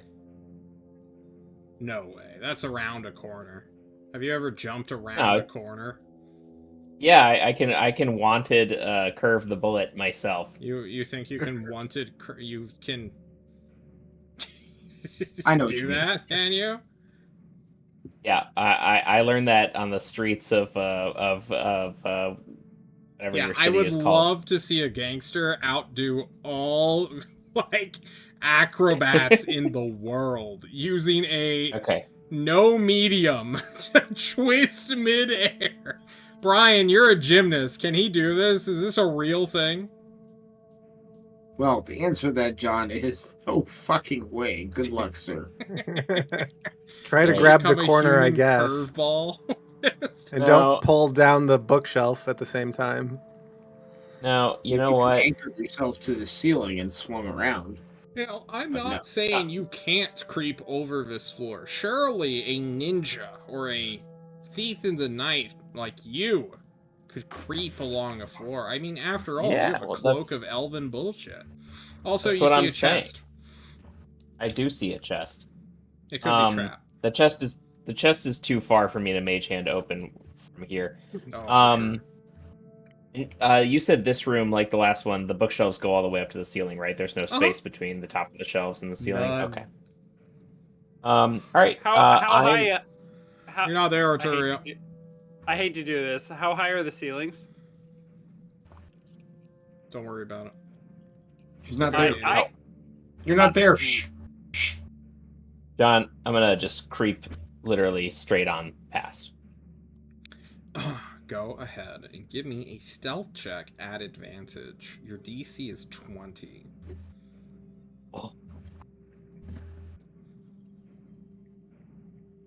No way. That's around a corner. Have you ever jumped around a corner? Yeah, I can wanted curve the bullet myself. You think you can wanted you can I know what do you mean. that, can you? Yeah, I learned that on the streets of whatever your city I would is called. love to see a gangster outdo all like acrobats in the world using a no medium to twist midair. Brian, you're a gymnast. Can he do this? Is this a real thing? Well, the answer to that, John, is no fucking way. Good luck, sir. Try to grab the corner, I guess. Curveball. And don't pull down the bookshelf at the same time. Now, you know what? Anchored yourself to the ceiling and swung around. You know, I'm not saying you can't creep over this floor. Surely a ninja or a thief in the night like you could creep along a floor. I mean, after all, you have a cloak of elven bullshit. Also, you see a chest. I do see a chest. It could be trapped. The chest is too far for me to mage hand open from here. You said this room, like the last one, the bookshelves go all the way up to the ceiling, right? There's no space between the top of the shelves and the ceiling. Okay. All right. How high? You're not there, Arturio. I hate to do this. How high are the ceilings? Don't worry about it. He's not there. I, You're not there. Shh. John, I'm gonna just creep literally straight on past. Go ahead and give me a stealth check at advantage. Your DC is 20. Oh.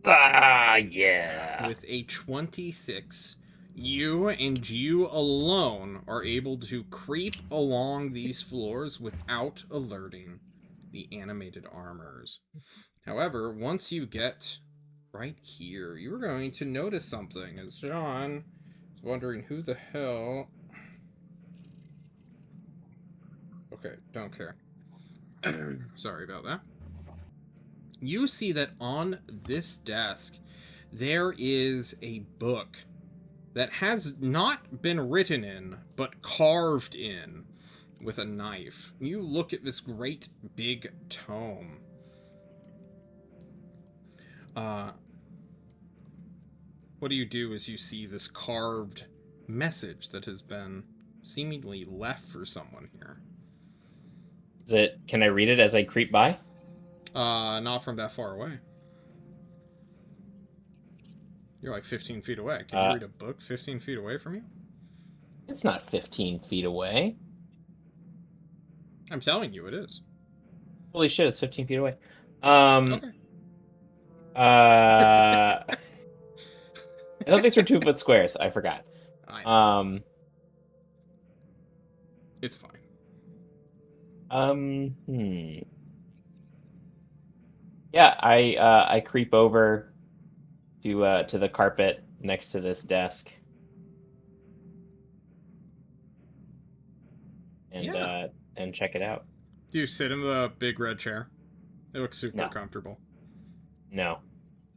Yeah. With a 26, you and you alone are able to creep along these floors without alerting the animated armors. However, once you get right here, you're going to notice something as John is wondering who the hell... Okay, don't care. Sorry about that. You see that on this desk, there is a book that has not been written in, but carved in with a knife. You look at this great big tome. What do you do as you see this carved message that has been seemingly left for someone here? Can I read it as I creep by? Not from that far away. You're like 15 feet away. Can you read a book 15 feet away from you? It's not 15 feet away. I'm telling you, it is. Holy shit, it's 15 feet away. Okay. I thought these were 2-foot squares. I forgot. It's fine. Yeah, I creep over to the carpet next to this desk. And check it out. Do you sit in the big red chair? It looks super comfortable. No,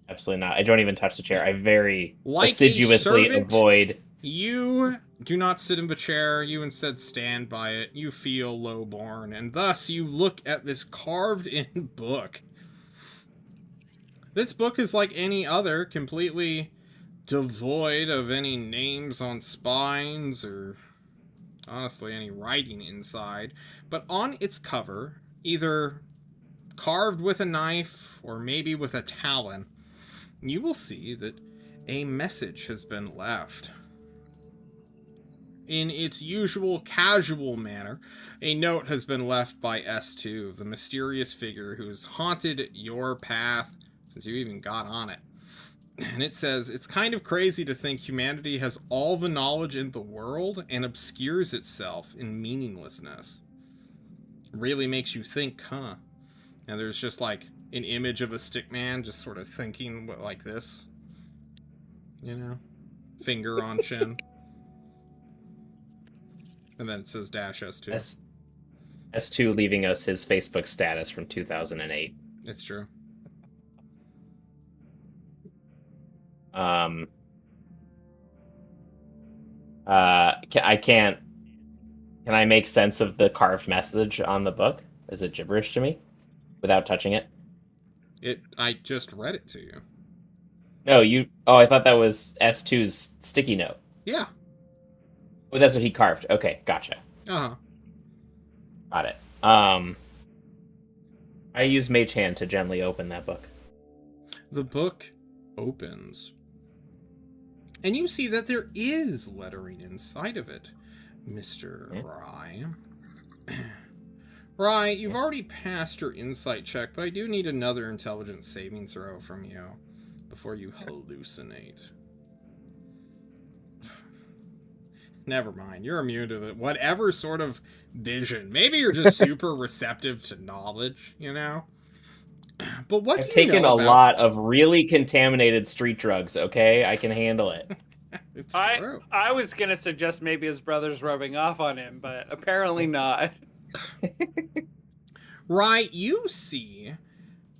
absolutely not. I don't even touch the chair. I very like assiduously avoid. You do not sit in the chair. You instead stand by it. You feel lowborn, and thus you look at this carved-in book. This book is like any other, completely devoid of any names on spines or honestly any writing inside. But on its cover, either carved with a knife or maybe with a talon, you will see that a message has been left. In its usual casual manner, a note has been left by S2, the mysterious figure who has haunted your path since you even got on it. And it says, it's kind of crazy to think humanity has all the knowledge in the world and obscures itself in meaninglessness. Really makes you think, huh? And there's just like an image of a stick man just sort of thinking like this. You know? Finger on chin. And then it says dash S2. S2 leaving us his Facebook status from 2008. It's true. Can I make sense of the carved message on the book? Is it gibberish to me without touching it? I just read it to you. No, I thought that was S2's sticky note. Yeah. Oh, that's what he carved. Okay, gotcha. Uh-huh. Got it. I use Mage Hand to gently open that book. The book opens. And you see that there is lettering inside of it, Mr. Rye. Rye, you've already passed your insight check, but I do need another intelligence saving throw from you before you hallucinate. Never mind, you're immune to it. Whatever sort of vision. Maybe you're just super receptive to knowledge, you know? But what I've taken a lot of really contaminated street drugs, okay? I can handle it. It's true. I was going to suggest maybe his brother's rubbing off on him, but apparently not. Right, you see,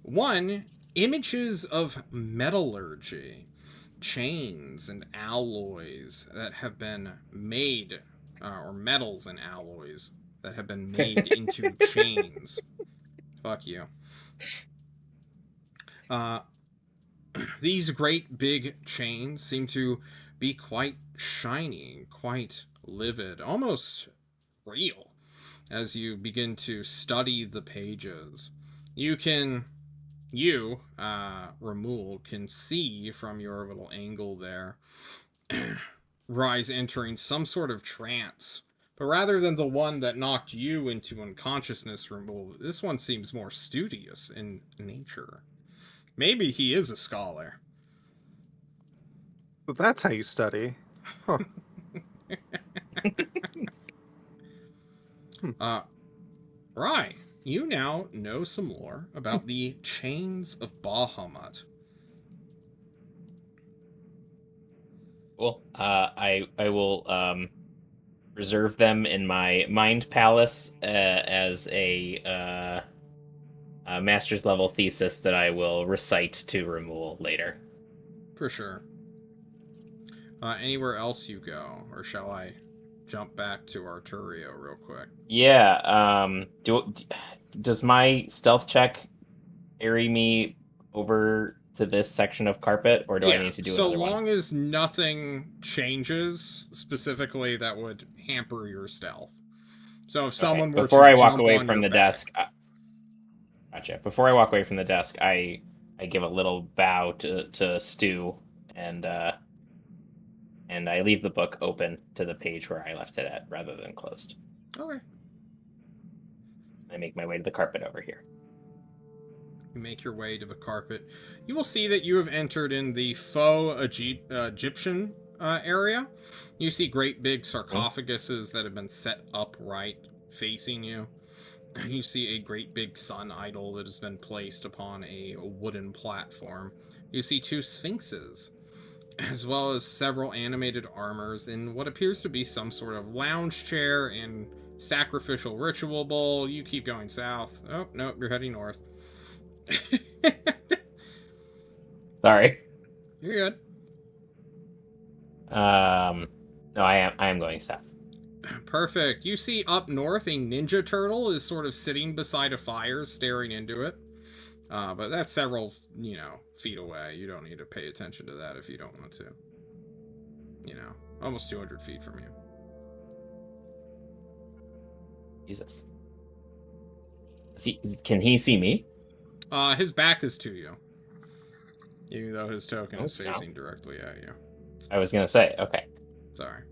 one, images of metallurgy, chains and alloys that have been made, or metals and alloys that have been made into chains. Fuck you. These great big chains seem to be quite shiny, quite livid, almost real, as you begin to study the pages. Ramul, can see from your little angle there, Rise entering some sort of trance. But rather than the one that knocked you into unconsciousness, Ramul, this one seems more studious in nature. Maybe he is a scholar. But that's how you study. Huh. Right. You now know some more about the Chains of Bahamut. Cool. I will reserve them in my mind palace as a master's level thesis that I will recite to Ramul later. For sure. Anywhere else you go, or shall I jump back to Arturio real quick? Yeah. Does my stealth check carry me over to this section of carpet, or do I need to do another one? So long as nothing changes specifically that would hamper your stealth. So if someone were before to I walk jump away on from your the back, desk, gotcha. Before I walk away from the desk, I give a little bow to Stu, and I leave the book open to the page where I left it at, rather than closed. Okay. I make my way to the carpet over here. You make your way to the carpet. You will see that you have entered in the faux Egyptian area. You see great big sarcophaguses that have been set upright facing you. You see a great big sun idol that has been placed upon a wooden platform. You see 2 sphinxes, as well as several animated armors in what appears to be some sort of lounge chair and sacrificial ritual bowl. You keep going south. Oh, no, you're heading north. Sorry. You're good. No, I am going south. Perfect. You see up north a ninja turtle is sort of sitting beside a fire, staring into it. But that's several, feet away. You don't need to pay attention to that if you don't want to. Almost 200 feet from you. Jesus. Can he see me? His back is to you. Even though his token is facing directly at you. I was gonna say, okay. Sorry.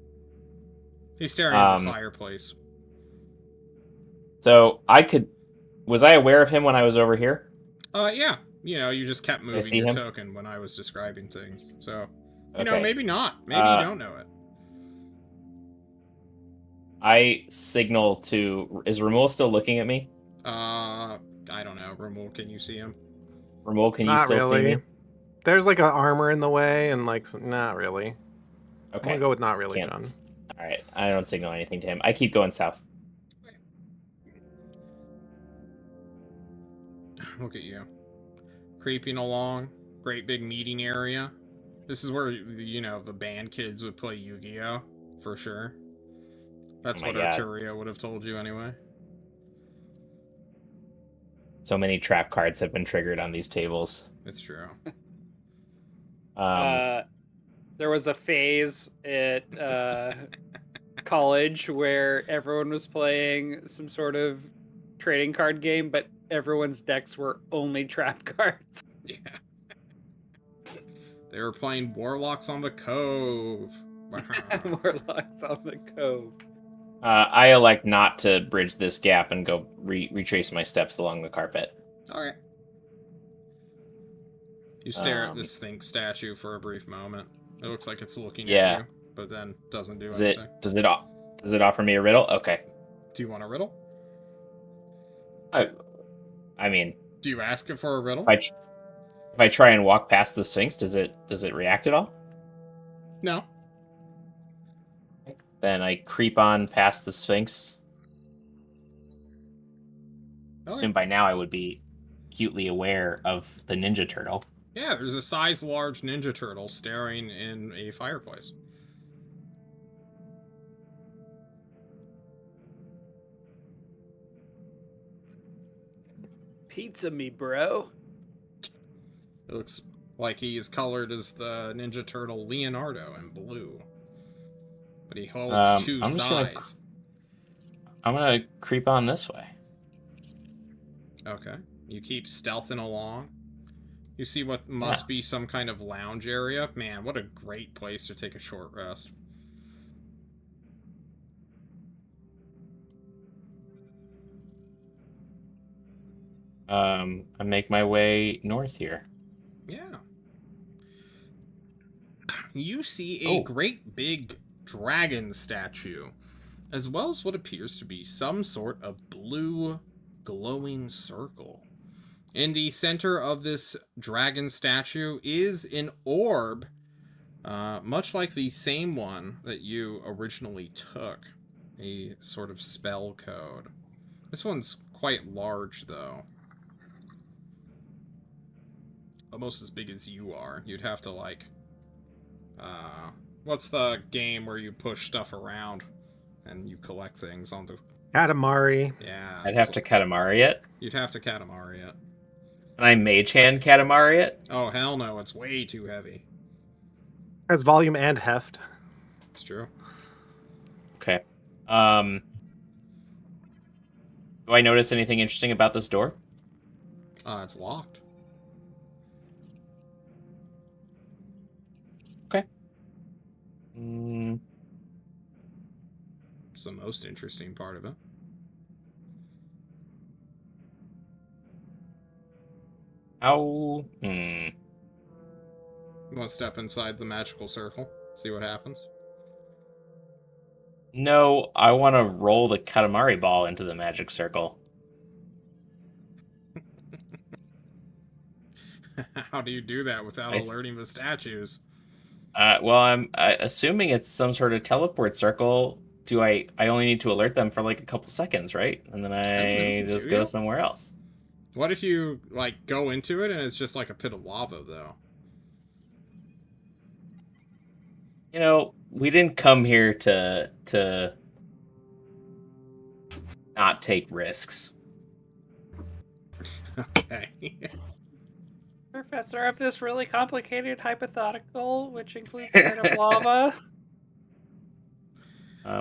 He's staring at the fireplace. So was I aware of him when I was over here? Yeah. You just kept moving your token when I was describing things. So, maybe not. Maybe you don't know it. I signal to... Is Ramul still looking at me? I don't know. Ramul, can you see him? Ramul, can you still see me? There's like an armor in the way and not really. Okay. I'm gonna go with not really, John. Alright, I don't signal anything to him. I keep going south. Look at you. Creeping along. Great big meeting area. This is where, the band kids would play Yu-Gi-Oh! For sure. That's what Arturio would have told you anyway. So many trap cards have been triggered on these tables. It's true. There was a phase at college where everyone was playing some sort of trading card game, but everyone's decks were only trap cards. Yeah. They were playing Warlocks on the Cove. Warlocks on the Cove. I elect not to bridge this gap and go retrace my steps along the carpet. Alright. You stare at this Sphinx statue for a brief moment. It looks like it's looking at you, but then doesn't do anything. Does it offer me a riddle? Okay. Do you want a riddle? I mean... Do you ask it for a riddle? If I try and walk past the Sphinx, does it react at all? No. Then I creep on past the Sphinx. Assume by now I would be acutely aware of the Ninja Turtle. Yeah, there's a size-large Ninja Turtle staring in a fireplace. Pizza me, bro. It looks Like he is colored as the Ninja Turtle Leonardo in blue. But he holds two sides. I'm gonna creep on this way. Okay. You keep stealthing along. You see what must be some kind of lounge area. Man, what a great place to take a short rest. I make my way north here. Yeah. You see a great big dragon statue, as well as what appears to be some sort of blue glowing circle. In the center of this dragon statue is an orb, much like the same one that you originally took. A sort of spell code. This one's quite large, though. Almost as big as you are. You'd have to, like... what's the game where you push stuff around and you collect things on the... Katamari. Yeah. I'd have to Katamari it. You'd have to Katamari it. And I Mage Hand Katamari it? Oh, hell no. It's way too heavy. Has volume and heft. It's true. Okay. Do I notice anything interesting about this door? It's locked. Okay. It's the most interesting part of it. How? You want to step inside the magical circle? See what happens? No, I want to roll the Katamari ball into the magic circle. How do you do that without alerting the statues? Well, I'm assuming it's some sort of teleport circle. I only need to alert them for like a couple seconds, right? And then I just go somewhere else. What if you, like, go into it and it's just like a pit of lava, though? You know, we didn't come here to not take risks. Okay. Professor, of this really complicated hypothetical, which includes a bit of lava.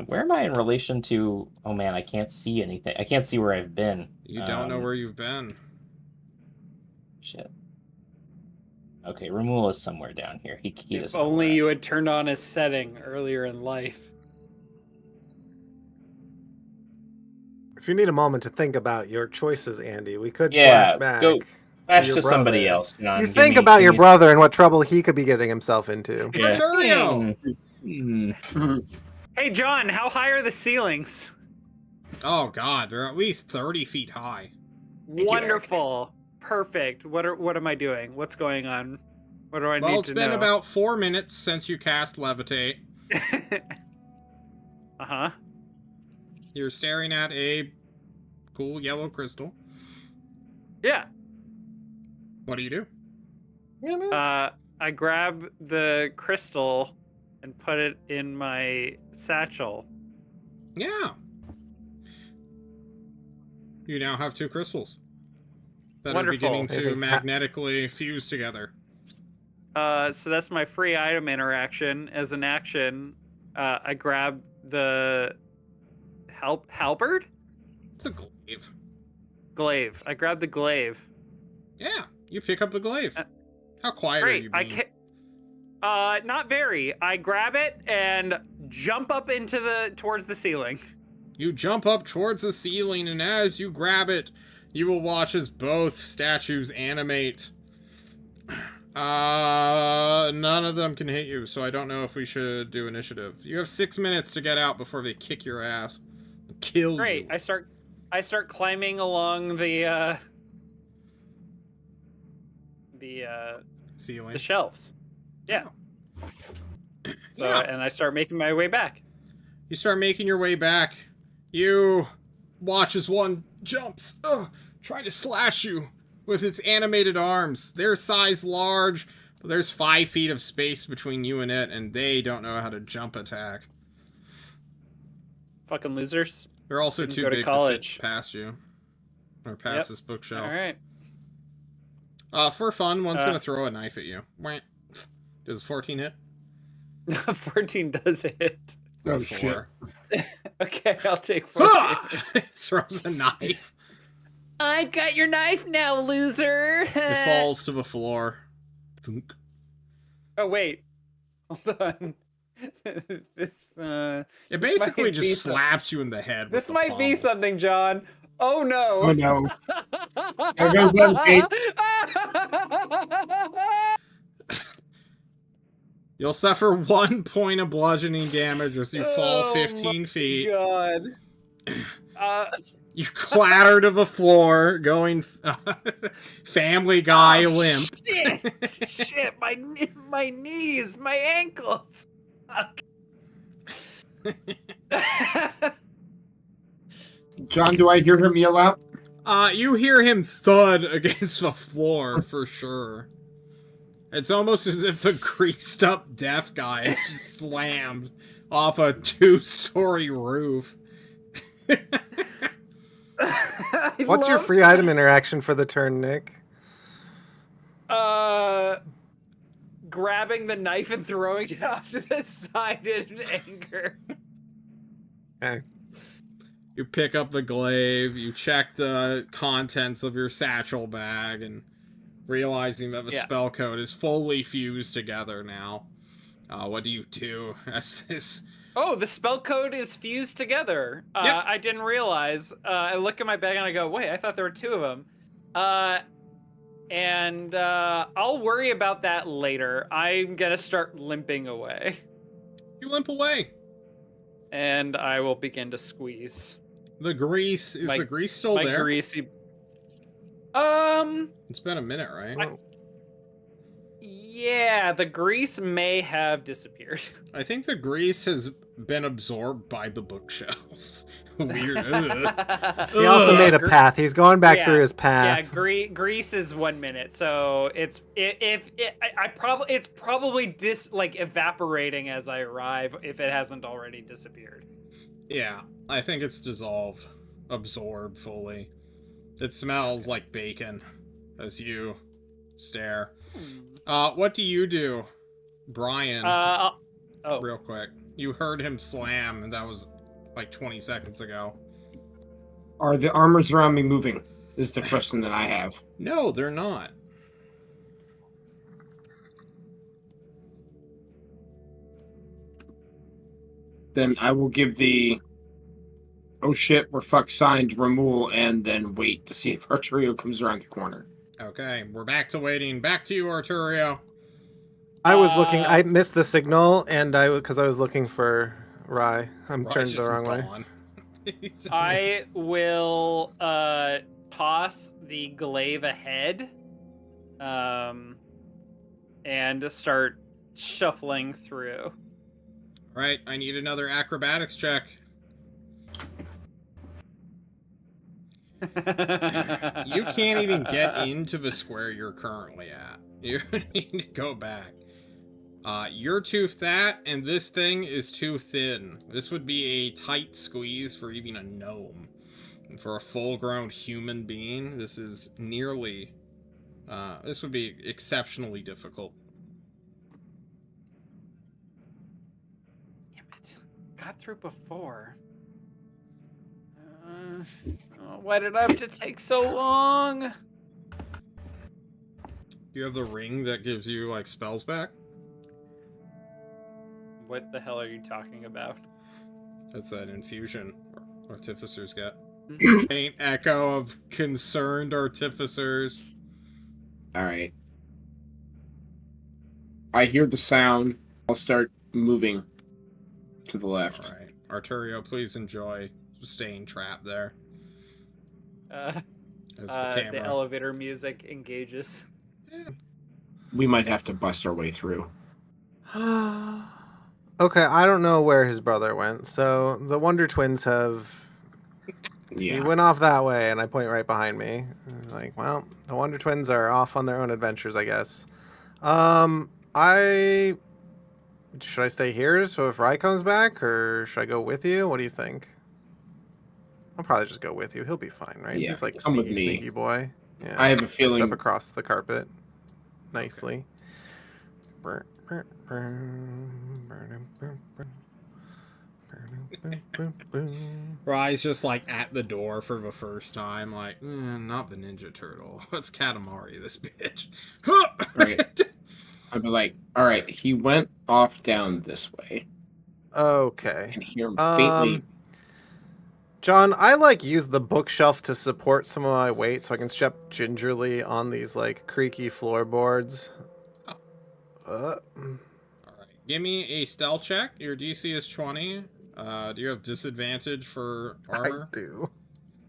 Where am I in relation to... Oh man, I can't see anything. I can't see where I've been. You don't know where you've been. Shit. Okay, Ramul is somewhere down here. He if only you had turned on his setting earlier in life. If you need a moment to think about your choices, Andy, we could flash back. Go flash to somebody else. John. You think about your brother and what trouble he could be getting himself into. Yeah. Hey, John, how high are the ceilings? Oh, God, they're at least 30 feet high. Wonderful. Perfect. What am I doing? What's going on? What do I need to know? Well, it's been about 4 minutes since you cast Levitate. Uh-huh. You're staring at a cool yellow crystal. Yeah. What do you do? I grab the crystal and put it in my satchel. Yeah. You now have 2 crystals that are beginning to magnetically fuse together. So that's my free item interaction. As an action, I grab the halberd? It's a glaive. Glaive. I grab the glaive. Yeah, you pick up the glaive. How quiet are you being? Not very. I grab it and jump up towards the ceiling. You jump up towards the ceiling, and as you grab it, you will watch as both statues animate. None of them can hit you, so I don't know if we should do initiative. You have 6 minutes to get out before they kick your ass. Kill you. Great. I start climbing along the ceiling. The shelves. Yeah. And I start making my way back. You start making your way back. You watch as one jumps, trying to slash you with its animated arms. They're size large, but there's 5 feet of space between you and it, and they don't know how to jump attack. Fucking losers. They're also too big to fit past you. Or past this bookshelf. Alright. For fun, one's gonna throw a knife at you. Does 14 hit? 14 does hit. Oh, shit. Okay, I'll take 14. Throws a knife. I've got your knife now, loser. It falls to the floor. Thunk. Oh, wait. Hold on. It basically just slaps you in the head. This might be something, John. Oh, no. Oh, no. There goes that tape. You'll suffer 1 point of bludgeoning damage as you fall 15 feet. God. You clatter to the floor, going Family Guy limp. Shit, my knees, my ankles. John, do I hear him yell out? You hear him thud against the floor for sure. It's almost as if a greased up deaf guy just slammed off a 2-story roof. What's your free item interaction for the turn, Nick? Grabbing the knife and throwing it off to the side in anger. Okay. You pick up the glaive, you check the contents of your satchel bag, and realizing that the spell code is fully fused together now. What do you do as this? Oh, the spell code is fused together. Yep. I didn't realize. I look at my bag and I go, wait, I thought there were 2 of them. And I'll worry about that later. I'm going to start limping away. You limp away. And I will begin to squeeze. The grease, is the grease still there? My greasy... It's been a minute, right? Yeah, the grease may have disappeared. I think the grease has been absorbed by the bookshelves. Weird. He also made a path. He's going back through his path. Yeah, grease is 1 minute, so it's probably evaporating as I arrive if it hasn't already disappeared. Yeah, I think it's dissolved, absorbed fully. It smells like bacon as you stare. What do you do, Brian? Real quick. You heard him slam, and that was like 20 seconds ago. Are the armors around me moving? Is the question that I have. No, they're not. Then I will give the oh shit, we're fucked sign to Ramul and then wait to see if Arturio comes around the corner. Okay, we're back to waiting. Back to you, Arturio. I was looking. I missed the signal, and because I was looking for Rye. I'm turned the wrong way. I will toss the glaive ahead, and start shuffling through. Right, I need another acrobatics check. You can't even get into the square you're currently at. You need to go back. You're too fat, and this thing is too thin. This would be a tight squeeze for even a gnome. And for a full-grown human being, this is nearly... this would be exceptionally difficult. Damn it. Got through before. Why did I have to take so long? You have the ring that gives you, like, spells back? What the hell are you talking about? That's an infusion artificers get. Faint echo of concerned artificers. Alright. I hear the sound. I'll start moving to the left. Alright. Arturio, please enjoy staying trapped there. As the elevator music engages. Yeah. We might have to bust our way through. Okay, I don't know where his brother went. So the Wonder Twins have... He went off that way, and I point right behind me. Like, well, the Wonder Twins are off on their own adventures, I guess. Should I stay here so if Rye comes back, or should I go with you? What do you think? I'll probably just go with you. He'll be fine, right? Yeah, He's like come with sneaky, me. sneaky boy. Yeah. I have a feeling. Step across the carpet nicely. Rye's just like at the door for the first time, like, not the Ninja Turtle. It's Katamari, this bitch. Right. I'd be like, all right, he went off down this way. Okay. I can hear him faintly. John, I use the bookshelf to support some of my weight so I can step gingerly on these creaky floorboards. Alright. Give me a stealth check. Your DC is 20. Do you have disadvantage for armor?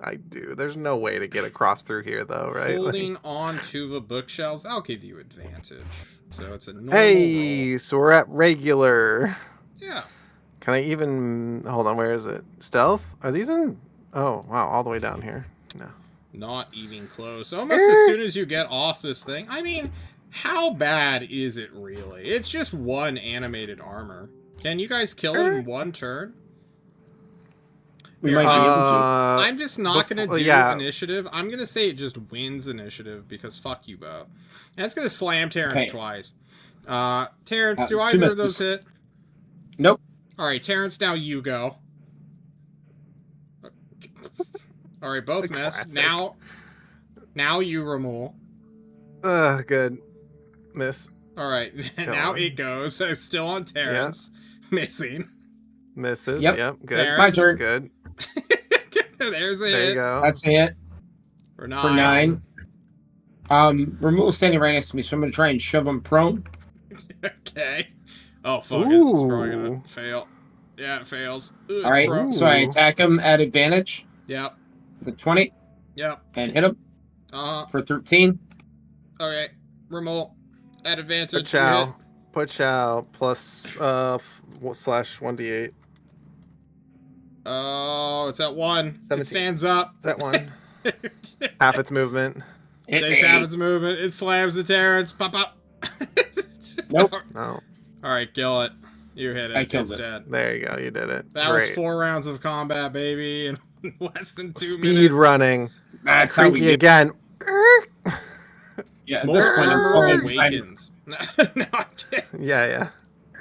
I do. There's no way to get across through here, though, right? Holding on to the bookshelves, I'll give you advantage. So it's a normal roll. So we're at regular. Yeah. Can I even... Hold on, where is it? Stealth? Are these in... Oh, wow, all the way down here. No. Not even close. Almost as soon as you get off this thing. I mean, how bad is it really? It's just one animated armor. Can you guys kill it in one turn? We might be able to. I'm just not going to do initiative. I'm going to say it just wins initiative because fuck you both. And it's going to slam Terrence twice. Terrence, do either of those hit? Nope. Alright, Terrence, now you go. Alright, both miss. Now you, Ramul. Good. Miss. Alright, now it goes. So it's still on Terrence. Missing. Misses. Yep. Good. Terrence. My turn. Good. There's it. There you go. That's it. For 9. Ramul's standing right next to me, so I'm going to try and shove him prone. Okay. Oh, fuck it. It's probably going to fail. Yeah, it fails. Ooh, all right, so I attack him at advantage. Yep. The 20. Yep. And hit him. For 13. Okay. Ramul, at advantage. Put chow plus /1d8. Oh, it's at 1. 17. It stands up. It's at 1. Half its movement. It takes half its movement. It slams the Terrence. Pop up. Nope. No. Alright, kill it. You hit it. I killed it. Dead. There you go. You did it. That was 4 rounds of combat, baby, in less than 2 minutes. Speed running. That's how we again. Yeah, at this point, I'm awakens. No, I'm kidding. Yeah.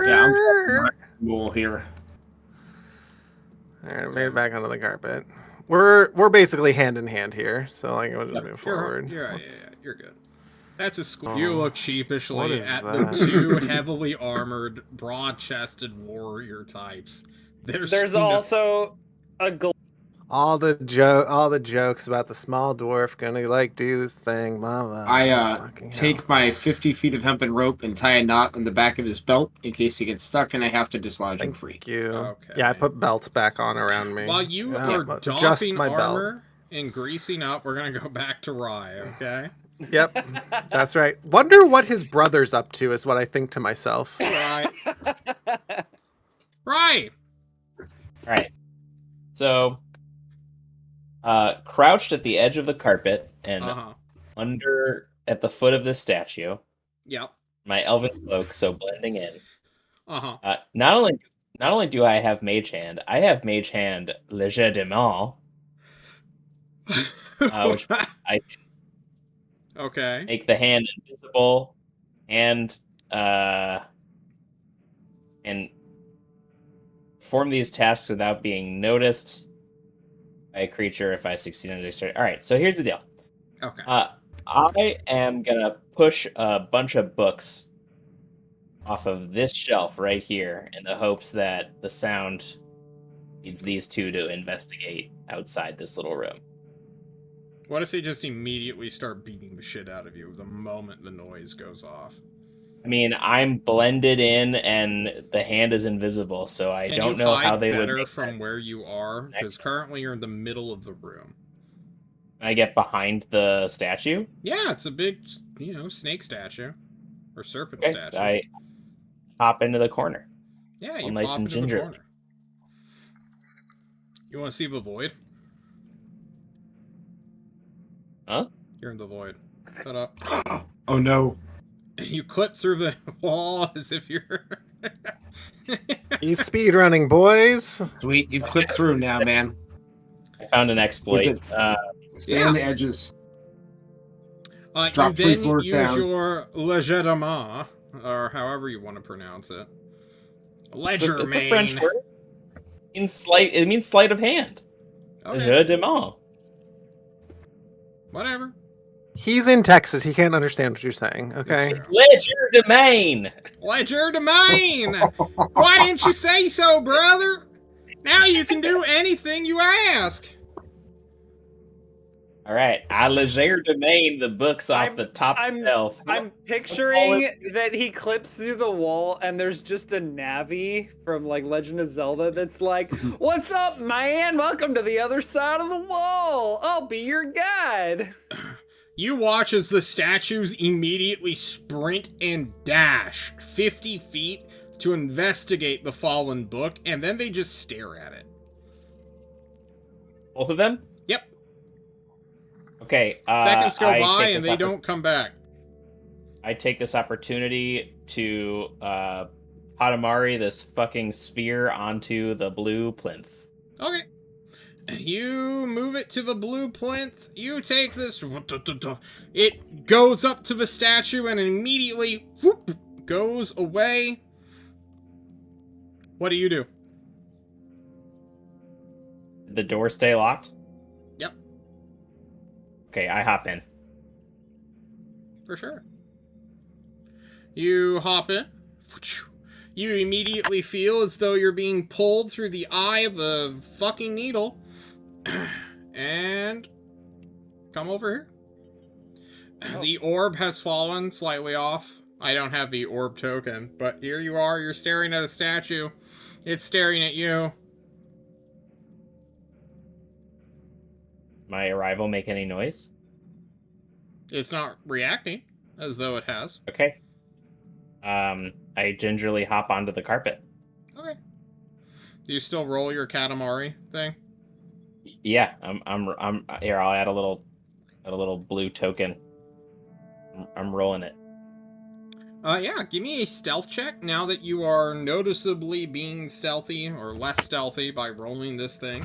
Yeah, I'm cool here. All right, made it back onto the carpet. We're basically hand in hand here, so we'll just move forward. You're good. That's a school. You look sheepishly at the 2 heavily armored, broad-chested warrior types. There's also a all the jokes about the small dwarf gonna do this thing, mama. I take my 50 feet of hempen rope and tie a knot on the back of his belt in case he gets stuck and I have to dislodge him free. Thank you. Okay. Yeah, I put belt back on around me. While you are doffing armor and greasing up, we're gonna go back to Rye, okay? Yep, that's right. Wonder what his brother's up to is what I think to myself. Right. Right. All right. So, crouched at the edge of the carpet and under at the foot of this statue. Yep. My elven cloak, so blending in. Not only do I have Mage Hand, I have Mage Hand Legerdemain, which I make the hand invisible and perform these tasks without being noticed by a creature if I succeed on dexterity. All right, so here's the deal. Okay. I am gonna push a bunch of books off of this shelf right here in the hopes that the sound needs these two to investigate outside this little room. What if they just immediately start beating the shit out of you the moment the noise goes off? I mean, I'm blended in and the hand is invisible, so I don't know how they would make from where you are, because currently you're in the middle of the room. Can I get behind the statue? Yeah, it's a big, snake statue. Or serpent statue. I hop into the corner. Yeah, you nice pop and into the gingerly. corner. You want to see the void? Huh? You're in the void. Shut up. Oh no. You clip through the wall as if you're... He's speed running, boys. Sweet, you've clipped through now, man. I found an exploit. Stay on the edges. Drop 3 then floors use down. your legerdemain, or however you want to pronounce it. Ledger It's a French word. It means sleight of hand. Okay. Legerdemain. Whatever. He's in Texas. He can't understand what you're saying. Okay. Legerdemain. Legerdemain. Why didn't you say so, brother? Now you can do anything you ask. All right, I legerdemain the books off the top shelf. I'm picturing that he clips through the wall, and there's just a Navi from like Legend of Zelda that's like, "What's up, man? Welcome to the other side of the wall. I'll be your guide." You watch as the statues immediately sprint and dash 50 feet to investigate the fallen book, and then they just stare at it. Both of them? Yep. Okay. Seconds go by and they don't come back. I take this opportunity to Katamari this fucking sphere onto the blue plinth. Okay. You move it to the blue plinth. You take this. It goes up to the statue and immediately whoop, goes away. What do you do? Did the door stay locked? Yep. Okay, I hop in. For sure. You hop in. You immediately feel as though you're being pulled through the eye of the fucking needle. And come over here. Oh. The orb has fallen slightly off. I don't have the orb token, but here you are. You're staring at a statue. It's staring at you. My arrival make any noise? It's not reacting as though it has. Okay. I gingerly hop onto the carpet. Okay. Do you still roll your Katamari thing? Yeah, I'm here. I'll add a little blue token. I'm rolling it. Yeah, give me a stealth check now that you are noticeably being stealthy or less stealthy by rolling this thing.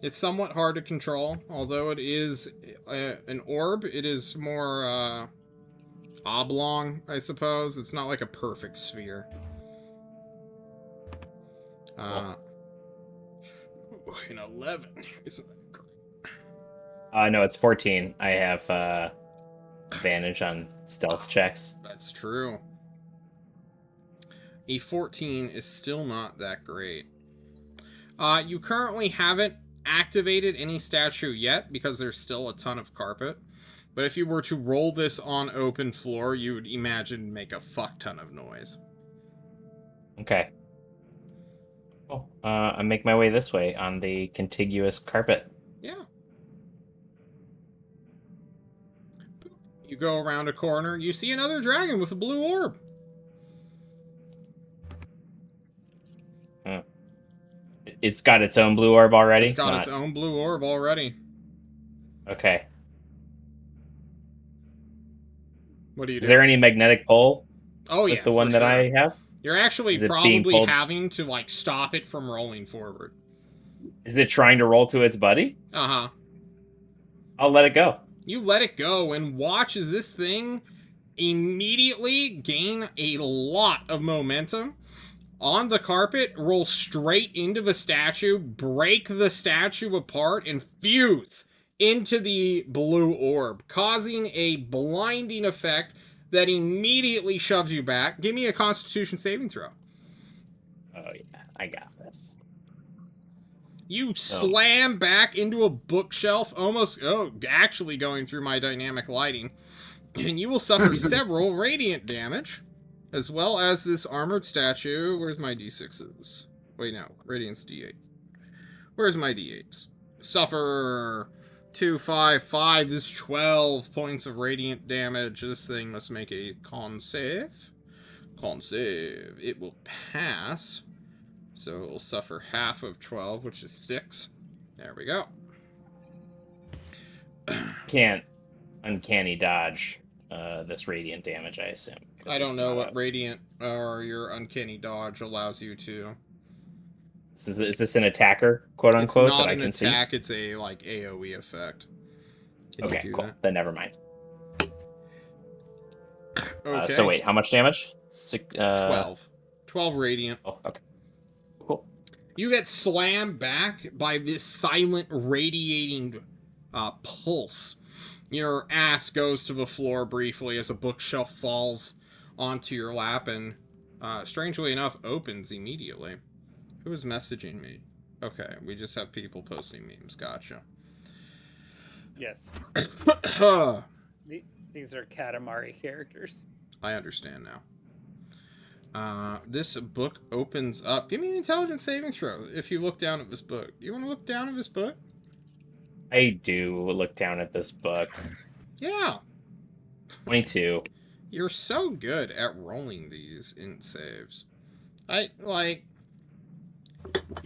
It's somewhat hard to control, although it is an orb. It is more oblong, I suppose. It's not like a perfect sphere. An 11. Isn't that great? No, it's 14. I have advantage on stealth checks. That's true. A 14 is still not that great. You currently haven't activated any statue yet because there's still a ton of carpet. But if you were to roll this on open floor, you would imagine make a fuck ton of noise. Okay. Oh, I make my way this way on the contiguous carpet. Yeah. You go around a corner, you see another dragon with a blue orb. It's got its own blue orb already? It's got its own blue orb already. Okay. What do you do? Is there any magnetic pull? Oh, yeah. With the one that I have? You're actually probably having to, like, stop it from rolling forward. Is it trying to roll to its buddy? Uh-huh. I'll let it go. You let it go and watch as this thing immediately gain a lot of momentum on the carpet, roll straight into the statue, break the statue apart, and fuse into the blue orb, causing a blinding effect that immediately shoves you back. Give me a Constitution saving throw. Oh, yeah. I got this. You slam back into a bookshelf, actually going through my dynamic lighting, and you will suffer several radiant damage, as well as this armored statue. Where's my d6s? Wait, no. Radiant's d8. Where's my d8s? Suffer 2, 5, 5. This is 12 points of radiant damage. This thing must make a con save. Con save. It will pass. So it will suffer half of 12, which is 6. There we go. Can't uncanny dodge this radiant damage, I assume. I don't know what radiant or your uncanny dodge allows you to. Is this an attacker, quote unquote? It's not that an I can attack. See? It's a like AOE effect. Okay, cool. Then never mind. Okay. So wait, how much damage? 12. 12 radiant. Oh, okay. Cool. You get slammed back by this silent, radiating pulse. Your ass goes to the floor briefly as a bookshelf falls onto your lap and, strangely enough, opens immediately. Who is messaging me? Okay, we just have people posting memes. Gotcha. Yes. These are Katamari characters. I understand now. This book opens up. Give me an intelligence saving throw if you look down at this book. Do you want to look down at this book? I do look down at this book. Yeah. 22. You're so good at rolling these int saves.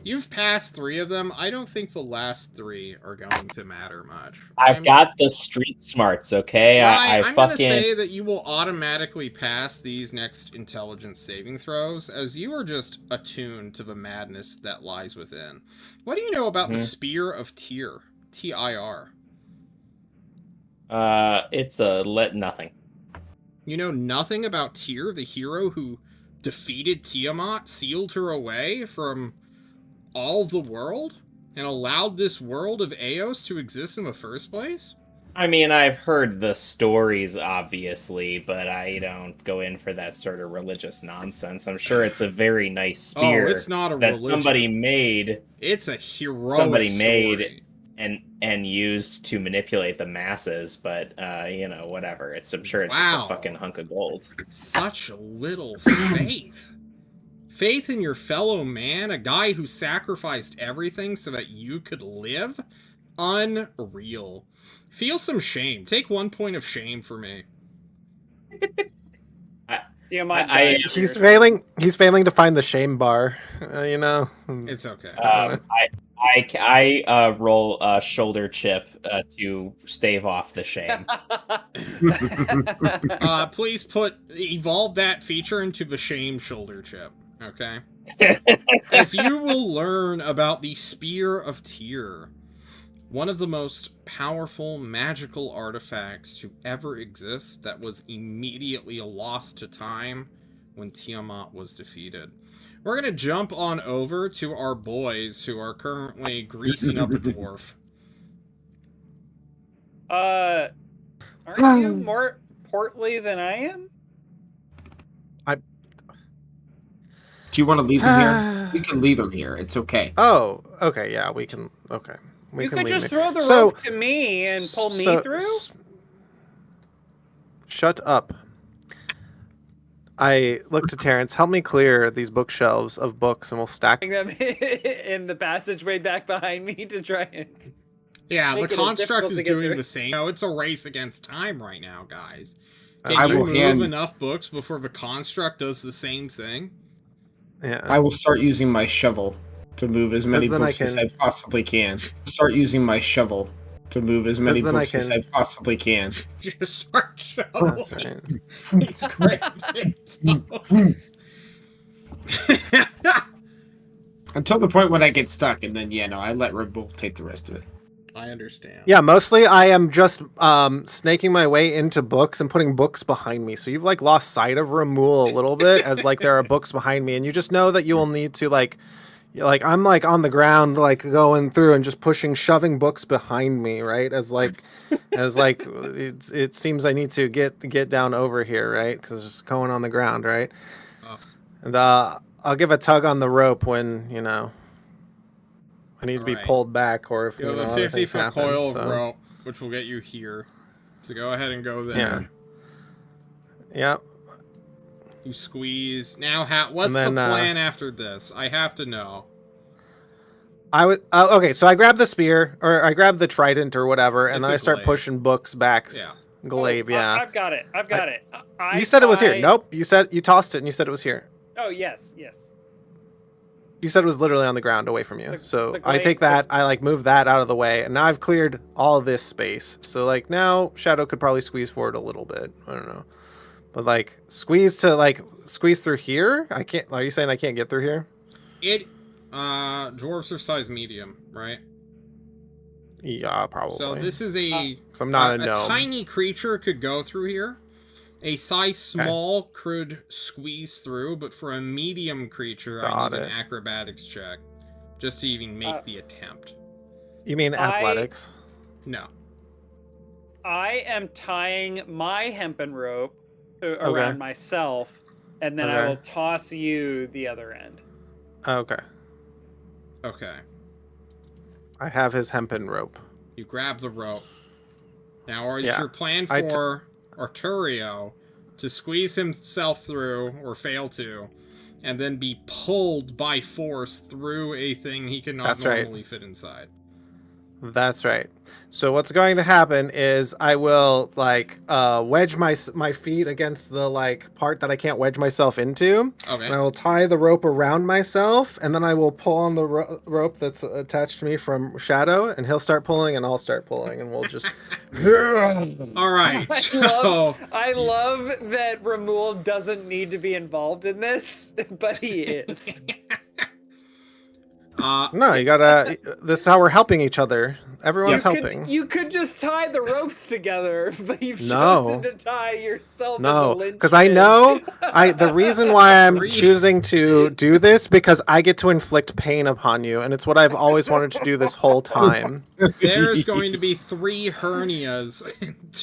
You've passed 3 of them. I don't think the last 3 are going to matter much. I've got the street smarts, okay? I'm going to say that you will automatically pass these next intelligence saving throws, as you are just attuned to the madness that lies within. What do you know about the Spear of Tyr? T-I-R. It's nothing. You know nothing about Tyr, the hero who defeated Tiamat, sealed her away from all the world, and allowed this world of Eos to exist in the first place? I mean, I've heard the stories, obviously, but I don't go in for that sort of religious nonsense. I'm sure it's a very nice spear it's not a that religion. somebody made. It's a heroic somebody story. made and used to manipulate the masses, but whatever. I'm sure it's just a fucking hunk of gold. Such little faith. Faith in your fellow man, a guy who sacrificed everything so that you could live? Unreal. Feel some shame. Take 1 point of shame for me. He's failing to find the shame bar. It's okay. I roll a shoulder chip to stave off the shame. Please evolve that feature into the shame shoulder chip. Okay. As you will learn about the Spear of Tyr, one of the most powerful magical artifacts to ever exist that was immediately lost to time when Tiamat was defeated. We're going to jump on over to our boys who are currently greasing up a dwarf. Aren't you more portly than I am? Do you want to leave him here? We can leave him here. It's okay. Oh, okay. Yeah, we can. Okay. You could just throw the rope to me and pull me through? Shut up. I look to Terrence. Help me clear these bookshelves of books, and we'll stack them in the passageway back behind me to try and... Yeah, the construct is doing the same. No, it's a race against time right now, guys. Can you move enough books before the construct does the same thing? Yeah. I will start using my shovel to move as many books as I possibly can. Start using my shovel to move as many books as I possibly can. Just start shoveling. He's great. Until the point when I get stuck, and then I let Red Bull take the rest of it. I understand. Yeah, mostly I am just snaking my way into books and putting books behind me. So you've lost sight of Ramul a little bit as there are books behind me, and you just know that you will need to I'm on the ground going through and just shoving books behind me, right? It seems I need to get down over here, right? Because it's just going on the ground, right? Oh. And I'll give a tug on the rope when I need to be pulled back, or if you have a 50-foot coil of rope, which will get you here. So go ahead and go there. Yeah. You squeeze. Now, what's the plan after this? I have to know. Okay, so I grab the spear, or I grab the trident, or whatever, and then I start pushing books back. Yeah. Glaive, I've got it. You said it was here. Nope. You tossed it, and you said it was here. Oh, yes. You said it was literally on the ground away from you. I take that, I move that out of the way, and now I've cleared all of this space. So now Shadow could probably squeeze forward a little bit. I don't know. But squeeze through here? I can't. Are you saying I can't get through here? Dwarves are size medium, right? Yeah, probably. So this is a I'm not a gnome. A tiny creature could go through here. A size small could squeeze through, but for a medium creature, I need an acrobatics check just to even make the attempt. You mean athletics? No. I am tying my hempen rope around myself, and then I will toss you the other end. Okay. Okay. I have his hempen rope. You grab the rope. Now, is your plan for Arturio to squeeze himself through, or fail to, and then be pulled by force through a thing he cannot normally fit inside? That's right. So what's going to happen is I will wedge my feet against the part that I can't wedge myself into. Okay. And I will tie the rope around myself, and then I will pull on the rope that's attached to me from Shadow, and he'll start pulling, and I'll start pulling, and we'll just. All right. I love that Ramul doesn't need to be involved in this, but he is. No, you gotta. This is how we're helping each other. Everyone's helping. You could just tie the ropes together, but you've chosen to tie yourself. No, because I know the reason why I'm choosing to do this because I get to inflict pain upon you, and it's what I've always wanted to do this whole time. There's going to be 3 hernias,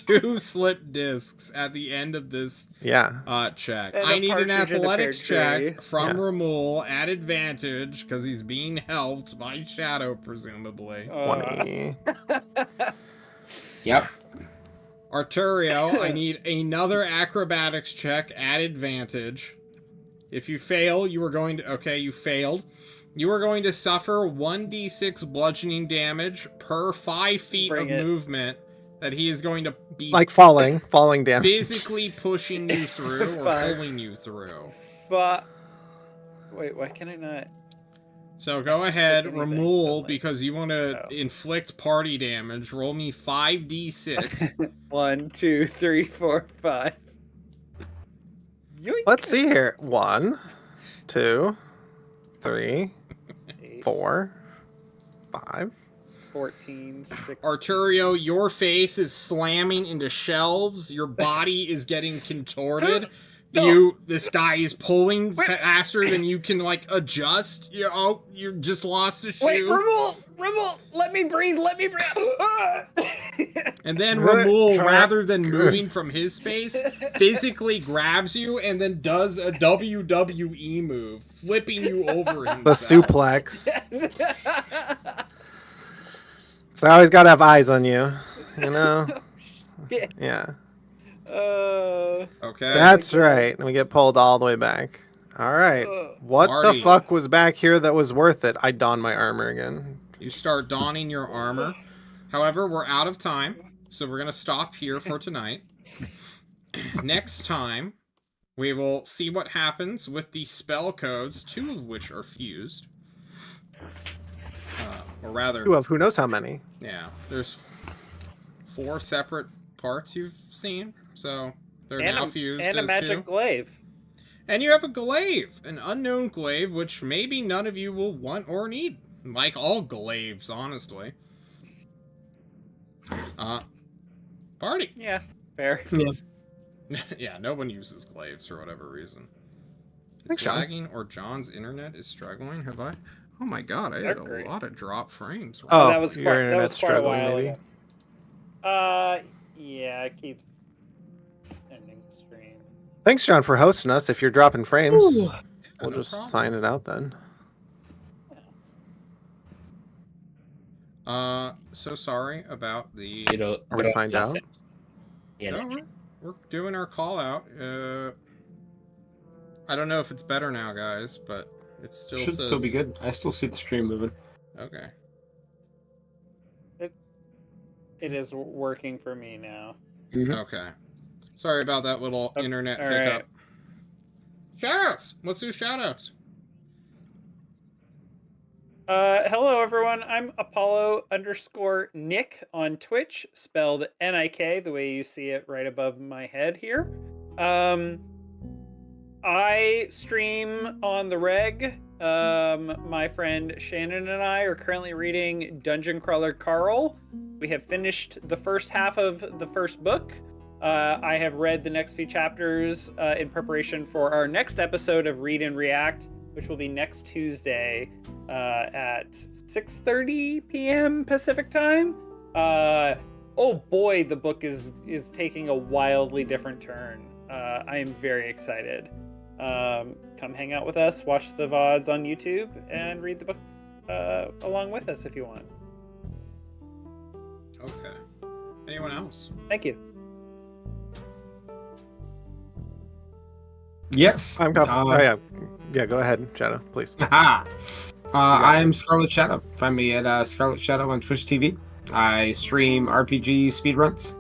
2 slip discs at the end of this check. I need an athletics check from Ramul at advantage because he's being helped by Shadow, presumably. 20. Yep. Arturio, I need another acrobatics check at advantage. If you fail, you are going to... Okay, you failed. You are going to suffer 1d6 bludgeoning damage per 5 feet of movement that he is going to be... falling damage. Physically pushing you through or pulling you through. But... Wait, why can I not... So go ahead, Ramul, because you want to inflict party damage. Roll me 5d6. 1, 2, 3, 4, 5. Let's see here. 1, 2, 3, 4, 5. 14, 16. Arturio, your face is slamming into shelves. Your body is getting contorted. This guy is pulling faster than you can adjust. You just lost a shoe. Wait, Ramul, let me breathe. And then Ramul, rather than moving from his space, physically grabs you and then does a WWE move, flipping you over himself. The suplex. So I always gotta have eyes on you, you know? Yeah. Okay. That's right. And we get pulled all the way back. All right. What the fuck was back here that was worth it? I don my armor again. You start donning your armor. However, we're out of time, so we're going to stop here for tonight. Next time, we will see what happens with the spell codes, 2 of which are fused. Or rather... 2 of who knows how many. Yeah. There's 4 separate parts you've seen. So they're now fused and a magic glaive. And you have a glaive, an unknown glaive, which maybe none of you will want or need. Like all glaives, honestly. Party. Yeah, fair. Yeah, no one uses glaives for whatever reason. It's lagging or John's internet is struggling. Have I? Oh my god, I had a lot of drop frames. Oh, that was your internet's struggling, maybe? Yeah, it keeps ending the stream. Thanks, John, for hosting us. If you're dropping frames, we'll just sign it out then. So sorry about the... We're signed out? No, we're doing our call out. I don't know if it's better now, guys, but it still should still be good. I still see the stream moving. Okay. It is working for me now. Okay. Sorry about that little internet hiccup. Shoutouts! Let's do shoutouts. Hello everyone, I'm Apollo_Nick on Twitch, spelled N-I-K, the way you see it right above my head here. I stream on the reg. My friend Shannon and I are currently reading Dungeon Crawler Carl. We have finished the first half of the first book. I have read the next few chapters in preparation for our next episode of Read and React, which will be next Tuesday at 6:30 p.m. Pacific time. Oh boy, the book is taking a wildly different turn. I am very excited. Come hang out with us, watch the VODs on YouTube, and read the book along with us if you want. Okay. Anyone else? Thank you. Yes. I'm yeah. Yeah, go ahead, Shadow, please. I am Scarlet Shadow. Find me at Scarlet Shadow on Twitch TV. I stream RPG speedruns.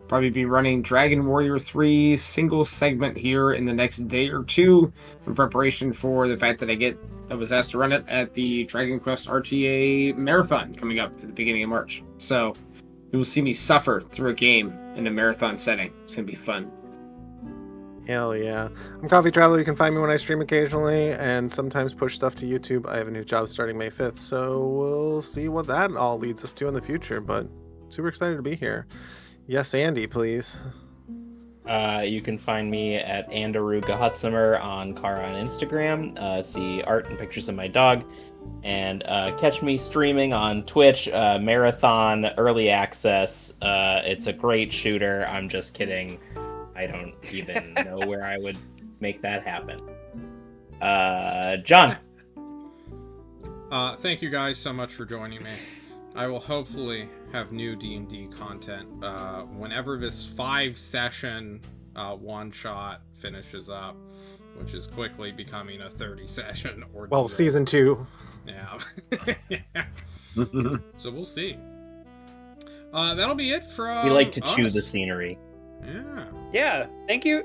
Probably be running Dragon Warrior 3 single segment here in the next day or two in preparation for the fact that I was asked to run it at the Dragon Quest RTA Marathon coming up at the beginning of March. So you will see me suffer through a game in a marathon setting. It's going to be fun. Hell yeah. I'm Coffee Traveler. You can find me when I stream occasionally and sometimes push stuff to YouTube. I have a new job starting May 5th, so we'll see what that all leads us to in the future, but super excited to be here. Yes, Andy, please. You can find me at Andaruga Hutsumer on Kara on Instagram. See art and pictures of my dog. And catch me streaming on Twitch, Marathon Early Access. It's a great shooter. I'm just kidding. I don't even know where I would make that happen. John. Thank you guys so much for joining me. I will hopefully have new D&D content whenever this 5-session one-shot finishes up, which is quickly becoming a 30-session ordeal. Well, season 2. Yeah. So we'll see. That'll be it from We like to chew us. the scenery. Yeah. Yeah, thank you